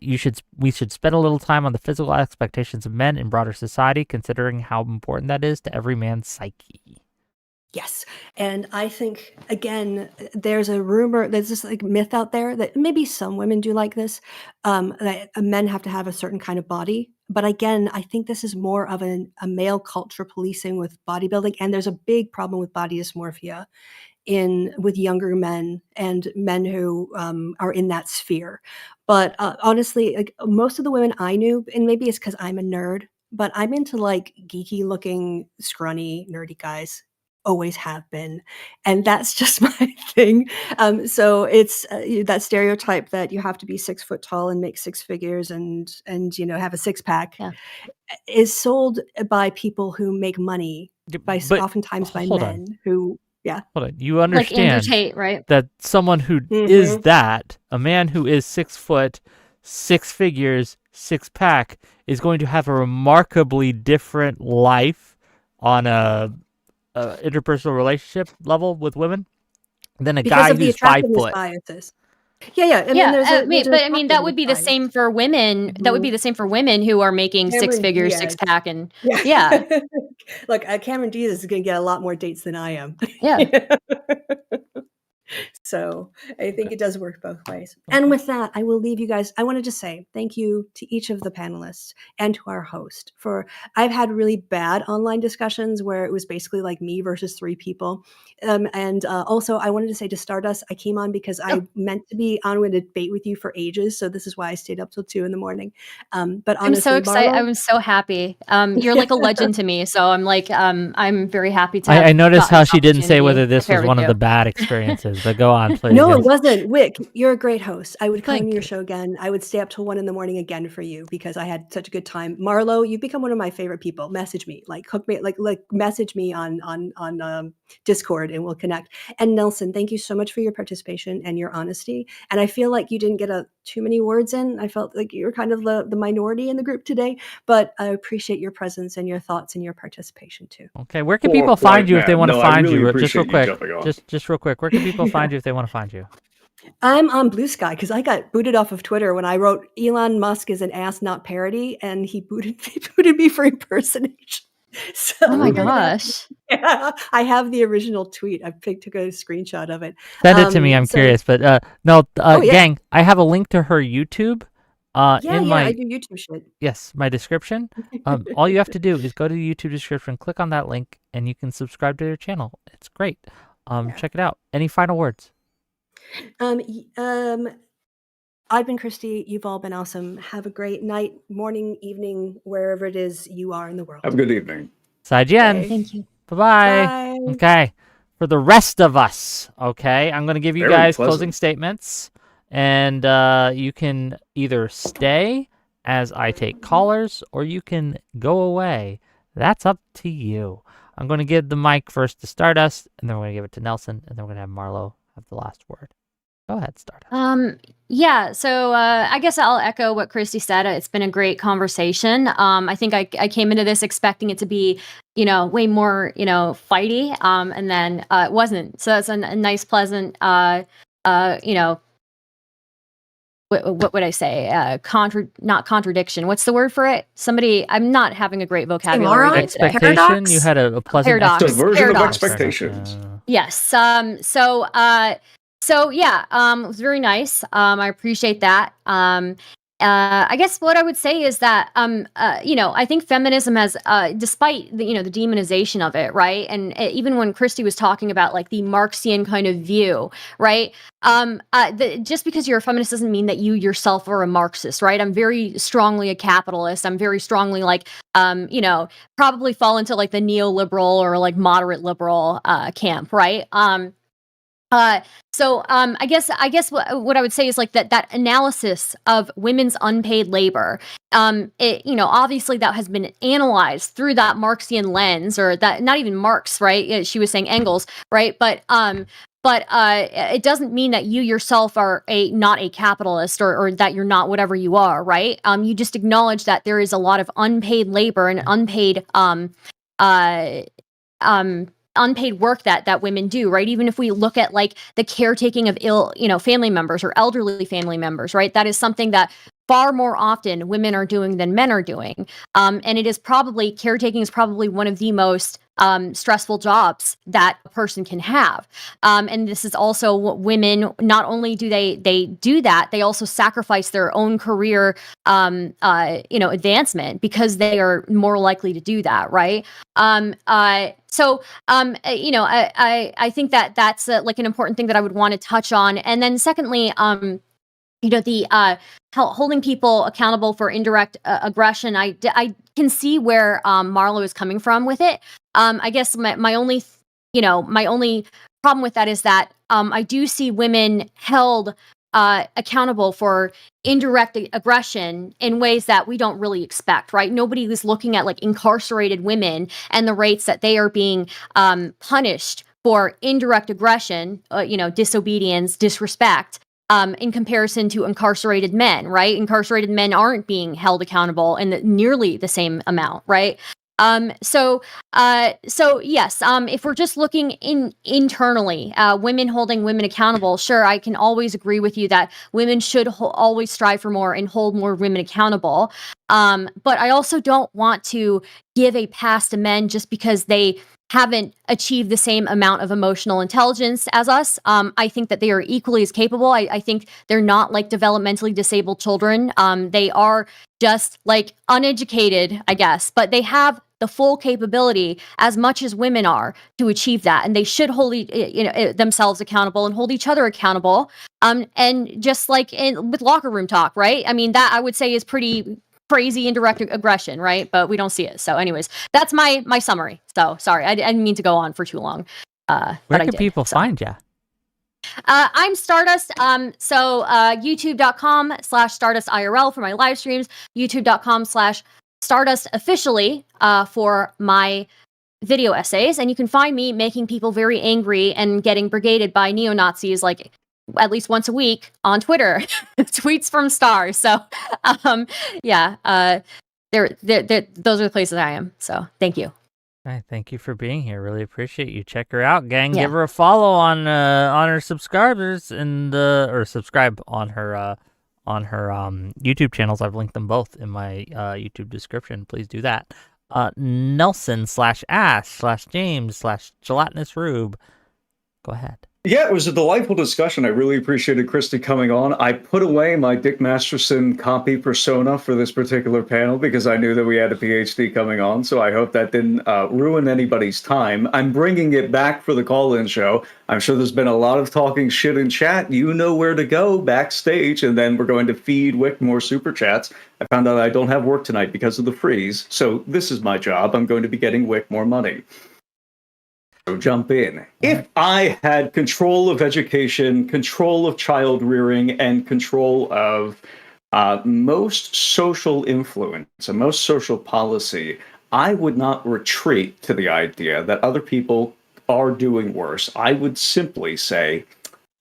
we should spend a little time on the physical expectations of men in broader society, considering how important that is to every man's psyche. Yes. And I think, again, there's this like myth out there that maybe some women do like this, that men have to have a certain kind of body. But again, I think this is more of a male culture policing with bodybuilding. And there's a big problem with body dysmorphia with younger men and men who are in that sphere. But honestly, like most of the women I knew, and maybe it's because I'm a nerd, but I'm into like geeky looking, scrawny, nerdy guys. Always have been, and that's just my thing. So it's that stereotype that you have to be 6 foot tall and make 6 figures and have a six pack is sold by people who make money, oftentimes by men who. Yeah. Hold on. You understand like Andrew Tate, right? that someone who is that, a man who is 6 foot, 6 figures, 6 pack, is going to have a remarkably different life on a interpersonal relationship level with women than a guy who's 5 foot. Biases. Yeah. But I mean, that would be the same for women. Mm-hmm. That would be the same for women who are making Cameron 6 figures, Diaz. 6 pack, and yeah. Look, Cameron Diaz is going to get a lot more dates than I am. Yeah. So I think it does work both ways. And with that, I will leave you guys. I wanted to say thank you to each of the panelists and to our host I've had really bad online discussions where it was basically like me versus 3 people. And also I wanted to say to Stardust, I came on because I meant to be on with a debate with you for ages. So this is why I stayed up till 2 a.m. But honestly, I'm so excited. I'm so happy. You're like a legend to me. So I'm like, I'm very happy to I noticed how she didn't say whether this was one of the bad experiences. But go on, please. No, it wasn't. Wick, you're a great host. I would come to your show again. I would stay up till 1 a.m. again for you because I had such a good time. Marlo, you've become one of my favorite people. Message me, hook me, message me on Discord, and we'll connect. And Nelson, thank you so much for your participation and your honesty. And I feel like you didn't get too many words in. I felt like you're kind of the minority in the group today, but I appreciate your presence and your thoughts and your participation too. Okay, where can people find you if they want to find you? Just real quick. Just real quick. Where can people find you if they want to find you? I'm on Blue Sky because I got booted off of Twitter when I wrote Elon Musk is an ass, not parody, and he booted me for impersonation. So, oh my gosh! Yeah, I have the original tweet. I took a screenshot of it. Send it to me. I'm curious, but gang, I have a link to her YouTube. I do YouTube shit. Yes, my description. All you have to do is go to the YouTube description, click on that link, and you can subscribe to their channel. It's great. Check it out. Any final words? I've been Kristi. You've all been awesome. Have a great night, morning, evening, wherever it is you are in the world. Have a good evening. Zaijian. Thank you. Bye-bye. Bye. Okay. For the rest of us, okay, I'm going to give you guys closing statements, and you can either stay as I take callers, or you can go away. That's up to you. I'm going to give the mic first to Stardust, and then we're going to give it to Nelson, and then we're going to have Marlo have the last word. Go ahead, Stardust. Yeah, so I guess I'll echo what Kristi said. It's been a great conversation. I think I came into this expecting it to be, way more, fighty, and then it wasn't. So that's a nice, pleasant you know, what would I say? Not contradiction. What's the word for it? I'm not having a great vocabulary day today. Expectation. Paradox? You had a pleasant Paradox. Subversion of Paradox. expectations. Yes. So yeah. It was very nice. I appreciate that. I guess what I would say is that, you know, I think feminism has, despite the, you know, the demonization of it, right? And even when Kristi was talking about like the Marxian kind of view, right? Just because you're a feminist doesn't mean that you yourself are a Marxist, right? I'm very strongly a capitalist. I'm very strongly like, you know, probably fall into like the neoliberal or like moderate liberal camp, right? So I guess what I would say is like that analysis of women's unpaid labor, it, you know, obviously that has been analyzed through that Marxian lens, or that, not even Marx, right? She was saying Engels, right? But it doesn't mean that you yourself are not a capitalist, or that you're not whatever you are, right? You just acknowledge that there is a lot of unpaid labor and unpaid work that women do, right? Even if we look at like the caretaking of ill, you know, family members or elderly family members, right? That is something that far more often women are doing than men are doing. And it is probably, caretaking is probably one of the most stressful jobs that a person can have. And this is also what women, not only do they do that, they also sacrifice their own career, you know, advancement, because they are more likely to do that, right? So, you know, I think that that's like an important thing that I would want to touch on. And then secondly, you know, the holding people accountable for indirect aggression. I can see where Marlo is coming from with it. I guess my only problem with that is that I do see women held accountable for indirect aggression in ways that we don't really expect, right? Nobody is looking at like incarcerated women and the rates that they are being punished for indirect aggression, you know, disobedience, disrespect, in comparison to incarcerated men, right? Incarcerated men aren't being held accountable in nearly the same amount, right? So yes, if we're just looking internally, women holding women accountable, sure, I can always agree with you that women should always strive for more and hold more women accountable. But I also don't want to give a pass to men just because they haven't achieved the same amount of emotional intelligence as us. I think that they are equally as capable. I think they're not like developmentally disabled children. They are just like uneducated, I guess, but they have the full capability as much as women are to achieve that. And they should hold themselves accountable and hold each other accountable. And just like with locker room talk, right? I mean, that I would say is pretty crazy indirect aggression, right? But we don't see it. So anyways, that's my summary. So sorry, I didn't mean to go on for too long. Where can people find you? I'm Stardust. So youtube.com/Stardust IRL for my live streams, youtube.com/Stardust officially for my video essays. And you can find me making people very angry and getting brigaded by neo-Nazis like at least once a week on Twitter. Tweets from Star. So yeah, those are the places I am. So thank you. Right, thank you for being here. Really appreciate you. Check her out, gang. Yeah. Give her a follow on her subscribers and or subscribe on her YouTube channels. I've linked them both in my YouTube description. Please do that. Nelson/Ash/James/Gelatinous Rube. Go ahead. Yeah, it was a delightful discussion. I really appreciated Kristi coming on. I put away my Dick Masterson copy persona for this particular panel because I knew that we had a PhD coming on, so I hope that didn't ruin anybody's time. I'm bringing it back for the call-in show. I'm sure there's been a lot of talking shit in chat. You know where to go backstage, and then we're going to feed Wick more super chats. I found out I don't have work tonight because of the freeze, so this is my job. I'm going to be getting Wick more money. So jump in. If I had control of education, control of child rearing, and control of most social influence and most social policy, I would not retreat to the idea that other people are doing worse. I would simply say,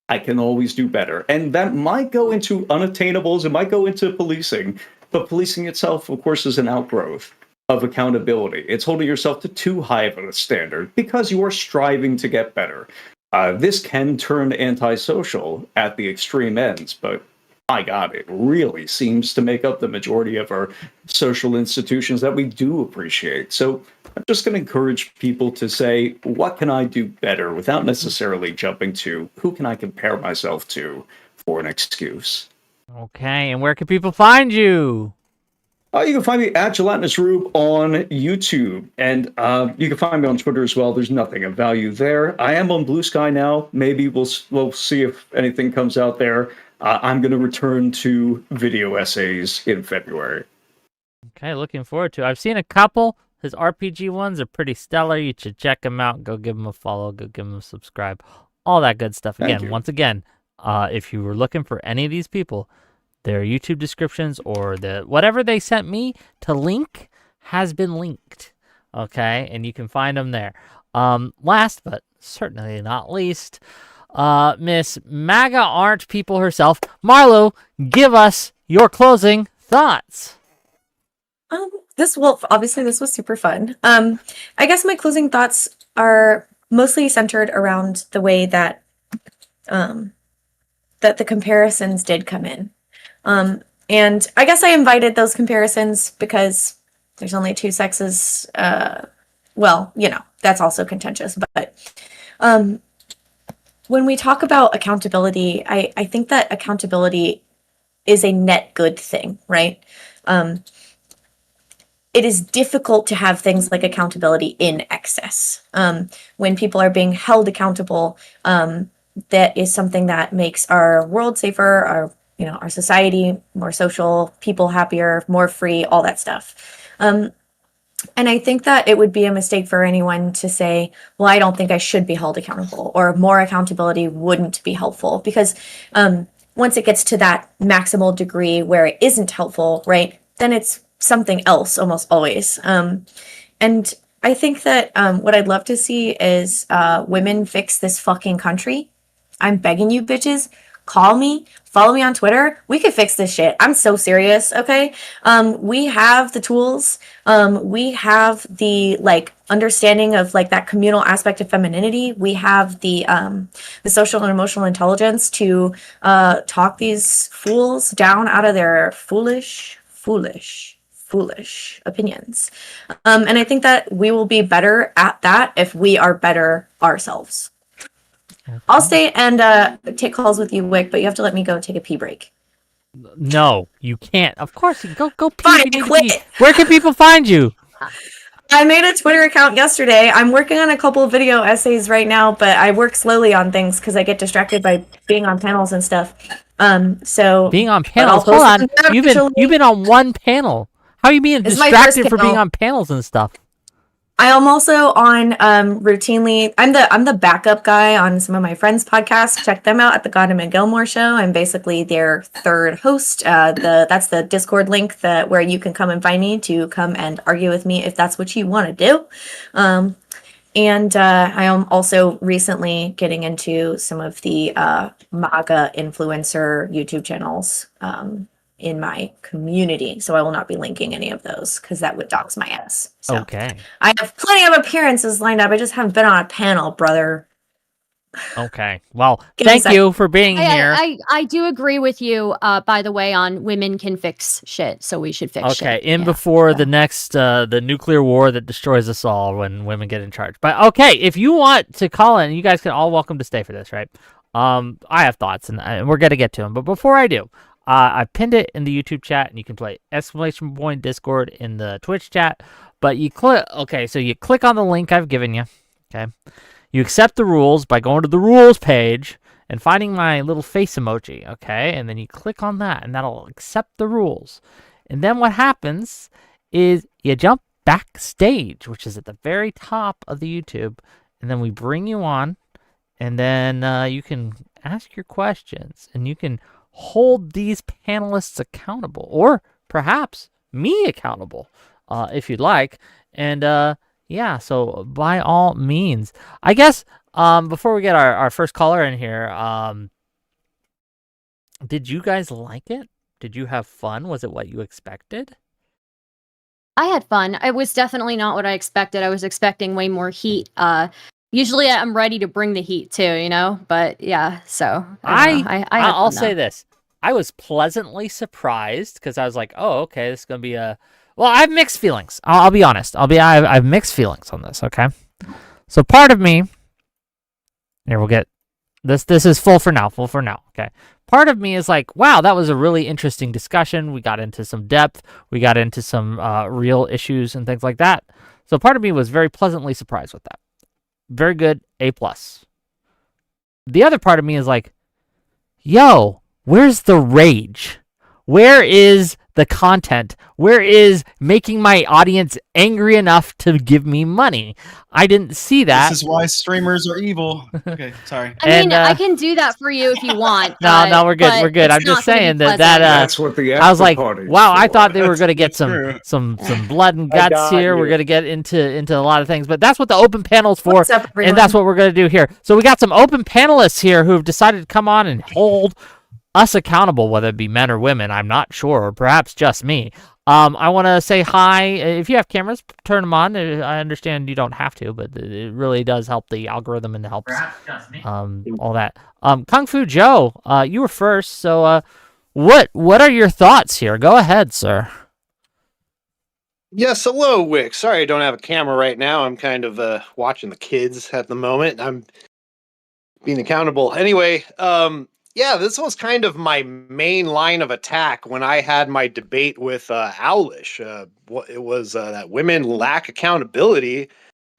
I can always do better. And that might go into unattainables, it might go into policing, but policing itself, of course, is an outgrowth of accountability. It's holding yourself to too high of a standard because you are striving to get better. This can turn antisocial at the extreme ends, but my God, it really seems to make up the majority of our social institutions that we do appreciate. So I'm just going to encourage people to say, what can I do better without necessarily jumping to who can I compare myself to for an excuse? Okay, and where can people find you? You can find me at Gelatinous Rube on YouTube, and you can find me on Twitter as well. There's nothing of value there. I am on Blue Sky now. Maybe we'll see if anything comes out there. I'm going to return to video essays in February. Okay, looking forward to it. I've seen a couple. His RPG ones are pretty stellar. You should check him out. Go give him a follow. Go give him a subscribe. All that good stuff. Again, once again, if you were looking for any of these people, their YouTube descriptions or whatever they sent me to link has been linked. Okay, and you can find them there. Last but certainly not least, Miss MAGA Aren't People herself, Marlo, give us your closing thoughts. This was super fun. I guess my closing thoughts are mostly centered around the way that that the comparisons did come in. And I guess I invited those comparisons because there's only two sexes. Well, that's also contentious. But when we talk about accountability, I think that accountability is a net good thing, right? It is difficult to have things like accountability in excess. When people are being held accountable, that is something that makes our world safer, our society more social, people happier, more free, all that stuff. And I think that it would be a mistake for anyone to say, well, I don't think I should be held accountable, or more accountability wouldn't be helpful, because once it gets to that maximal degree where it isn't helpful, right, then it's something else almost always. And I think that what I'd love to see is women fix this fucking country. I'm begging you bitches, call me, follow me on Twitter. We could fix this shit. I'm so serious, okay? We have the tools. We have the understanding of that communal aspect of femininity. We have the social and emotional intelligence to talk these fools down out of their foolish opinions. And I think that we will be better at that if we are better ourselves. I'll stay and take calls with you, Wick, but you have to let me go take a pee break. No, you can't. Of course, you go pee. Fine, if you need quit. to pee. Where can people find you? I made a Twitter account yesterday. I'm working on a couple of video essays right now, but I work slowly on things because I get distracted by being on panels and stuff. So being on panels. Hold on, you've been on one panel. How are you being distracted for being on panels and stuff? I am also on routinely. I'm the backup guy on some of my friends' podcasts. Check them out at the Gotham and Gilmore Show. I'm basically their third host. That's the Discord link where you can come and find me to come and argue with me if that's what you want to do. And I am also recently getting into some of the MAGA influencer YouTube channels in my community, so I will not be linking any of those because that would dox my ass. So okay. I have plenty of appearances lined up. I just haven't been on a panel, brother. Okay. Well, thank you for being here. I do agree with you, by the way, on women can fix shit, so we should fix shit. Okay, before the next, the nuclear war that destroys us all when women get in charge. But okay, if you want to call in, you guys can all welcome to stay for this, right? I have thoughts, and we're going to get to them. But before I do, I pinned it in the YouTube chat, and you can play ! Discord in the Twitch chat. But you click on the link I've given you. Okay, you accept the rules by going to the rules page and finding my little face emoji. Okay, and then you click on that, and that'll accept the rules. And then what happens is you jump backstage, which is at the very top of the YouTube, and then we bring you on, and then you can ask your questions, and you can hold these panelists accountable, or perhaps me accountable, if you'd like. And so by all means, I guess before we get our first caller in here, did you guys like it? Did you have fun? Was it what you expected? I had fun. It was definitely not what I expected. I was expecting way more heat. Usually I'm ready to bring the heat too, you know? But yeah, so I'll say this. I was pleasantly surprised because I was like, oh, okay, this is going to be a... Well, I have mixed feelings. I'll be honest. I have mixed feelings on this, okay? So part of me... Here, we'll get... This is full for now, okay? Part of me is like, wow, that was a really interesting discussion. We got into some depth. We got into some real issues and things like that. So part of me was very pleasantly surprised with that. Very good, A+. The other part of me is like, yo, where's the rage? Where is the content? Where is making my audience angry enough to give me money? I didn't see that. This is why streamers are evil. Okay, sorry. I mean, I can do that for you if you want. No, we're good. We're good. I'm just saying that's what the I was like, wow, I thought they were going to get some blood and guts here. We're going to get into a lot of things, but that's what the open panel's for, and that's what we're going to do here. So we got some open panelists here who have decided to come on and hold us accountable, whether it be men or women, I'm not sure, or perhaps just me. I want to say hi. If you have cameras, turn them on. I understand you don't have to, but it really does help the algorithm and helps all that. Kung Fu Joe, you were first, so what are your thoughts here? Go ahead, sir. Yes, hello, Wick. Sorry I don't have a camera right now. I'm kind of watching the kids at the moment. I'm being accountable. Anyway, yeah, this was kind of my main line of attack when I had my debate with Owlish. It was that women lack accountability,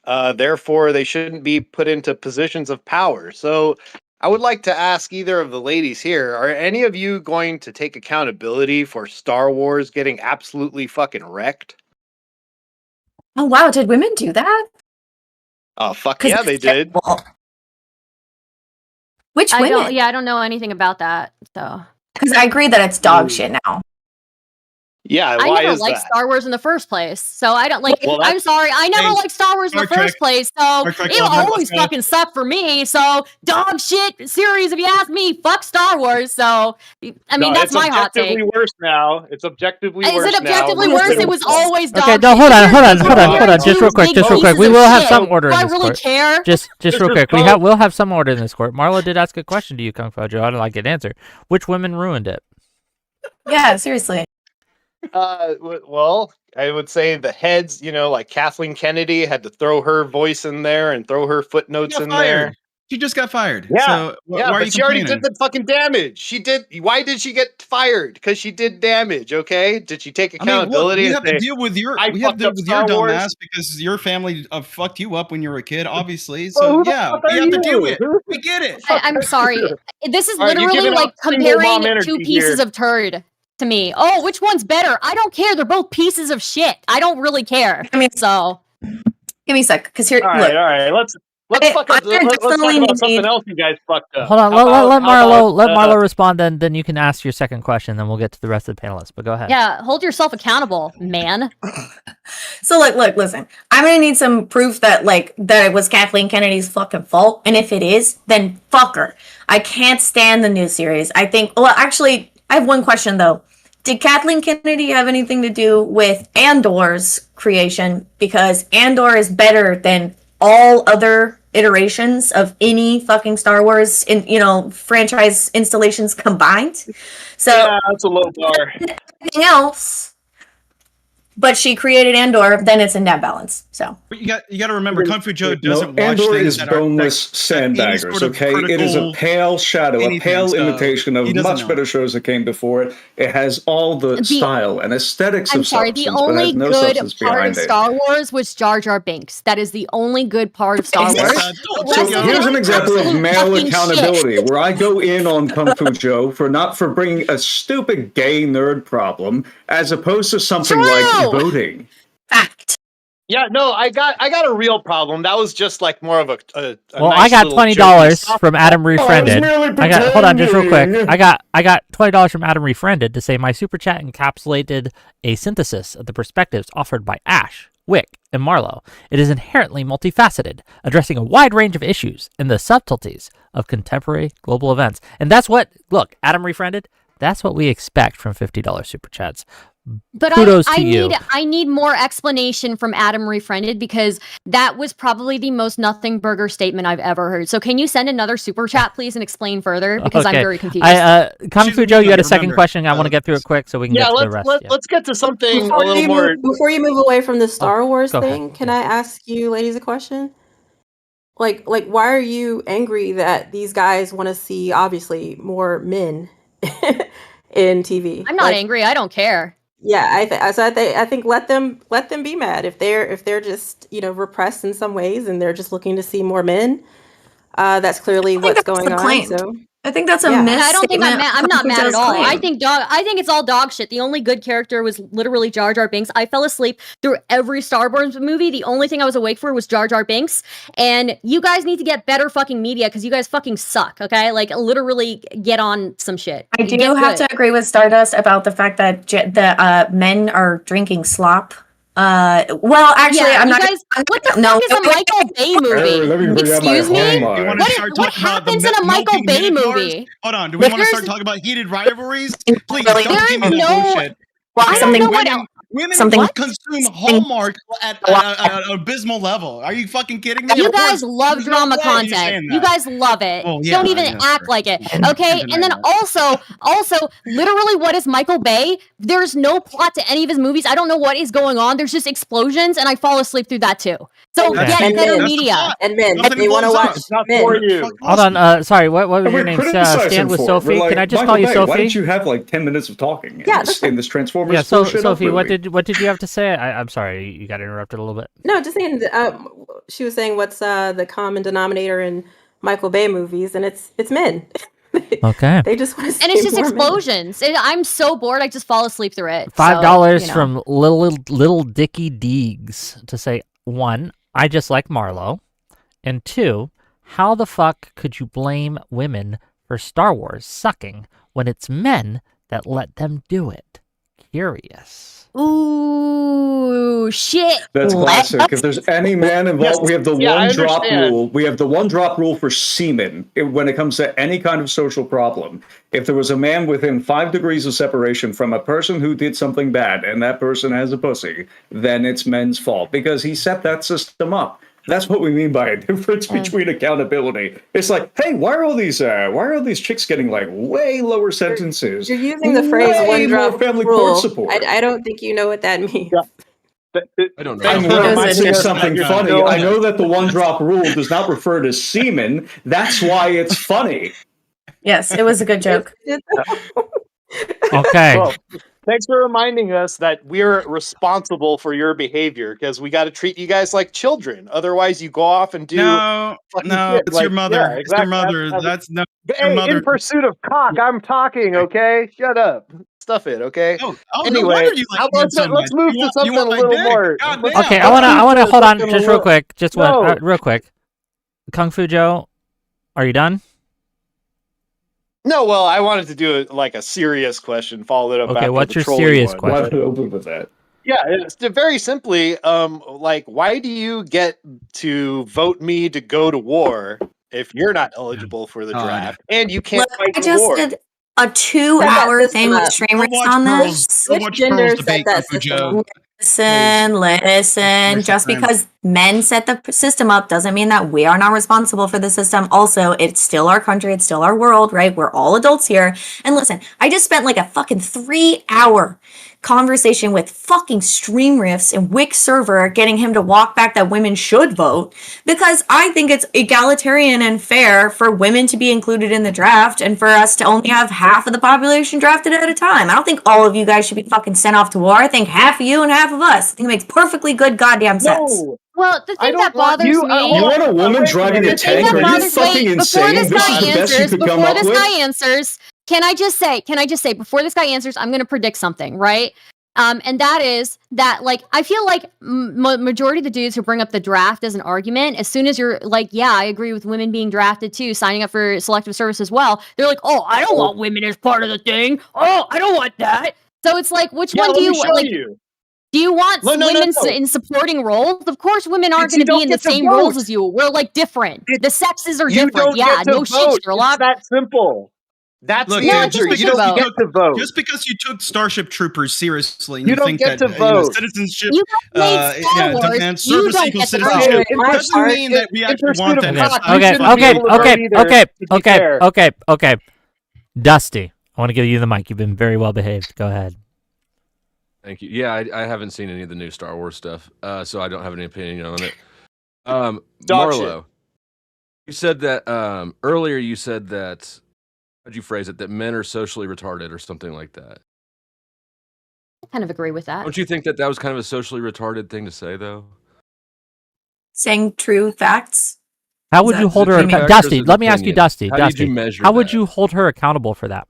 therefore they shouldn't be put into positions of power. So I would like to ask either of the ladies here, are any of you going to take accountability for Star Wars getting absolutely fucking wrecked? Oh, wow. Did women do that? Oh, fuck yeah, they did. Which women? I don't know anything about that. So because I agree that it's dog shit now. Yeah, I never liked Star Wars in the first place, so I don't like. Well, I'm sorry, I never liked Star Wars in the first place, so it always fucking sucked for me. So dog shit series, if you ask me, fuck Star Wars. So I mean, that's my hot take. It's objectively worse now. It's objectively worse. Is it objectively worse? It was always dog. Okay, no, hold on. Just real quick. We will have some order in this court. I really care. Just real quick. We'll have some order in this court. Marla did ask a question to you, Kung Fu Joe. I'd like an answer. Which women ruined it? Yeah, seriously. Well, I would say the heads, like Kathleen Kennedy had to throw her voice in there and throw her footnotes in there. She just got fired. Yeah, so but she already did the fucking damage. She did. Why did she get fired? Because she did damage. Okay, did she take accountability? We have to deal with your dumb ass because your family fucked you up when you were a kid, obviously. So yeah, we have to deal with it. We get it. I'm sorry. This is literally like comparing two pieces of turd to me. Oh, which one's better? I don't care. They're both pieces of shit. I don't really care. I mean, so give me a sec, because here. All right. Let's talk about something else you guys fucked up. Hold on, let Marlo respond, then you can ask your second question, then we'll get to the rest of the panelists, but go ahead. Yeah, hold yourself accountable, man. So, look, listen. I'm gonna need some proof that it was Kathleen Kennedy's fucking fault, and if it is, then fuck her. I can't stand the new series. I think, well, actually, I have one question, though. Did Kathleen Kennedy have anything to do with Andor's creation? Because Andor is better than all other iterations of any fucking Star Wars franchise installations combined. So yeah, that's a low bar. Anything else, but she created Andor, then it's in net balance. So but you got to remember, Kung Fu Joe doesn't watch Andor things is boneless sandbaggers. Sort of okay, it is a pale shadow, a pale imitation of much better shows that came before it. It has all the style and aesthetics of substance, the only but has no good substance part behind of it. Jar Wars was Jar Jar Binks. That is the only good part of Star Wars. So here's an example of male accountability, where I go in on Kung Fu Joe for bringing a stupid gay nerd problem, as opposed to something like voting. Fact. Yeah, no, I got a real problem. That was just like more of a well, nice I got $20 from Adam Refriended. Hold on, just real quick. I got $20 from Adam Refriended to say my super chat encapsulated a synthesis of the perspectives offered by Ash, Wick, and Marlo. It is inherently multifaceted, addressing a wide range of issues and the subtleties of contemporary global events. And that's what, look, Adam Refriended, that's what we expect from $50 super chats. But kudos I to you. need more explanation from Adam Refriended, because that was probably the most nothing burger statement I've ever heard. So can you send another super chat, please, and explain further? Because I'm very confused. Kung Fu Joe, you had a second question. I want to get through it quick so we can get to the rest. Let's get to something a little more. Before you move away from the Star Wars thing, can I ask you ladies a question? Like, why are you angry that these guys want to see obviously more men in TV? I'm not angry. I don't care. Yeah, I think let them be mad if they're just repressed in some ways and they're just looking to see more men. That's clearly what's going on. So I think that's a miss. I don't think I'm not mad at all. I think it's all dog shit. The only good character was literally Jar Jar Binks. I fell asleep through every Star Wars movie. The only thing I was awake for was Jar Jar Binks. And you guys need to get better fucking media, because you guys fucking suck. Okay, like literally get on some shit. I do have to agree with Stardust about the fact that the men are drinking slop. Well, actually, I'm not. Guys, what the fuck is a Michael Bay movie? Excuse me. What happens in a Michael Bay movie? Hold on. Do we want to start talking about heated rivalries? Please don't give me that bullshit. I don't know what. Women consume Hallmark at an abysmal level. Are you fucking kidding me? You guys love drama content. You guys love it. Well, yeah, don't even act like it. Okay? And then also, literally, what is Michael Bay? There's no plot to any of his movies. I don't know what is going on. There's just explosions, and I fall asleep through that too. So get better media. And men, they want to watch men. For you. Hold on. Sorry, what was your name? Stan with Sophie. Can I just call you Sophie? Why didn't you have like 10 minutes of talking in this Transformers? Yeah, so Sophie, what did you have to say? I'm sorry, you got interrupted a little bit. No, just saying. She was saying what's the common denominator in Michael Bay movies, and it's men. Okay. They just want to see and it's just more explosions. I'm so bored. I just fall asleep through it. $5 from little Dickie Deegs to say, 1, I just like Marlo, and 2, how the fuck could you blame women for Star Wars sucking when it's men that let them do it? Curious. Ooh, shit. That's classic. If there's any man involved, we have the one drop rule. We have the one drop rule for semen when it comes to any kind of social problem. If there was a man within 5 degrees of separation from a person who did something bad and that person has a pussy, then it's men's fault because he set that system up. That's what we mean by a difference between accountability. It's like, hey, why are all these chicks getting like way lower sentences? You're using the phrase "one drop family rule." court support. I don't think you know what that means. Yeah. I don't know. I'm referencing something funny. I know that the one drop rule does not refer to semen. That's why it's funny. Yes, it was a good joke. Okay. Well, thanks for reminding us that we're responsible for your behavior, because we got to treat you guys like children. Otherwise, you go off and do. No, shit. it's your mother. Yeah, exactly. It's your mother. That's no. Your mother. In pursuit of cock, I'm talking. Okay, shut up. Stuff it. Okay. Anyway, let's move to something a little more. Okay, I wanna hold on just real quick. Real quick. Kung Fu Joe, are you done? No, well, I wanted to do a serious question, follow it up. Okay, what's your serious question? Why don't you open with that? Yeah, it's very simply, why do you get to vote me to go to war if you're not eligible for the draft and you can't fight the war? Did a 2-hour thing with streamers on this. Which gender said that? Listen. Just because men set the system up doesn't mean that we are not responsible for the system. Also, it's still our country. It's still our world, right? We're all adults here. And listen, I just spent like a fucking 3-hour conversation with fucking Stream Riffs and Wix server getting him to walk back that women should vote, because I think it's egalitarian and fair for women to be included in the draft and for us to only have half of the population drafted at a time. I don't think all of you guys should be fucking sent off to war. I think half of you and half of us. I think it makes perfectly good goddamn sense. No. Well, the thing that bothers me... You want a woman driving a tank? Are you fucking insane? This is the best you could come up with? Before this guy answers, can I just say, before this guy answers, I'm going to predict something, right? And that is that, like, I feel like majority of the dudes who bring up the draft as an argument, as soon as you're like, yeah, I agree with women being drafted too, signing up for selective service as well, they're like, oh, I don't want women as part of the thing. Oh, I don't want that. So it's like, which one do you want? Like, do you want women in supporting roles? Of course, women aren't going to be in the same roles as you. We're like different. The sexes are different. Yeah, no shit, Sherlock. It's that simple. That's Look, the dude, answer. just You don't get to vote. Just because you took Starship Troopers seriously, and You you don't think get that to vote. citizenship, You guys made Star Wars. demands You service don't equals get to vote. citizenship, In doesn't mean that we in actually pursuit want of that. cock, you shouldn't be able to vote either, to be fair. Okay. Dusty, I want to give you the mic. You've been very well behaved. Go ahead. Thank you. Yeah, I haven't seen any of the new Star Wars stuff, so I don't have any opinion on it. Dog shit. Marlo, you said that earlier. You said that. How'd you phrase it? That men are socially retarded or something like that. I kind of agree with that. Don't you think that was kind of a socially retarded thing to say, though? Saying true facts. How would you hold her accountable? Dusty, let me ask you, Dusty. How did you measure how would that? you hold her accountable for that?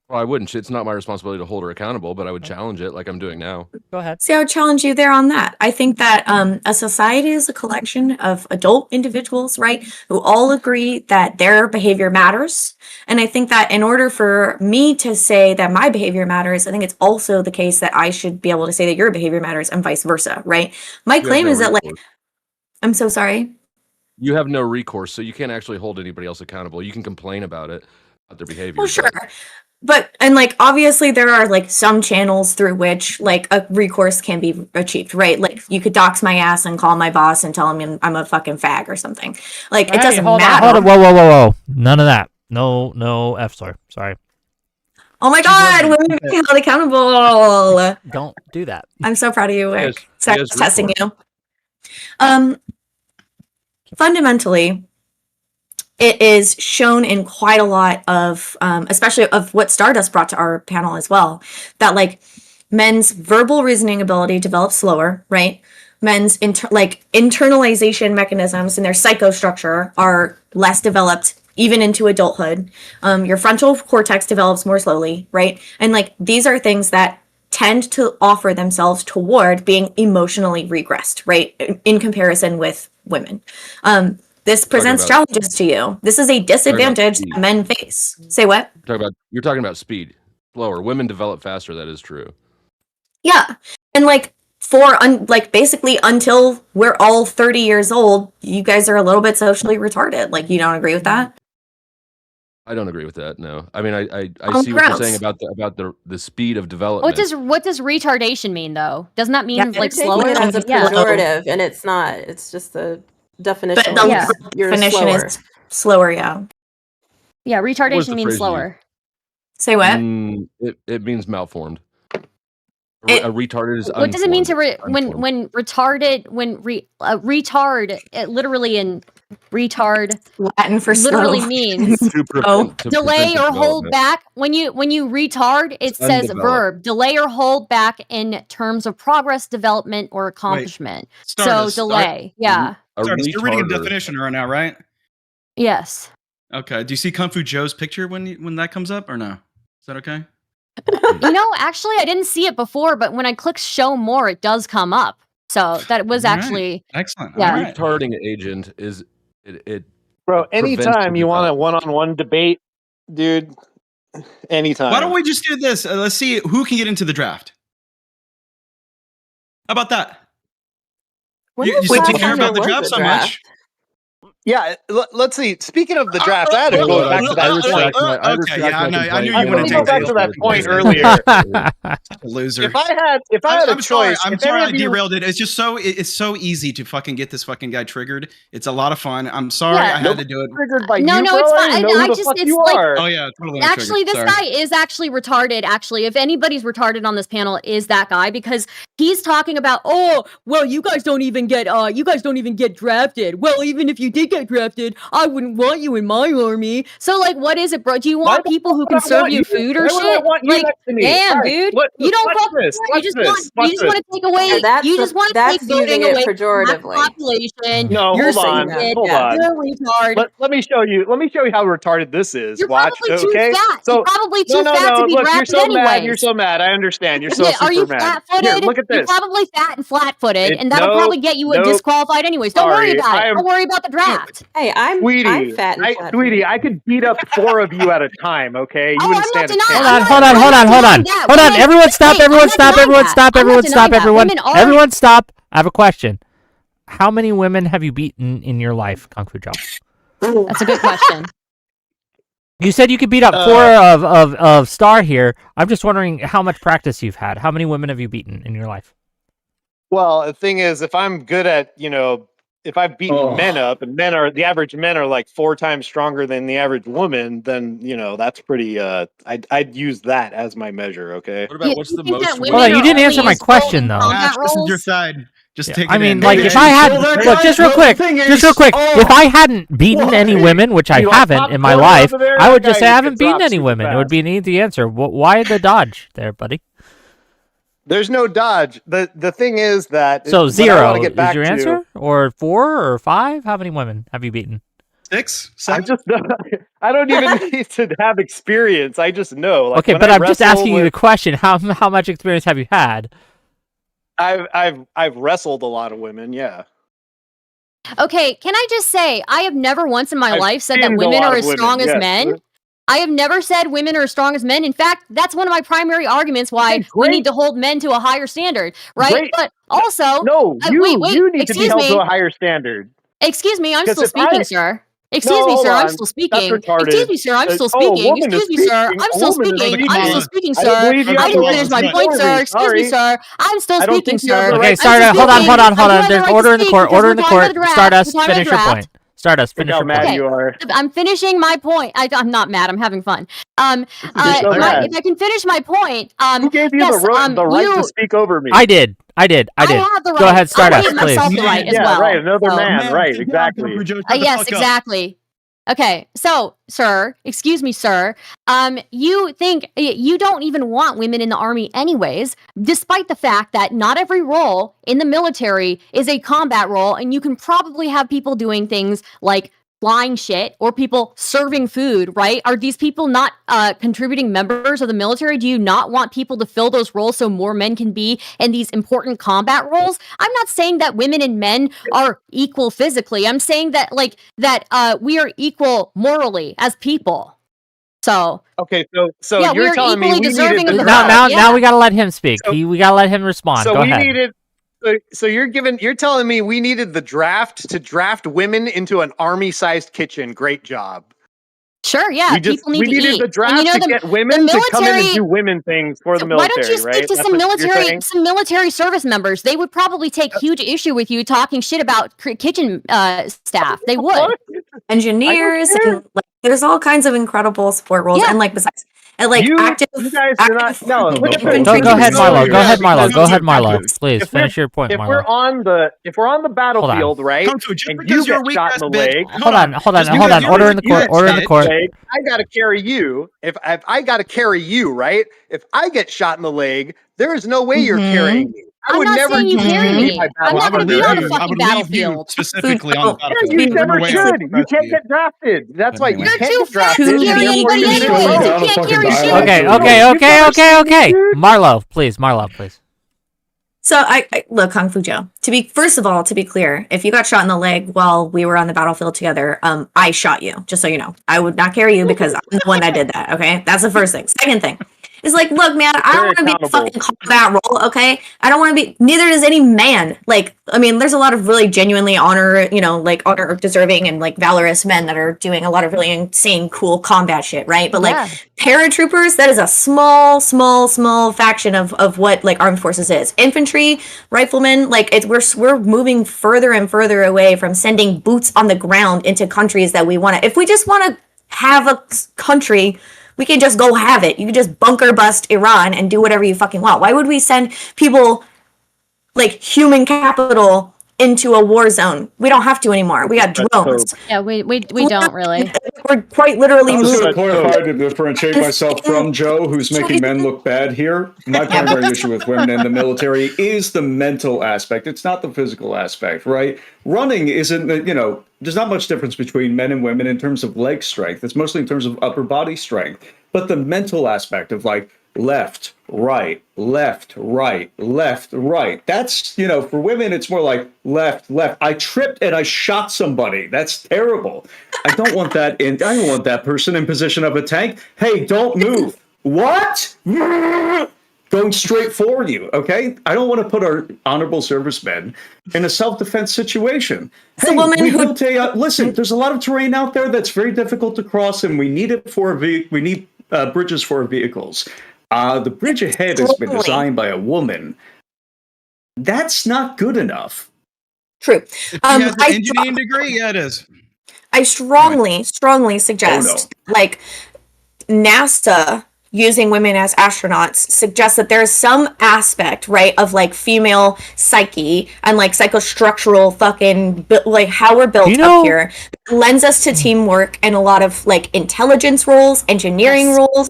Well, I wouldn't. It's not my responsibility to hold her accountable, but I would challenge it like I'm doing now. Go ahead. See, I would challenge you there on that. I think that a society is a collection of adult individuals, right, who all agree that their behavior matters. And I think that in order for me to say that my behavior matters, I think it's also the case that I should be able to say that your behavior matters and vice versa, right? My claim is that, like, I'm so sorry. You have no recourse, so you can't actually hold anybody else accountable. You can complain about it, about their behavior. Well, sure. But, and like, obviously there are like some channels through which like a recourse can be achieved, right? Like you could dox my ass and call my boss and tell him I'm a fucking fag or something. Like it doesn't matter. Hold on. Whoa. None of that. No F slur. Sorry. Oh my God, women be held accountable. Don't do that. I'm so proud of you, Wick. Yes, Testing you. Fundamentally, it is shown in quite a lot of, especially of what Stardust brought to our panel as well, that like men's verbal reasoning ability develops slower, right? Men's internalization mechanisms and their psychostructure are less developed even into adulthood. Your frontal cortex develops more slowly, right? And like these are things that tend to offer themselves toward being emotionally regressed, right? In comparison with women. This presents challenges to you. This is a disadvantage that men face. Say what? You're talking about speed. Slower. Women develop faster. That is true. Yeah. And like basically until we're all 30 years old, you guys are a little bit socially retarded. Like you don't agree with that? I don't agree with that. No. I mean, I see what you're saying about the speed of development. What does retardation mean though? Doesn't that mean like slower? It as a pejorative, and it's not. It's just a definition. But the definition is slower. Yeah. Yeah. Retardation means slower. Say what? It means malformed. A retarded is. What does it mean to when retarded retard literally in retard Latin for literally slow means delay or hold back. When you retard, it says verb delay or hold back in terms of progress, development, or accomplishment. So delay, yeah. Stardust, you're reading a definition right now, right? Yes. Okay. Do you see Kung Fu Joe's picture when that comes up, or no? Is that okay? Actually, I didn't see it before, but when I click show more, it does come up. So that was actually excellent. Yeah. Retarding agent is it. Bro, anytime you want a one-on-one debate, dude, anytime. Why don't we just do this? Let's see who can get into the draft. How about that? You seem to care about the draft so much. Yeah, let's see. Speaking of the draft, I had to go back to that point. Okay, yeah, I knew you wanted to go back to that point earlier. Loser. If I had a choice, I'm sorry I derailed it. It's just it's so easy to fucking get this fucking guy triggered. It's a lot of fun. I'm sorry I had to do it. Triggered by no, you, it's bro. fine. I just it's like, oh yeah, totally. Actually, this guy is actually retarded. Actually, if anybody's retarded on this panel, is that guy, because he's talking about, oh, well, you guys don't even get drafted. Well, even if you did get drafted, I wouldn't want you in my army. So, like, what is it, bro? Do you want people who can serve you food or shit? Like, damn, dude, you don't fuck. You just want to take away. You just want to take voting away from the population. No, You're hold on. You're retarded. Let me show you how retarded this is. You're Watch, probably okay? too fat. You're probably too fat to be look, drafted you're so anyways. mad. You're so mad. I understand. You're so super are you mad. flat-footed? Here, look at this. You're probably fat and flat-footed, and that'll probably get you disqualified anyways. Don't worry about it. Don't worry about the draft. Hey, I'm fat and flat. Sweetie, I could beat up 4 of you at a time, okay? You wouldn't stand a chance. Hold on. Everyone stop. Everyone stop. I have a question. How many women have you beaten in your life, Kung Fu Joe? That's a good question. You said you could beat up 4 of Star here. I'm just wondering how much practice you've had. How many women have you beaten in your life? Well, the thing is, if I'm good at, if I've beaten men up, and the average men are like 4 times stronger than the average woman, then that's pretty. I'd use that as my measure. Okay. What about what's the most? Hold on, you didn't answer my question though. Ash, this is your side. Just take it. I mean, in. like, if I had, look, just real quick, if I hadn't beaten any women, which I haven't in my life, I would just say I haven't beaten any women. It would be an easy answer. Why the dodge there, buddy? There's no dodge. The thing is that so 0 is your answer, or 4 or 5? How many women have you beaten? 6, 7. I don't even need to have experience. I just know. Like, okay, but I'm just asking you the question: how much experience have you had? I've wrestled a lot of women. Yeah. Okay, can I just say I have never once in my life said that women are as strong as men. I have never said women are as strong as men. In fact, that's one of my primary arguments why we need to hold men to a higher standard, right? Great. But also, you need to be held to a higher standard. Excuse me, I'm still speaking, sir. Excuse me, sir, I'm still speaking. Excuse me, sir, I'm still speaking. Excuse me, sir, I'm still speaking. I'm still speaking, sir. I didn't finish my point, sir. Excuse me, sir. I'm still speaking, sir. Okay, Stardust, hold on. There's order in the court. Order in the court. Stardust, finish your point. Stardust, finish your point. You are. I'm finishing my point. I'm not mad. I'm having fun. If I can finish my point, who gave you the right to speak over me? I did. I have the right. Go ahead, Stardust, I gave myself the right as well. Right, another man. Right, exactly. Yes, exactly. Okay, so, sir, excuse me, sir, you think you don't even want women in the army anyways, despite the fact that not every role in the military is a combat role, and you can probably have people doing things like flying shit or people serving food, right? Are these people not contributing members of the military? Do you not want people to fill those roles so more men can be in these important combat roles? I'm not saying that women and men are equal physically. I'm saying that we are equal morally as people. So okay, so yeah, you're telling me we deserving needed of the now we gotta let him speak. We gotta let him respond. So Go ahead. So you're telling me we needed the draft to draft women into an army-sized kitchen. Great job. Sure, yeah. People need to eat. We needed the draft to get women to come in and do women things for the military. Why don't you speak to some military service members? They would probably take huge issue with you talking shit about kitchen staff. They would. Engineers, and, like, there's all kinds of incredible support roles, and besides. And active, you guys do not. No, go ahead, Milo. Go ahead, Milo. Please finish your point, Milo. If we're on the battlefield, right? And you get shot in the leg. Hold on. Order in the court. I gotta carry you. If I gotta carry you, right? If I get shot in the leg, there is no way you're carrying me. I'm not saying you carry me. I'm not going to be on the fucking battlefield. Specifically on the battlefield. You never should. You can't get drafted. That's why you can't get drafted. You're too fast to carry anybody anyways. You can't carry shit. Okay. Marlo, please. So I look, Kung Fu Joe. First of all, to be clear, if you got shot in the leg while we were on the battlefield together, I shot you. Just so you know, I would not carry you because I'm the one that did that. Okay, that's the first thing. Second thing. It's like, look, man, I don't want to be a fucking combat role, okay? I don't want to be, neither does any man. Like, I mean, there's a lot of really genuinely honor deserving and valorous men that are doing a lot of really insane, cool combat shit, right? But paratroopers, that is a small faction of what armed forces is. Infantry, riflemen, we're moving further and further away from sending boots on the ground into countries that we want to. If we just want to have a country, we can just go have it. You can just bunker bust Iran and do whatever you fucking want. Why would we send people human capital into a war zone? We don't have to anymore. We got drones. Yeah, we don't really. We're quite literally moving. Just to clarify, to differentiate myself from Joe, who's making men look bad here, my primary issue with women in the military is the mental aspect. It's not the physical aspect, right? Running isn't, there's not much difference between men and women in terms of leg strength. It's mostly in terms of upper body strength. But the mental aspect of left, right. That's, for women, it's more like left. I tripped and I shot somebody. That's terrible. I don't want that I don't want that person in position of a tank. Hey, don't move. What? going straight for you, okay? I don't want to put our honorable servicemen in a self-defense situation. So Hey, women we who- built a, listen, there's a lot of terrain out there that's very difficult to cross, and we need it for, we need bridges for our vehicles. The bridge ahead has been designed by a woman. That's not good enough. True. If she has an engineering degree, yeah, it is. I strongly suggest, like, NASA using women as astronauts suggests that there's some aspect, right, of like female psyche and like psychostructural fucking like how we're built up here lends us to teamwork and a lot of like intelligence roles, engineering roles.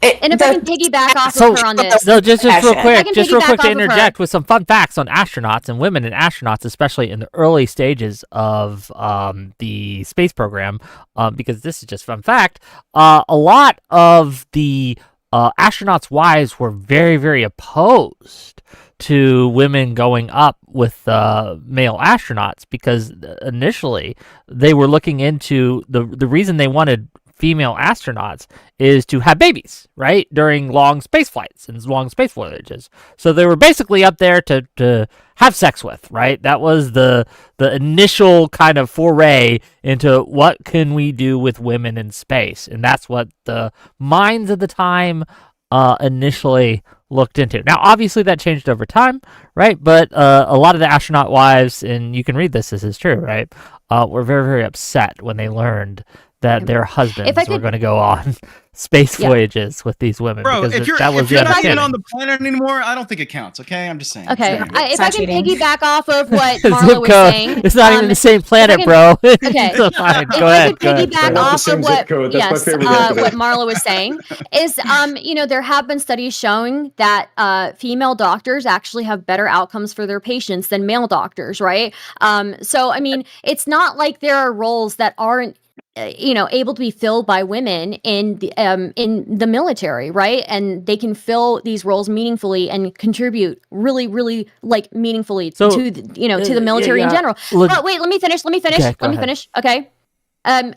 And if I can piggyback off of her on this, no, just real quick to interject with some fun facts on astronauts and women and astronauts, especially in the early stages of the space program, because this is just fun fact. A lot of the astronauts' wives were very, very opposed to women going up with male astronauts because initially they were looking into the reason they wanted female astronauts is to have babies, right, during long space flights and long space voyages. So they were basically up there to have sex with, right? That was the initial kind of foray into what can we do with women in space, and that's what the minds of the time initially looked into. Now, obviously, that changed over time, right? But a lot of the astronaut wives, and you can read this is true, right? Were very, very upset when they learned that their husbands were going to go on space voyages with these women. Bro, because if you're not even on the planet anymore, I don't think it counts, okay? I'm just saying. Okay, if I can piggyback off of what Zip Marla was code. saying. It's not even the same planet, bro. Okay. So fine. Go If ahead. I could piggyback off of what, what what Marla was saying is, there have been studies showing that female doctors actually have better outcomes for their patients than male doctors, right? So, I mean, it's not like there are roles that aren't able to be filled by women in the military, right? And they can fill these roles meaningfully and contribute really, really like meaningfully to the military in general. But wait, let me finish. Okay. Now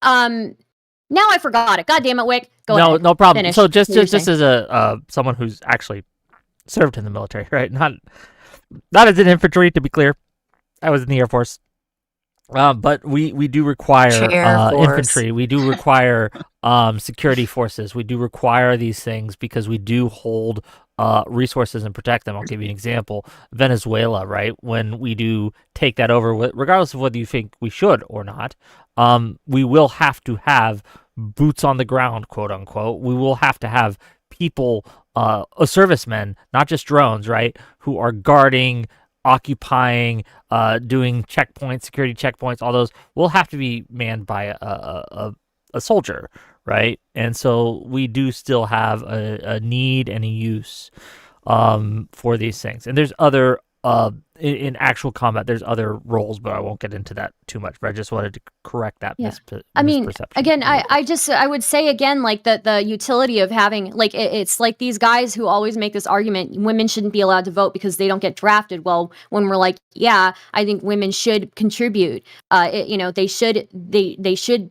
I forgot it. God damn it, Wick. Go ahead. No problem. Finish So just saying. as a someone who's actually served in the military, right? Not as an infantry, to be clear. I was in the Air Force. But we do require infantry. We do require security forces. We do require these things because we do hold resources and protect them. I'll give you an example. Venezuela, right? When we do take that over, regardless of whether you think we should or not, we will have to have boots on the ground, quote unquote. We will have to have people, servicemen, not just drones, right? Who are guarding, occupying, doing checkpoints, security checkpoints, all those will have to be manned by a soldier, right? And so we do still have a need and a use for these things. And there's other in actual combat, there's other roles, but I won't get into that too much. But I just wanted to correct that misperception. Again, I would say again, like the utility of having, like, it's like these guys who always make this argument, women shouldn't be allowed to vote because they don't get drafted. Well, when we're like, yeah, I think women should contribute, they should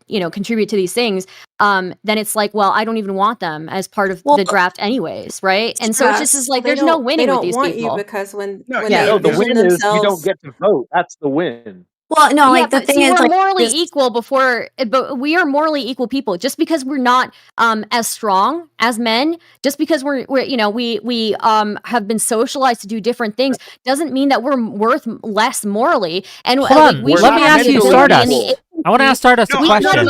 contribute to these things. Then it's like, well, I don't even want them as part of the draft anyways, right? And so it's just is like, there's no winning with these people. They don't want you because when the win is you don't get to vote. That's the win. Well, no, like the thing is, we're like, morally equal but we are morally equal people. Just because we're not as strong as men, just because we have been socialized to do different things, doesn't mean that we're worth less morally. And let me ask you, Stardust. I want to ask Stardust a question.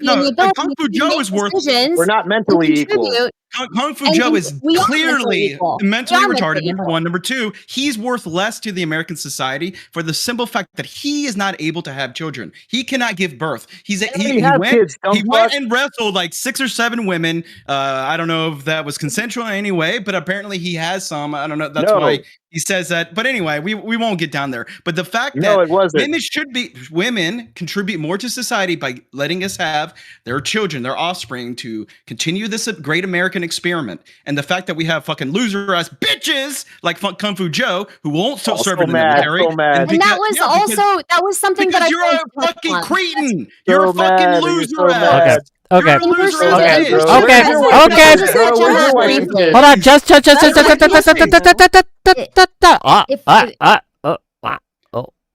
No. Kung Fu Joe is worth. We're not mentally equal. Kung Fu Joe is clearly mentally retarded, number one. Number two, he's worth less to the American society for the simple fact that he is not able to have children. He cannot give birth. He went and wrestled like 6 or 7 women. I don't know if that was consensual in any way, but apparently he has some. I don't know. That's why he says that. But anyway, we won't get down there. But the fact that women contribute more to society by letting us have their children, their offspring, to continue this great American experiment. And the fact that we have fucking loser ass bitches like Kung Fu Joe who won't serve in the military. And that was something that I you're a fucking cretin. You're a fucking loser ass. Okay. You're a loser Okay. as it is. Okay. Hold on. Just.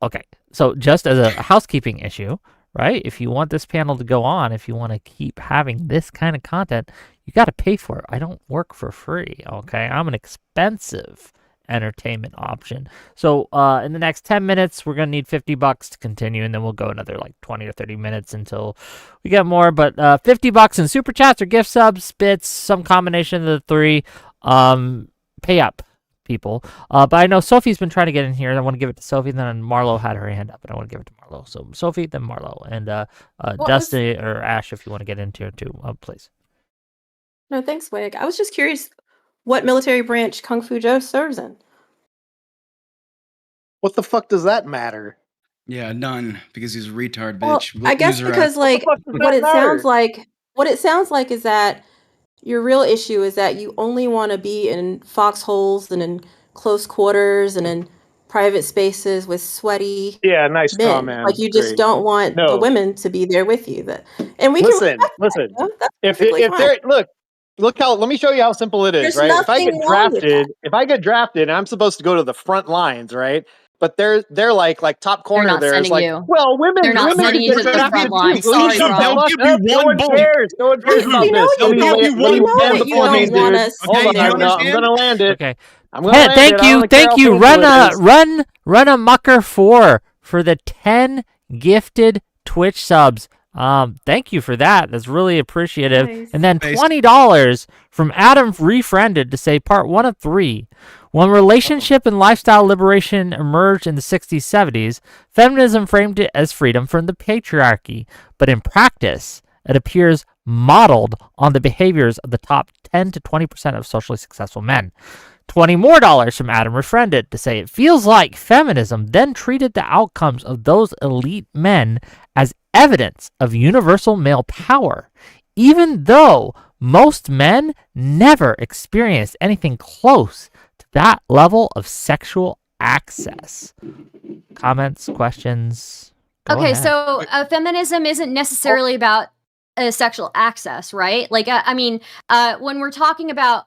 Okay. So just as a housekeeping issue, right? If you want this panel to go on, if you want to keep having this kind of content, you got to pay for it. I don't work for free. Okay. I'm an expensive entertainment option. So in the next 10 minutes, we're going to need $50 to continue, and then we'll go another like 20 or 30 minutes until we get more. But $50 in super chats or gift subs, bits, some combination of the three. Pay up, people. But I know Sophie's been trying to get in here, and I want to give it to Sophie. And then Marlo had her hand up, and I want to give it to Marlo. So Sophie, then Marlo, and Dusty or Ash, if you want to get into it too, please. No, thanks, Wig. I was just curious what military branch Kung Fu Joe serves in. What the fuck does that matter? Yeah, none, because he's a retard, Well, bitch. I guess because like what it sounds like is that your real issue is that you only want to be in foxholes and in close quarters and in private spaces with sweaty nice men. comment. Like you just don't want the women to be there with you. And we listen. can listen. If they're look how, let me show you how simple it is. There's right? If I nothing wrong with that. I get drafted, and I'm supposed to go to the front lines, right? But they're like top corner not there. It's sending like, you. well, women. They're not women sending you to the front line. Sorry, bro. They'll give you No one one bullet. cares. No one cares about this. They'll give you one You know bullet. that you don't want us. Okay, Hold you on, no, I'm understand? gonna land it. Okay. I'm gonna land Thank it. I you. don't care Thank how you. painful it is. Run a mucker 4 for the 10 gifted Twitch subs. Thank you for that. That's really appreciative. Nice. And then $20 from Adam Refriended to say part 1 of 3. When relationship and lifestyle liberation emerged in the 60s, 70s, feminism framed it as freedom from the patriarchy. But in practice, it appears modeled on the behaviors of the top 10 to 20% of socially successful men. $20 more from Adam Refriended to say it feels like feminism then treated the outcomes of those elite men as evidence of universal male power, even though most men never experienced anything close to that level of sexual access. Comments, questions? Go Okay, ahead. so feminism isn't necessarily about sexual access, right? Like, I mean, when we're talking about,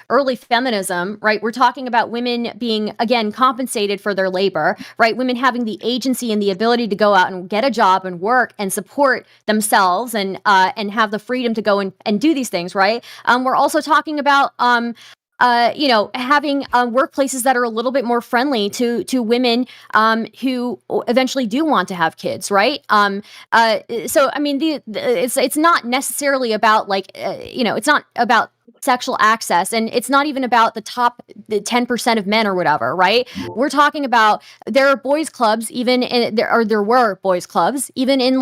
early feminism, right? We're talking about women being, again, compensated for their labor, right? Women having the agency and the ability to go out and get a job and work and support themselves and have the freedom to go and do these things, right? We're also talking about, having workplaces that are a little bit more friendly to women who eventually do want to have kids, right? So I mean, it's not necessarily about it's not about sexual access, and it's not even about the 10% of men or whatever, right? We're talking about there are boys clubs, there were boys clubs, even in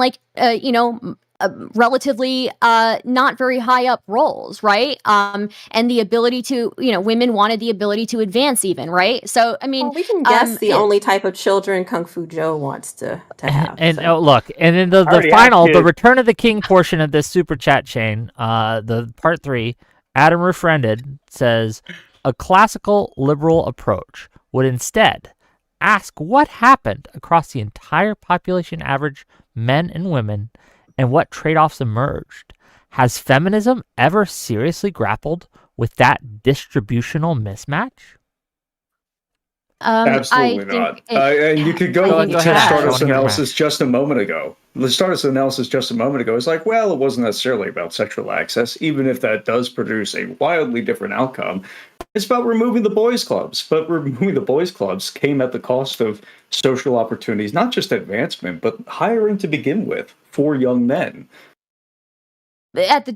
relatively not very high up roles, right? And the ability to, women wanted the ability to advance even, right? So, I mean, we can guess the only type of children Kung Fu Joe wants to have. And look, and in the Return of the King portion of this super chat chain, the part 3, Adam Refriended says, a classical liberal approach would instead ask what happened across the entire population average, men and women, and what trade-offs emerged. Has feminism ever seriously grappled with that distributional mismatch? Absolutely not. And you could go to Stardust analysis just a moment ago. The Stardust analysis just a moment ago is like, well, it wasn't necessarily about sexual access, even if that does produce a wildly different outcome. It's about removing the boys' clubs. But removing the boys' clubs came at the cost of social opportunities, not just advancement, but hiring to begin with for young men. At the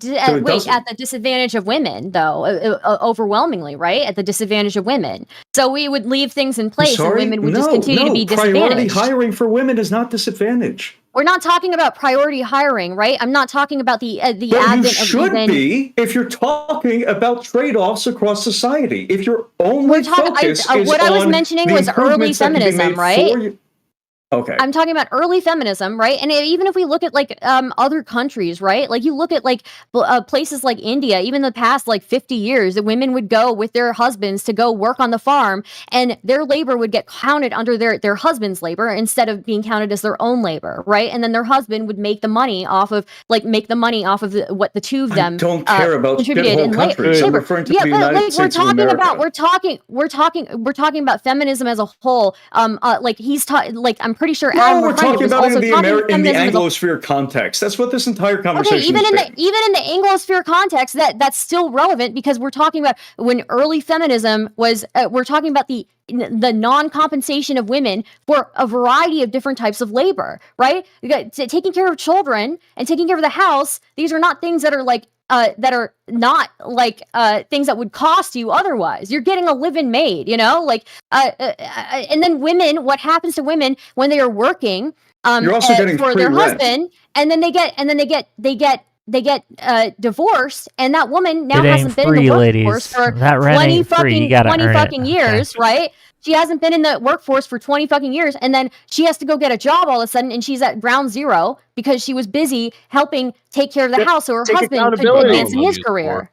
disadvantage of women, though, overwhelmingly, right? At the disadvantage of women. So we would leave things in place, and women would just continue to be disadvantaged. Priority hiring for women is not disadvantage. We're not talking about priority hiring, right? I'm not talking about the advent you should be if you're talking about trade-offs across society. If your only focus is what I was mentioning was early feminism, right? Okay. I'm talking about early feminism, right? And even if we look at like other countries, right? Like you look at like places like India, even the past like 50 years, the women would go with their husbands to go work on the farm, and their labor would get counted under their husband's labor instead of being counted as their own labor, right? And then their husband would make the money off of what the two of them I don't care about contributed in countries. I'm referring to the United States of America. We're talking about feminism as a whole. Like I'm pretty sure No, Adam we're talking about also in the Anglosphere context. That's what this entire conversation is. Even in the Anglosphere context, that's still relevant, because we're talking about when early feminism was. We're talking about the non-compensation of women for a variety of different types of labor, right? You got taking care of children and taking care of the house. These are not things that are like things that would cost you otherwise. You're getting a living maid, and then women, what happens to women when they are working You're also getting for free their rent. husband, and then they get divorced, and that woman now hasn't been in the workforce for 20 fucking years, right? She hasn't been in the workforce for 20 fucking years, and then she has to go get a job all of a sudden, and she's at ground zero because she was busy helping take care of the house so her husband could advance in his career.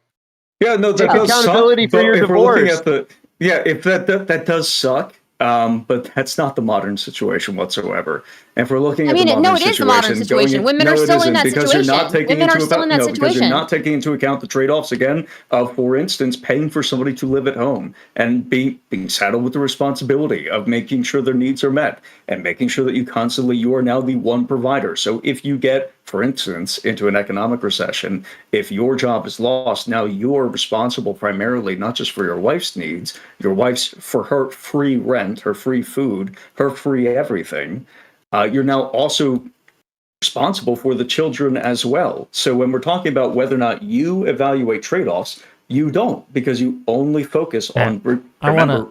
Yeah, no, that does accountability suck, for your if we're looking divorce. at if that does suck, but that's not the modern situation whatsoever. And if we're looking at the modern situation, it is the modern situation. Women are still in that situation. Women are still in that situation. Because you're not taking into account the trade-offs again of, for instance, paying for somebody to live at home and being saddled with the responsibility of making sure their needs are met and making sure that you are now the one provider. So if you get, for instance, into an economic recession, if your job is lost, now you're responsible primarily not just for your wife's needs, for her free rent, her free food, her free everything. You're now also responsible for the children as well. So when we're talking about whether or not you evaluate trade-offs, you don't, because you only focus on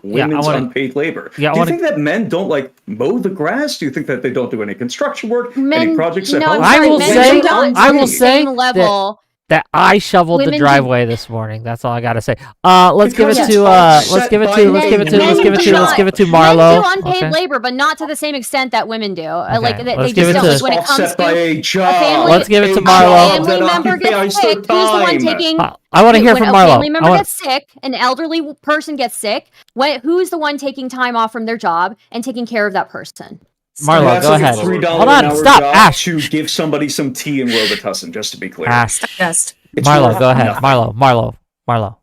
women's unpaid labor. Do you think that men don't mow the grass? Do you think that they don't do any construction work, any projects at home? I will say that I shoveled the driveway this morning. That's all I gotta say. Let's give it to Marlo. Men do unpaid labor, but not to the same extent that women do. They give just it don't. to When it comes to a family, let's give it to Marlo. A family member gets sick. Who's the one taking? I want to hear from Marlo. When a family member gets sick, an elderly person gets sick. Who's the one taking time off from their job and taking care of that person? Marlo, go ahead. Hold on, stop. Ash. To give somebody some tea and Robitussin, just to be clear. Yes. Marlo, go ahead. Marlo.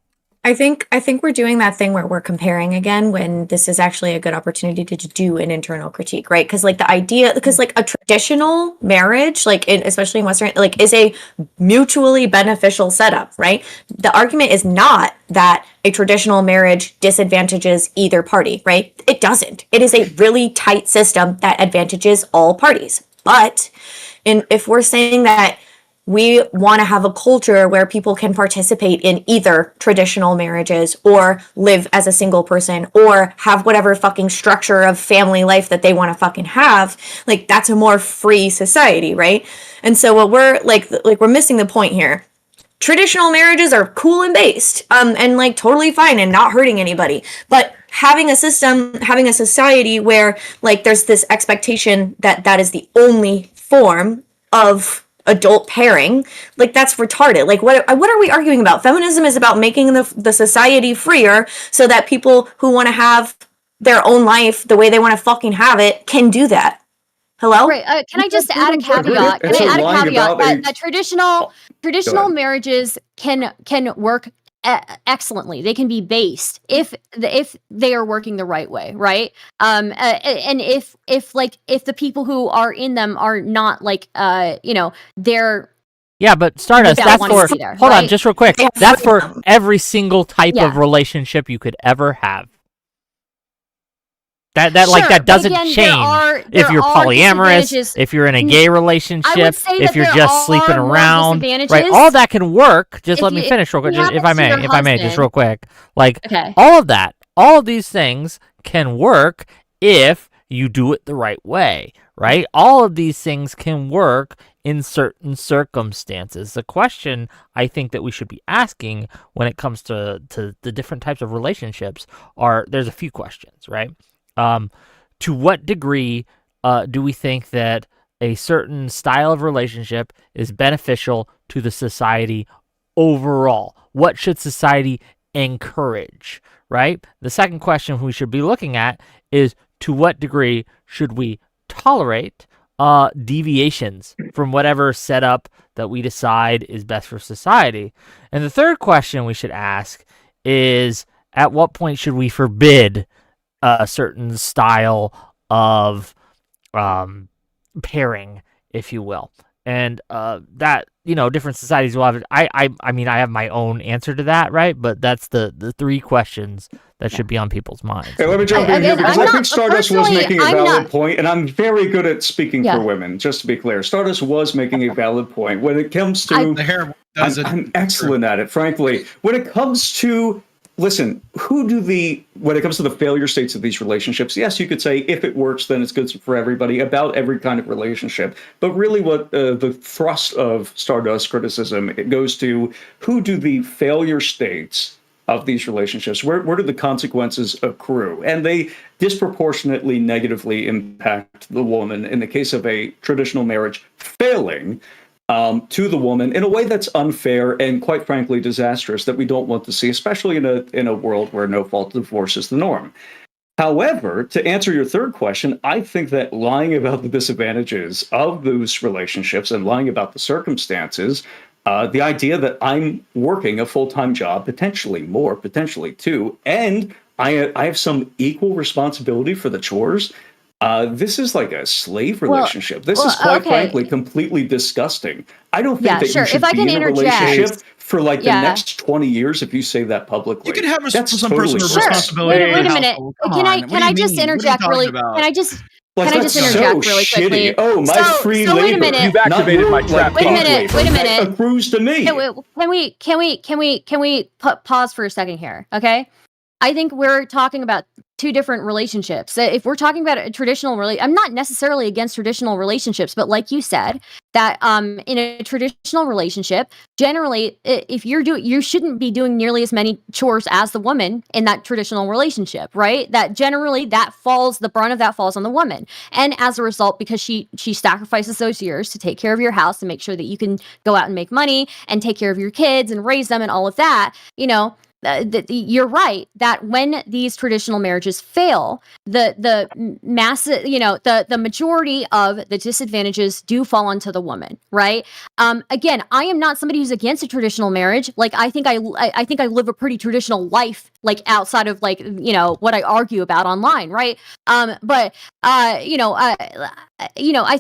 I think we're doing that thing where we're comparing again when this is actually a good opportunity to do an internal critique, right? Because a traditional marriage, especially in Western, is a mutually beneficial setup, right? The argument is not that a traditional marriage disadvantages either party, right? It doesn't. It is a really tight system that advantages all parties. But if we're saying that we want to have a culture where people can participate in either traditional marriages or live as a single person or have whatever fucking structure of family life that they want to fucking have. That's a more free society, right? And so what we're we're missing the point here. Traditional marriages are cool and based, and totally fine and not hurting anybody. But having a society where there's this expectation that is the only form of adult pairing, that's retarded. What are we arguing about? Feminism is about making the society freer so that people who want to have their own life the way they want to fucking have it can do that. Hello? Right. Can I just add a caveat? That traditional marriages can work excellently. They can be based if they are working the right way, right? And if the people who are in them are not they're but Stardust, that's for hold on just real quick. That's for every single type of relationship you could ever have. That doesn't change if you're polyamorous, if you're in a gay relationship, if you're just sleeping around, right? All that can work. Just let me finish real quick, if I may, just real quick. All of these things can work if you do it the right way, right? All of these things can work in certain circumstances. The question I think that we should be asking when it comes to the different types of relationships there's a few questions, right? To what degree do we think that a certain style of relationship is beneficial to the society overall? What should society encourage, right? The second question we should be looking at is, to what degree should we tolerate deviations from whatever setup that we decide is best for society? And the third question we should ask is, at what point should we forbid a certain style of pairing, if you will? And that, different societies will have. I mean, I have my own answer to that, right? But that's the three questions that should be on people's minds. Hey, let me jump in here, because I think Stardust was making a valid point, and I'm very good at speaking for women, just to be clear. Stardust was making a valid point. When it comes to... I'm excellent at it, frankly. When it comes to... Listen, when it comes to the failure states of these relationships, yes, you could say if it works, then it's good for everybody, about every kind of relationship. But really what the thrust of Stardust criticism, it goes to, who do the failure states of these relationships, where do the consequences accrue? And they disproportionately negatively impact the woman in the case of a traditional marriage failing, to the woman in a way that's unfair and, quite frankly, disastrous, that we don't want to see, especially in a world where no-fault divorce is the norm. However, to answer your third question, I think that lying about the disadvantages of those relationships and lying about the circumstances, the idea that I'm working a full-time job, potentially more, potentially two, and I have some equal responsibility for the chores. This is like a slave relationship. This is, quite frankly, completely disgusting. I don't think that you should be in a relationship for like the next 20 years if you say that publicly. You can have some personal responsibility. Wait a minute. Can I just interject really? Can I just interject really quickly? Oh, my free labor. Wait a minute. You've activated my trap. Wait a minute. Accrues to me. Can we pause for a second here? Okay. I think we're talking about two different relationships. If we're talking about a traditional I'm not necessarily against traditional relationships, but like you said, that in a traditional relationship, generally, if you shouldn't be doing nearly as many chores as the woman in that traditional relationship, right? That generally the brunt of that falls on the woman. And as a result, because she sacrifices those years to take care of your house and make sure that you can go out and make money and take care of your kids and raise them and all of that, you're right that when these traditional marriages fail, the massive, the majority of the disadvantages do fall onto the woman, right? Again, I am not somebody who's against a traditional marriage. Like, I think I live a pretty traditional life, like outside of what I argue about online, right? But I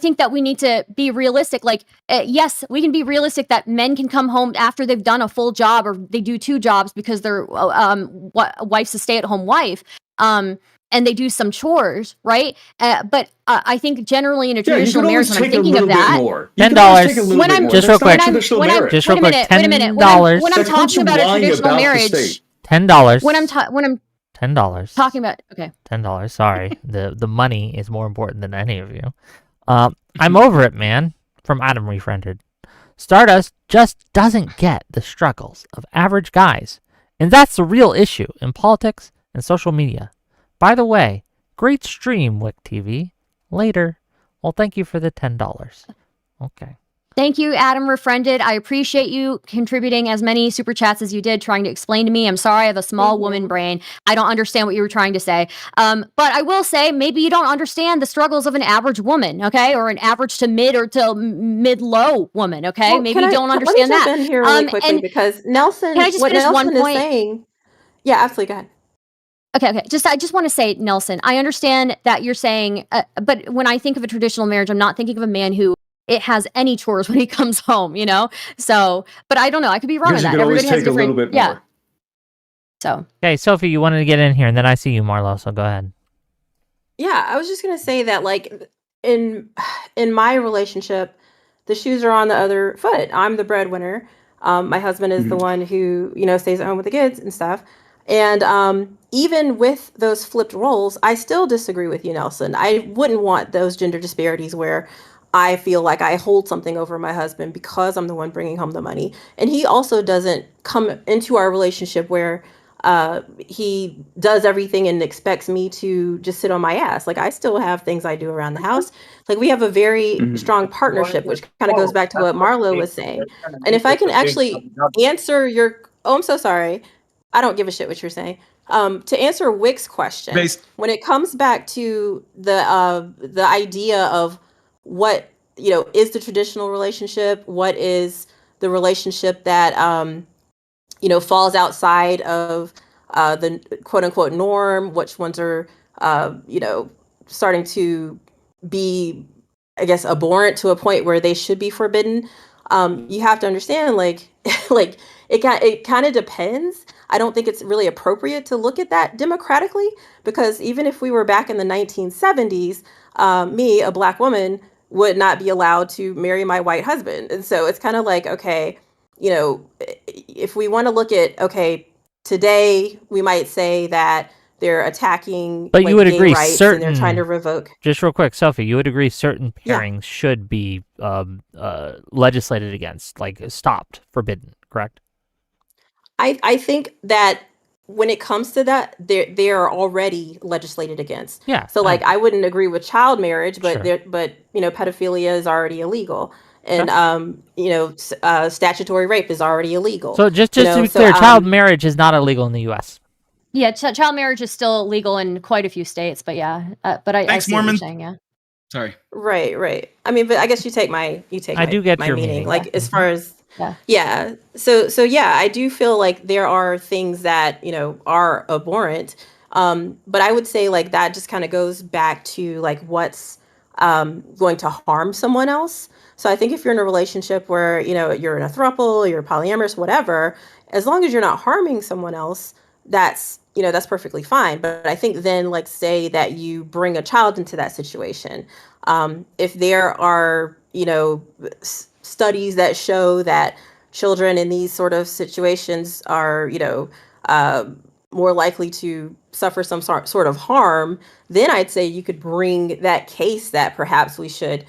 think that we need to be realistic. Like, yes, we can be realistic that men can come home after they've done a full job, or they do two jobs because their wife's a stay-at-home wife, and they do some chores, right? But I think generally in a traditional marriage, when I'm thinking of that, $10. When I'm just real quick, just real quick, $10. When I'm talking about a traditional marriage, $10. When I'm $10. talking about $10. Sorry, the money is more important than any of you. I'm over it, man. From Adam Refriended. Stardust just doesn't get the struggles of average guys, and that's the real issue in politics and social media. By the way, great stream, Wick TV. Later. Well, thank you for the $10. Okay. Thank you, Adam Refriended. I appreciate you contributing as many super chats as you did, trying to explain to me. I'm sorry, I have a small woman brain. I don't understand what you were trying to say. But I will say, maybe you don't understand the struggles of an average woman, okay? Or an average to mid-low woman, okay? Well, maybe you don't understand that. Let me jump in here really quickly, because Nelson, can I just finish one point? Is saying, yeah, absolutely, go ahead. Okay. I just want to say, Nelson, I understand that you're saying, but when I think of a traditional marriage, I'm not thinking of a man who it has any chores when he comes home, So, but I don't know. I could be wrong on that. Everybody has different. A little bit more. So. Okay, Sophie, you wanted to get in here, and then I see you, Marlo. So go ahead. Yeah, I was just gonna say that, like, in my relationship, the shoes are on the other foot. I'm the breadwinner. My husband is the one who stays at home with the kids and stuff. And even with those flipped roles, I still disagree with you, Nelson. I wouldn't want those gender disparities where I feel like I hold something over my husband because I'm the one bringing home the money. And he also doesn't come into our relationship where he does everything and expects me to just sit on my ass. Like, I still have things I do around the house. Like, we have a very strong partnership, which kind of goes back to what Marlo was saying. And if I can actually answer your, oh, I'm so sorry. I don't give a shit what you're saying. To answer Wick's question, when it comes back to the idea of what, you know, is the traditional relationship, what is the relationship that you know, falls outside of the quote unquote norm, which ones are you know, starting to be, I guess, abhorrent to a point where they should be forbidden. You have to understand, like, like it kind of depends. I don't think it's really appropriate to look at that democratically, because even if we were back in the 1970s, me, a Black woman, would not be allowed to marry my white husband. And so it's kind of like, okay, you know, if we want to look at, okay, today we might say that they're attacking, but like, you would gay agree rights certain, and they're trying to revoke. Just real quick, Sophie, you would agree certain pairings should be legislated against, like stopped, forbidden, correct? I think that when it comes to that, they are already legislated against. Yeah. So like, I wouldn't agree with child marriage, but Sure. but you know, pedophilia is already illegal, and you know, statutory rape is already illegal. So just you know? to be clear, child marriage is not illegal in the U.S. Yeah, child marriage is still legal in quite a few states, but yeah, but I see what you're saying, yeah. Sorry. Right. I mean, but I guess you take my I do get my your meaning. Like, as Mhm. far as yeah. So yeah, I do feel like there are things that, you know, are abhorrent. But I would say, like, that just kind of goes back to, like, what's going to harm someone else. So I think if you're in a relationship where, you know, you're in a throuple, you're polyamorous, whatever, as long as you're not harming someone else, that's, you know, that's perfectly fine. But I think then, like, say that you bring a child into that situation. If there are, you know, studies that show that children in these sort of situations are, you know, more likely to suffer some sort of harm, then I'd say you could bring that case that perhaps we should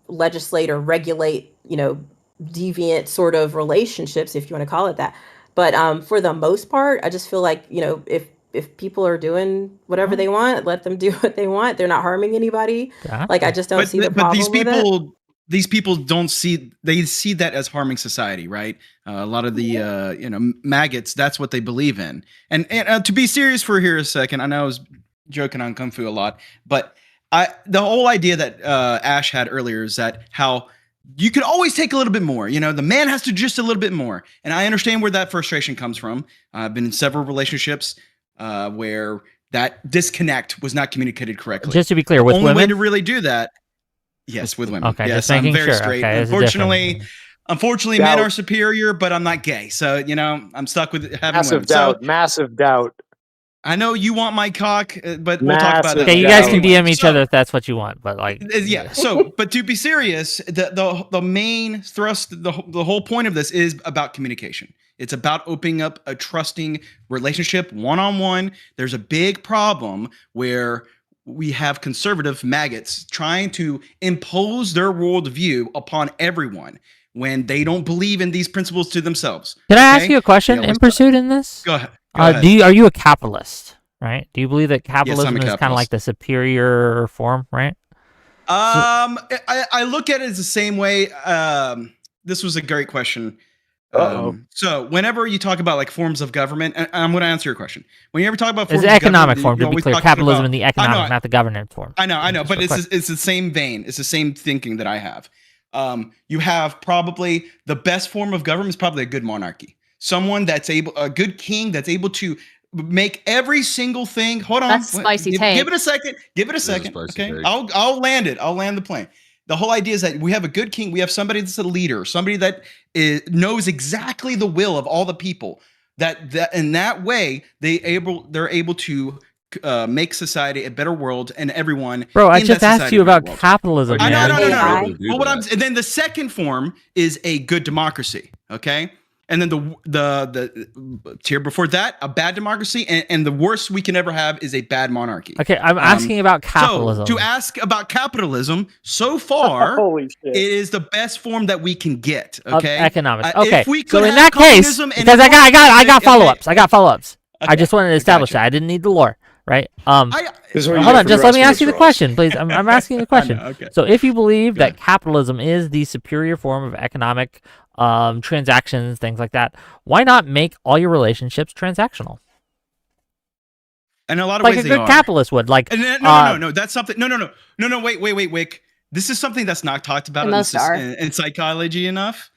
legislate or regulate, you know, deviant sort of relationships, if you want to call it that. But for the most part, I just feel like, you know, if people are doing whatever they want, let them do what they want. They're not harming anybody. Like, I just don't see the problem with it. These people don't see, they see that as harming society, right? A lot of the you know, maggots, that's what they believe in. And to be serious for here a second, I know I was joking on Kung Fu a lot, but the whole idea that Ash had earlier is that how you could always take a little bit more. You know, the man has to just a little bit more. And I understand where that frustration comes from. I've been in several relationships where that disconnect was not communicated correctly. Just to be clear, with women, the only way women? to really do that. Yes, with women. Okay, yes, just making I'm very sure. straight. Okay, Unfortunately, men are superior, but I'm not gay. So, you know, I'm stuck with having women. Massive doubt. I know you want my cock, but we'll talk about that. Okay, you guys can DM each other if that's what you want, but like, yeah. So, but to be serious, the main thrust, the whole point of this is about communication. It's about opening up a trusting relationship, one-on-one. There's a big problem where we have conservative maggots trying to impose their worldview upon everyone when they don't believe in these principles to themselves. Can I ask you a question in pursuit in this? Go ahead. Are you a capitalist, right? Do you believe that capitalism yes, is kind of like the superior form, right? I look at it as the same way. This was a great question. So whenever you talk about like forms of government, and I'm going to answer your question. When you ever talk about forms of economic form, to be clear, capitalism in the economic, not the governance form. I know, but it's the same vein. It's the same thinking that I have. You have probably the best form of government is probably a good monarchy. Someone that's a good king that's able to make every single thing. Hold on. That's spicy take. Give it a second. Okay. I'll land it. I'll land the plane. The whole idea is that we have a good king. We have somebody that's a leader, somebody that knows exactly the will of all the people. That in that way they're able to make society a better world and everyone. Bro, I just asked you about capitalism. I know. Well, and then the second form is a good democracy. Okay. and then the tier before that, a bad democracy, and the worst we can ever have is a bad monarchy. Okay, I'm asking about capitalism. So to ask about capitalism, so far, it is the best form that we can get. Okay, of economics. Okay, if we so could in have that case, because I got follow-ups. Okay. I got follow-ups. Okay. I just wanted to establish that. I didn't need the lore, right? Hold on, just let me ask you the question, please. I'm asking the question. Okay. So if you believe that capitalism is the superior form of economic transactions, things like that, why not make all your relationships transactional? In a lot of like ways, a good capitalist would. Like no. That's something. No. Wait. This is something that's not talked about in psychology enough.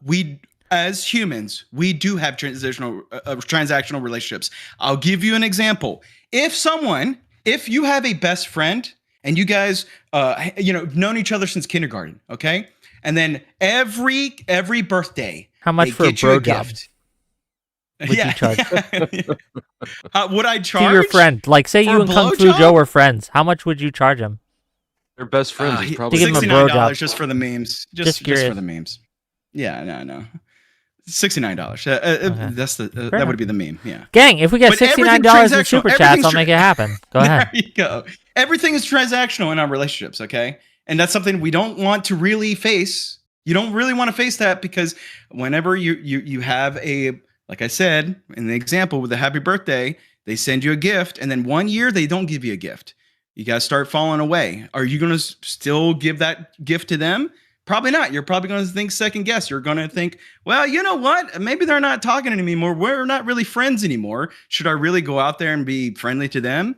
We, as humans, we do have transactional relationships. I'll give you an example. If you have a best friend and you guys, known each other since kindergarten, okay, and then every birthday, how much for a bro job? Would you charge? Would I charge to your friend? Like, say you and Kung Fu Joe were friends. How much would you charge him? They're best friends. Probably to give him a bro job. just for the memes. Just for the memes. Yeah, no. $69. Okay. That's that would be the meme. Yeah. Gang, if we get $69 in super chats, I'll make it happen. Go ahead. There you go. Everything is transactional in our relationships. Okay, and that's something we don't want to really face. You don't really want to face that because whenever you have a, like I said in the example with the happy birthday, they send you a gift, and then 1 year they don't give you a gift. You guys start falling away. Are you going to still give that gift to them? Probably not. You're probably going to think second guess. You're going to think, well, you know what? Maybe they're not talking to me anymore. We're not really friends anymore. Should I really go out there and be friendly to them?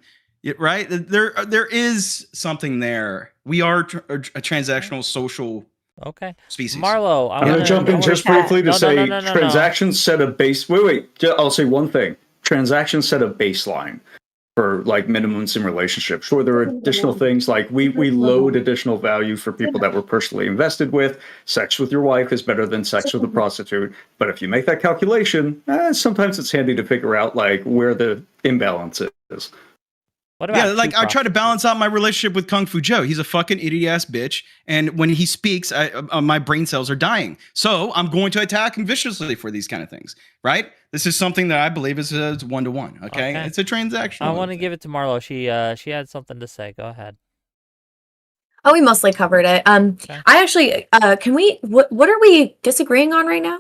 Right? There is something there. We are a transactional social species. Marlo, I'm going to jump in just briefly to say transactions set a base. Wait. I'll say one thing. Transactions set a baseline for like minimums in relationships. Sure, there are additional things like we load additional value for people that we're personally invested with. Sex with your wife is better than sex with a prostitute. But if you make that calculation, sometimes it's handy to figure out like where the imbalance is. What about I try to balance out my relationship with Kung Fu Joe. He's a fucking idiot ass bitch, and when he speaks, my brain cells are dying. So I'm going to attack him viciously for these kind of things, right? This is something that I believe is 1-to-1. Okay, it's a transaction. I want to give it to Marlo. She had something to say. Go ahead. Oh, we mostly covered it. I actually, can we? What are we disagreeing on right now?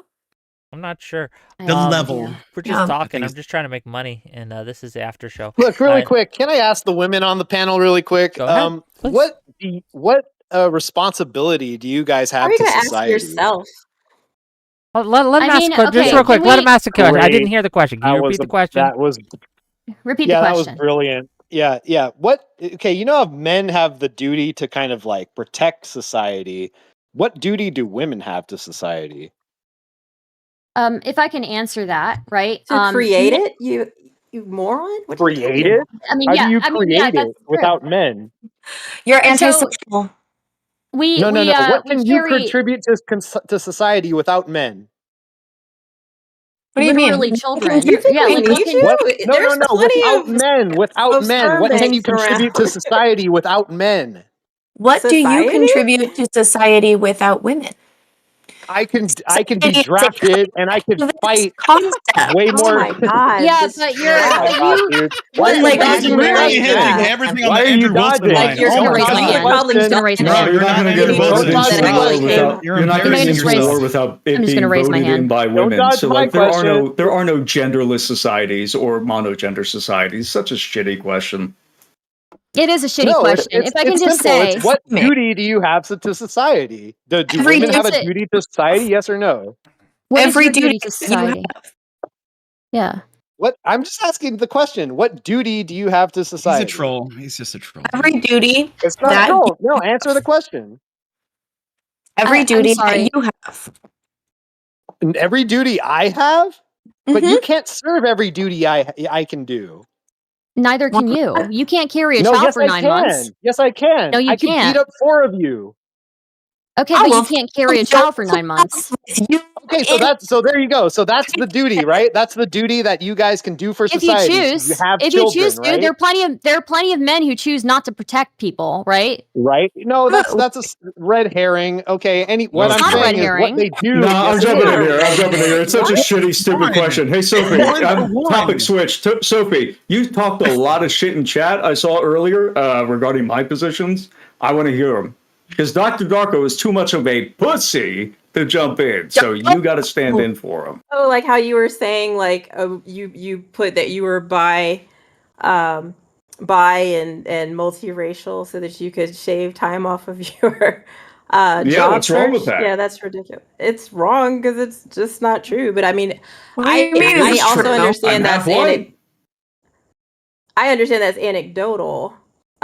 I'm not sure. The level. We're just talking. I'm just trying to make money, and this is the after show. Look, really quick. Can I ask the women on the panel really quick? Go ahead, what responsibility do you guys have to society? Ask yourself. Let him ask just real quick. Let him ask the question. I didn't hear the question. Can you repeat the question? Repeat the question. That was brilliant. Yeah. Okay, if men have the duty to kind of like protect society, what duty do women have to society? If I can answer that, right? To create it, you moron. Create it? I mean, how do you create it without men? You're antisocial. No. What can you contribute to society without men? What do you mean? Literally children. No. Without men. Without men. What can you contribute to society without men? What do you contribute to society without women? I can be drafted and I can fight way more. Oh my god! Yeah, but you're everything on the Andrew Wilson line. You're gonna raise my hand. Probably just gonna raise my hand. You're not going to get a war without it being voted in by women. So like there are no genderless societies or monogender societies. Such a shitty question. It is a shitty question. If I can just say, what duty do you have to society? Do women have a duty to society? Yes or no? Every duty to society. Yeah. What? I'm just asking the question. What duty do you have to society? He's a troll. He's just a troll. Every duty. It's not a troll. No, answer the question. Every duty that you have. And every duty I have? But you can't serve every duty I can do. Neither can you. You can't carry a child for 9 months. Yes, I can. No, you can't. I can beat up 4 of you. Okay, but you can't carry a child for 9 months. Okay, so there you go. So that's the duty, right? That's the duty that you guys can do for society. If you choose, right? there are plenty of men who choose not to protect people, right? Right? No, that's a red herring. Okay, what I'm saying is what they do. No, I'm jumping in here. It's such a shitty, stupid question. Hey, Sophie, topic switch. Sophie, you talked a lot of shit in chat I saw earlier regarding my positions. I want to hear them. Because Dr. Darko is too much of a pussy to jump in, so you got to stand in for him. Oh, like how you were saying, like you put that you were bi and multiracial so that you could shave time off of your job what's wrong with that? Yeah, that's ridiculous. It's wrong because it's just not true. But I mean, I also understand that's I understand that's anecdotal.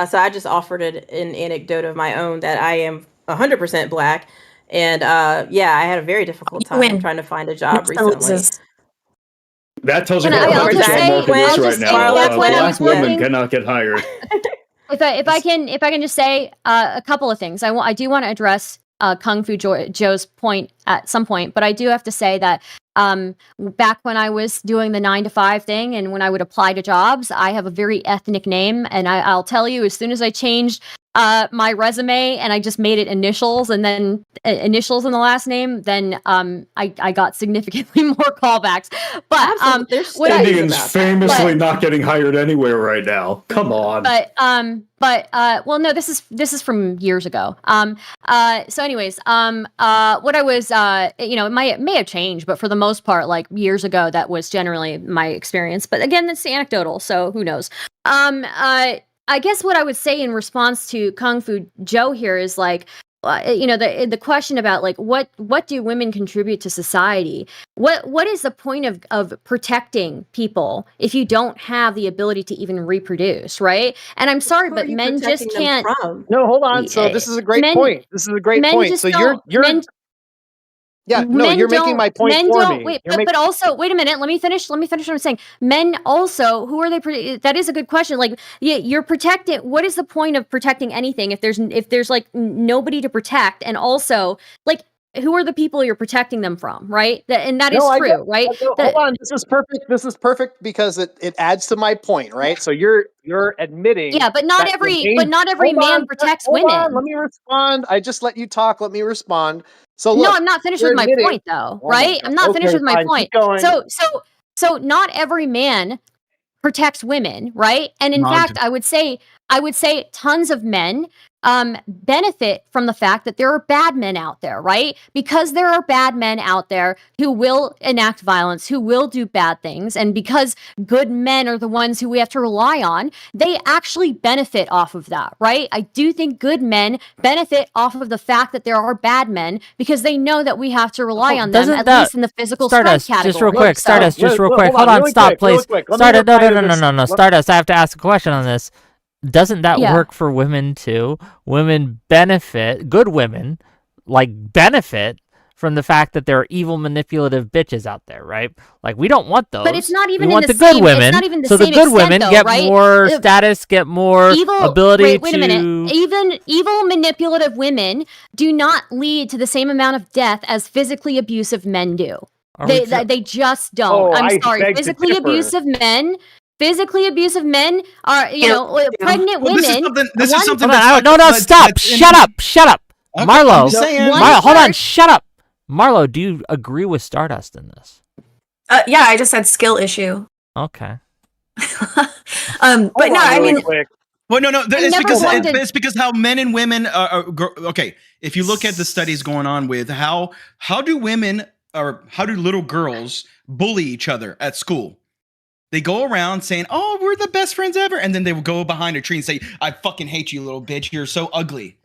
So I just offered an anecdote of my own that I am 100% Black. And I had a very difficult time trying to find a job recently. That tells you what the job market is right now. Black women cannot get hired. If I can just say a couple of things. I do want to address Kung Fu Joe's point at some point, but I do have to say that back when I was doing the 9 to 5 thing and when I would apply to jobs, I have a very ethnic name, and I'll tell you, as soon as I changed my resume and I just made it initials and then initials in the last name, then I got significantly more callbacks. But Indians famously not getting hired anywhere right now. Come on. Well, no, this is from years ago. So anyways, what I was, it may have changed, but for the most part, like years ago, that was generally my experience. But again, that's anecdotal, so who knows? I guess what I would say in response to Kung Fu Joe here is like, the question about like what do women contribute to society? What is the point of protecting people if you don't have the ability to even reproduce, right? And I'm sorry, but men just can't. No, hold on. So this is a great point. So you're you're making my point for me. But also, wait a minute. Let me finish what I'm saying. Men also, who are they? That is a good question. Like, you're protecting. What is the point of protecting anything if there's like nobody to protect? And also, like, who are the people you're protecting them from, right? And that is true, right? Hold on. This is perfect because it adds to my point, right? So you're admitting. Yeah, but not every man protects women. Let me respond. I just let you talk. Let me respond. So look, no, I'm not finished with my point though, right? I'm not finished with my point. So not every man protects women, right? And in fact, I would say tons of men benefit from the fact that there are bad men out there, right? Because there are bad men out there who will enact violence, who will do bad things, and because good men are the ones who we have to rely on, they actually benefit off of that, right? I do think good men benefit off of the fact that there are bad men because they know that we have to rely on them, at least in the physical strength category. Just real quick, Stardust, hold on, stop, please. Stardust, no, Stardust, I have to ask a question on this. Doesn't that work for women too? Women benefit, good women, benefit from the fact that there are evil, manipulative bitches out there, right? Like, we don't want those. But it's not even we want the good same, women. It's not even the so same the good extent, women though, get right? more status, get more ability wait a to. minute. Even evil, manipulative women do not lead to the same amount of death as physically abusive men do. They just don't. I'm sorry. Physically abusive men are, pregnant women. This is something. No, stop. Shut up. Okay, Marlo. Hold on. Shut up. Marlo, do you agree with Stardust in this? Yeah, I just said skill issue. Okay. But no, I mean. Quick. Well, no. It's because how men and women are okay. If you look at the studies going on with how do women or how do little girls bully each other at school? They go around saying, "Oh, we're the best friends ever," and then they will go behind a tree and say, "I fucking hate you, little bitch. You're so ugly."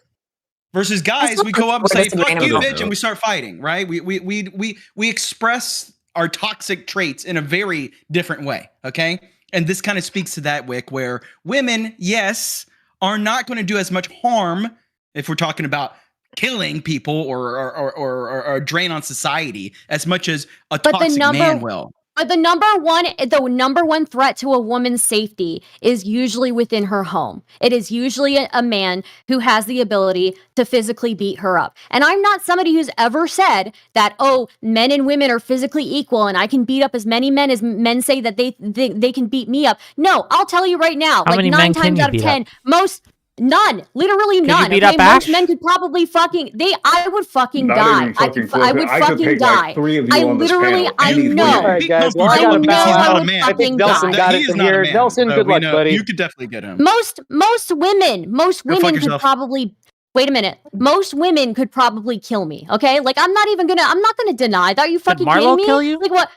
Versus guys, we go up and say, "Fuck you, bitch," and we start fighting. Right? We express our toxic traits in a very different way. Okay, and this kind of speaks to that, Wick, where women, yes, are not going to do as much harm if we're talking about killing people or a drain on society as much as a toxic man will. But the number one threat to a woman's safety is usually within her home. It is usually a man who has the ability to physically beat her up. And I'm not somebody who's ever said that, oh, men and women are physically equal and I can beat up as many men as men say that they can beat me up. No, I'll tell you right now, How like many 9 men can times you out of beat 10, up? none, literally Can none. you beat Okay, up most Ash? men could probably I would fucking Not die. even fucking close. I would I could fucking pick die. like 3 of you I on this literally, panel. I Any 3 of know. you. All right, guys. Well, I I got to know bounce. I I would think fucking Nelson die. got He it is from not a here. man, Nelson, so good we luck, know buddy. you could definitely get him. Most women Go fuck could yourself. probably wait a minute. Most women could probably kill me. Okay, like I'm not gonna deny that. Are you Could fucking kidding Marlo me? kill you? Like what?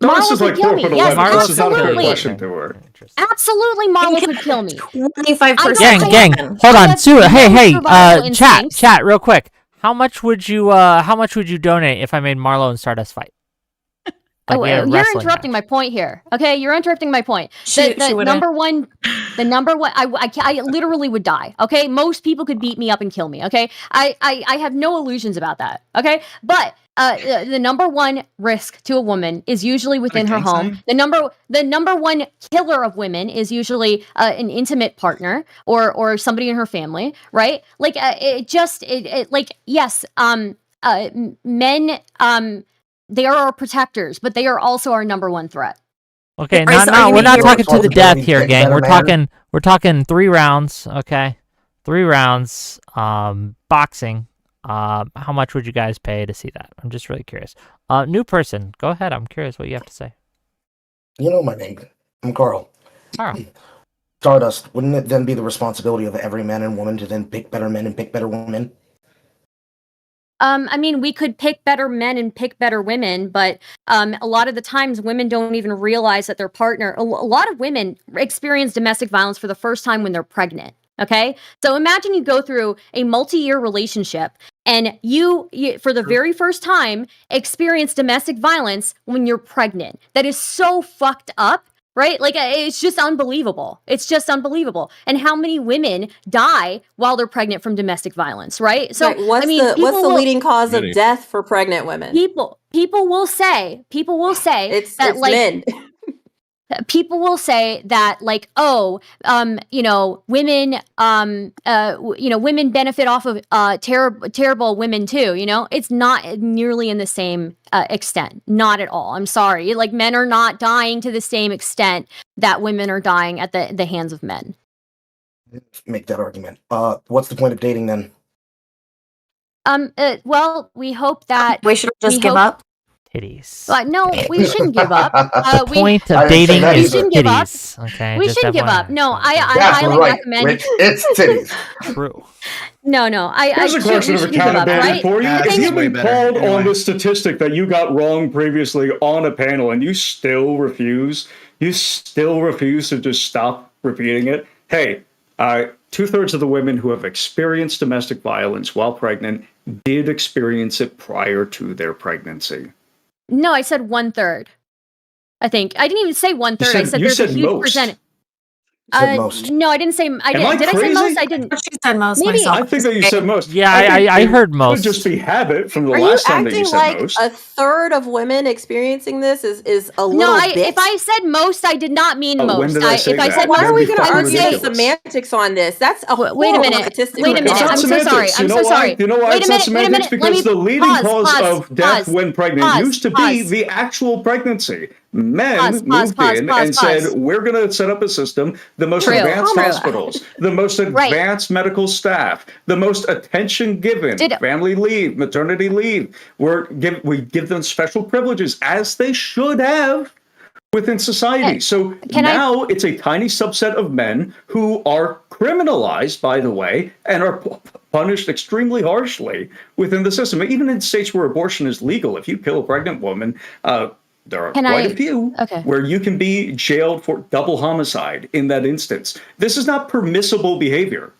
Stardust Marlo is could like kill 4 me. foot Yes, 11. This is not a fair absolutely. question to her. Absolutely, Marlo could kill me. 25%. Gang, hold on, have Sue. Hey, no hey, survival instincts. chat, real quick. How much would you donate if I made Marlo and Stardust fight? Like we had a You're wrestling interrupting match. my point here. Okay, you're interrupting my point. She The wouldn't. number one, I literally would die. Okay, most people could beat me up and kill me. Okay, I have no illusions about that. Okay, but the number one risk to a woman is usually within her home. The number one killer of women is usually an intimate partner or somebody in her family, right? Like yes, men they are our protectors, but they are also our number one threat. Okay, Bryce, no, we're not talking to the death here, pick gang. better We're talking 3 rounds. Okay, 3 rounds. Boxing. How much would you guys pay to see that? I'm just really curious. New person, go ahead. I'm curious what you have to say. You know my name. I'm Carl. Carl. Stardust, wouldn't it then be the responsibility of every man and woman to then pick better men and pick better women? I mean, we could pick better men and pick better women, but a lot of the times women don't even realize that their partner, a lot of women experience domestic violence for the first time when they're pregnant. Okay. So imagine you go through a multi-year relationship and you, for the very first time, experience domestic violence when you're pregnant. That is so fucked up. Right? Like, it's just unbelievable. It's just unbelievable. And how many women die while they're pregnant from domestic violence, right? So, what's I mean, what's the leading cause of death for pregnant women? People will say it's that, like, men. People will say that, like, oh, women, women benefit off of terrible women too. You know, it's not nearly in the same extent. Not at all. I'm sorry. Like, men are not dying to the same extent that women are dying at the hands of men. Make that argument. What's the point of dating then? Well, we hope that we should just give up. Titties. No, we shouldn't give up. The point of dating is titties. Okay, we shouldn't give up. No, I highly recommend. Rich, it's titties. True. No, Here's a question of accountability for you. If you've been called on the statistic that you got wrong previously on a panel and you still refuse to just stop repeating it, hey, 2/3 of the women who have experienced domestic violence while pregnant did experience it prior to their pregnancy. No, I said 1/3. I think I didn't even say 1/3. I said there's a huge percentage. No, I didn't say. Did I say most? I didn't. She said most. Maybe. I think that you said most. Yeah, I heard most. It could just be habit from the Are last you time that you acting said like most. a third of women experiencing this is a little No, bit? if I said most, I did not mean most. When did I say if I that? said Why most, are we going to fucking argue the ridiculous. semantics on this? That's a Wait a minute. statistic. Wait a minute. I'm so sorry. I'm so sorry. You know why Wait it's a not minute. semantics? Because the leading cause of death when pregnant used to be the actual pregnancy. Men moved in and said, we're going to set up a system, the most advanced hospitals, the most advanced medical staff, the most attention given, family leave, maternity leave. We give them special privileges, as they should have within society. So now it's a tiny subset of men who are criminalized, by the way, and are punished extremely harshly within the system. Even in states where abortion is legal, if you kill a pregnant woman, there are quite a few where you can be jailed for double homicide in that instance. This is not permissible behavior.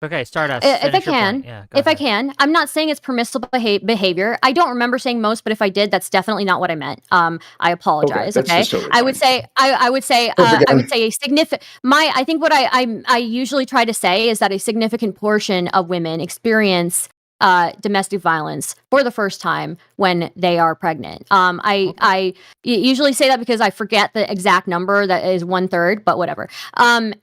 Okay, Stardust. If I can, I'm not saying it's permissible behavior. I don't remember saying most, but if I did, that's definitely not what I meant. I apologize. Okay, totally I would say a significant. I think what I usually try to say is that a significant portion of women experience domestic violence for the first time when they are pregnant. I usually say that because I forget the exact number that is 1/3, but whatever. And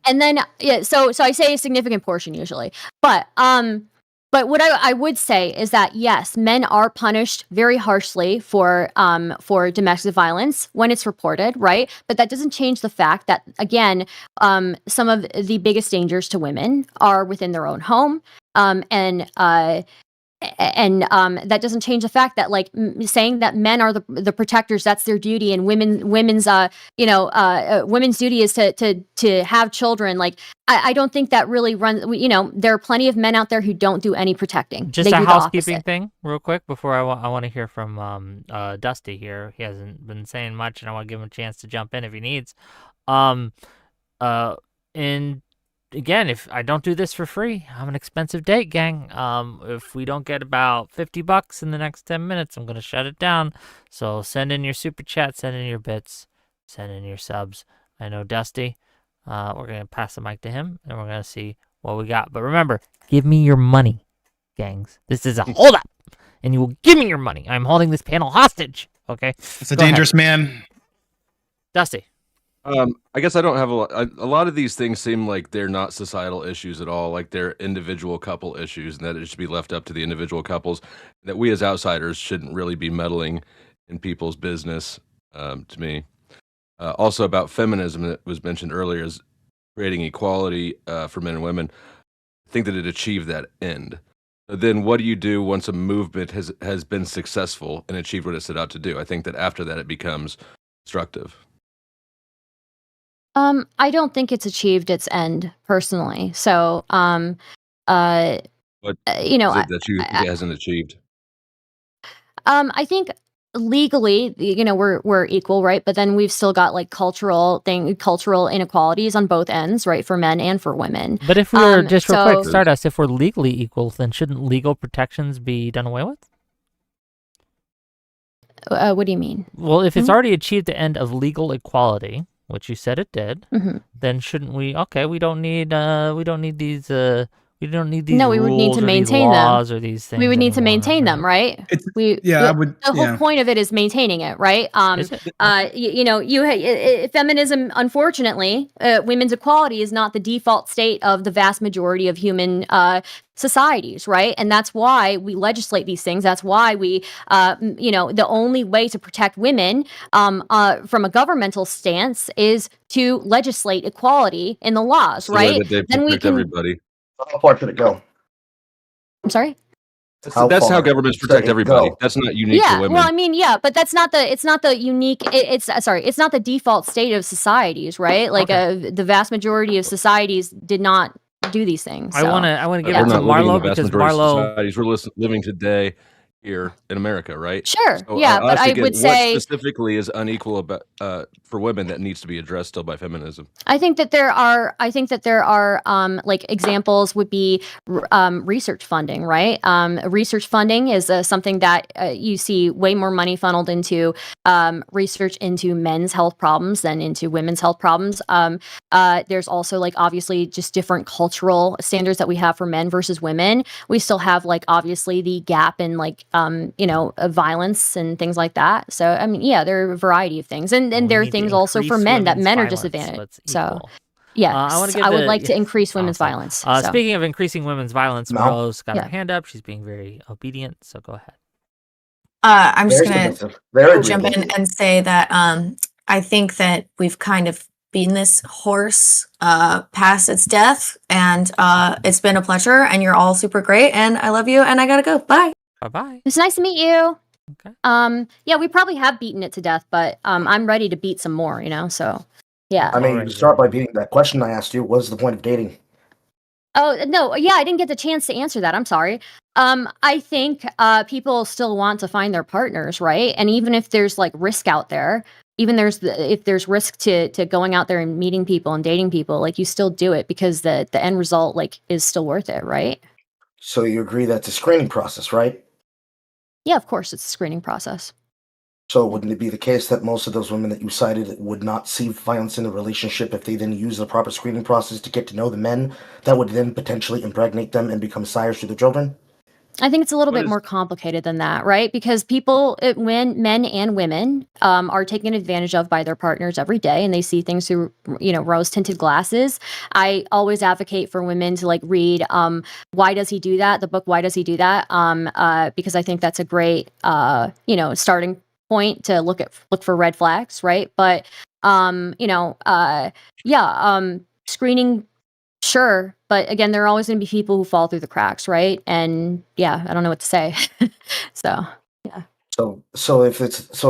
then so I say a significant portion usually, but what I would say is that yes, men are punished very harshly for domestic violence when it's reported, right? But that doesn't change the fact that again, some of the biggest dangers to women are within their own home, and that doesn't change the fact that like saying that men are the protectors, that's their duty, and women's duty is to have children. Like I don't think that really runs. There are plenty of men out there who don't do any protecting. Just a housekeeping thing, real quick, before I want to hear from Dusty here. He hasn't been saying much, and I want to give him a chance to jump in if he needs. And again, if I don't do this for free, I'm an expensive date, gang. If we don't get about $50 in the next 10 minutes, I'm gonna shut it down. So send in your super chat, send in your bits, send in your subs. I know Dusty. We're gonna pass the mic to him, and we're gonna see what we got. But remember, give me your money, gangs. This is a hold up, and you will give me your money. I'm holding this panel hostage. Okay. It's a dangerous man. Dusty. I guess I don't have a lot of these things seem like they're not societal issues at all, like they're individual couple issues, and that it should be left up to the individual couples, that we as outsiders shouldn't really be meddling in people's business, to me. Also about feminism that was mentioned earlier is creating equality for men and women. I think that it achieved that end. Then what do you do once a movement has been successful and achieved what it set out to do? I think that after that it becomes destructive. I don't think it's achieved its end personally. So, What that you think it hasn't achieved? I think legally, we're equal, right? But then we've still got like cultural inequalities on both ends, right, for men and for women. But if we're just real quick, Stardust, if we're legally equal, then shouldn't legal protections be done away with? What do you mean? Well, if it's already achieved the end of legal equality, which you said it did, then shouldn't we? Okay, we don't need these. We don't need these. No, we would need to maintain laws them. or these things. We would need to maintain them, right? The whole point of it is maintaining it, right? Feminism, unfortunately, women's equality is not the default state of the vast majority of human societies, right? And that's why we legislate these things. That's why we, the only way to protect women from a governmental stance is to legislate equality in the laws, right? Then we can everybody. How far should it go? I'm sorry? That's how governments protect everybody. That's not unique to women. Well, I mean, but that's not it's not the unique, it's not the default state of societies, right? Like the vast majority of societies did not do these things. So. I want to give it to Marlo because Marlo. We're living today here in America, right? Sure. So, but I would say what specifically is unequal about for women that needs to be addressed still by feminism. I think that there are like examples would be research funding, right? Research funding is something that you see way more money funneled into research into men's health problems than into women's health problems. There's also like obviously just different cultural standards that we have for men versus women. We still have like obviously the gap in like violence and things like that. So I mean, there are a variety of things, and there are things also for men that men are disadvantaged. So I would like to increase women's violence. Speaking of increasing women's violence, Marlo's got her hand up. She's being very obedient. So go ahead. I'm just gonna jump in and say that I think that we've kind of beaten this horse past its death, and it's been a pleasure, and you're all super great, and I love you, and I gotta go. Bye. Bye-bye. It's nice to meet you. Okay. We probably have beaten it to death, but I'm ready to beat some more, so yeah. I mean, you start by beating that question I asked you. What is the point of dating? Oh, no, I didn't get the chance to answer that. I'm sorry. I think people still want to find their partners, right? And even if there's like risk out there, if there's risk to going out there and meeting people and dating people, like you still do it because the end result like is still worth it, right? So you agree that's a screening process, right? Yeah, of course, it's a screening process. So wouldn't it be the case that most of those women that you cited would not see violence in a relationship if they then use the proper screening process to get to know the men that would then potentially impregnate them and become sires to their children? I think it's a little bit more complicated than that, right? Because when men and women are taken advantage of by their partners every day, and they see things through, rose-tinted glasses. I always advocate for women to like read "Why Does He Do That?" the book "Why Does He Do That?" Because I think that's a great, starting point to look for red flags, right? But screening. Sure, but again, there are always going to be people who fall through the cracks, right? And yeah, I don't know what to say. So, yeah. So if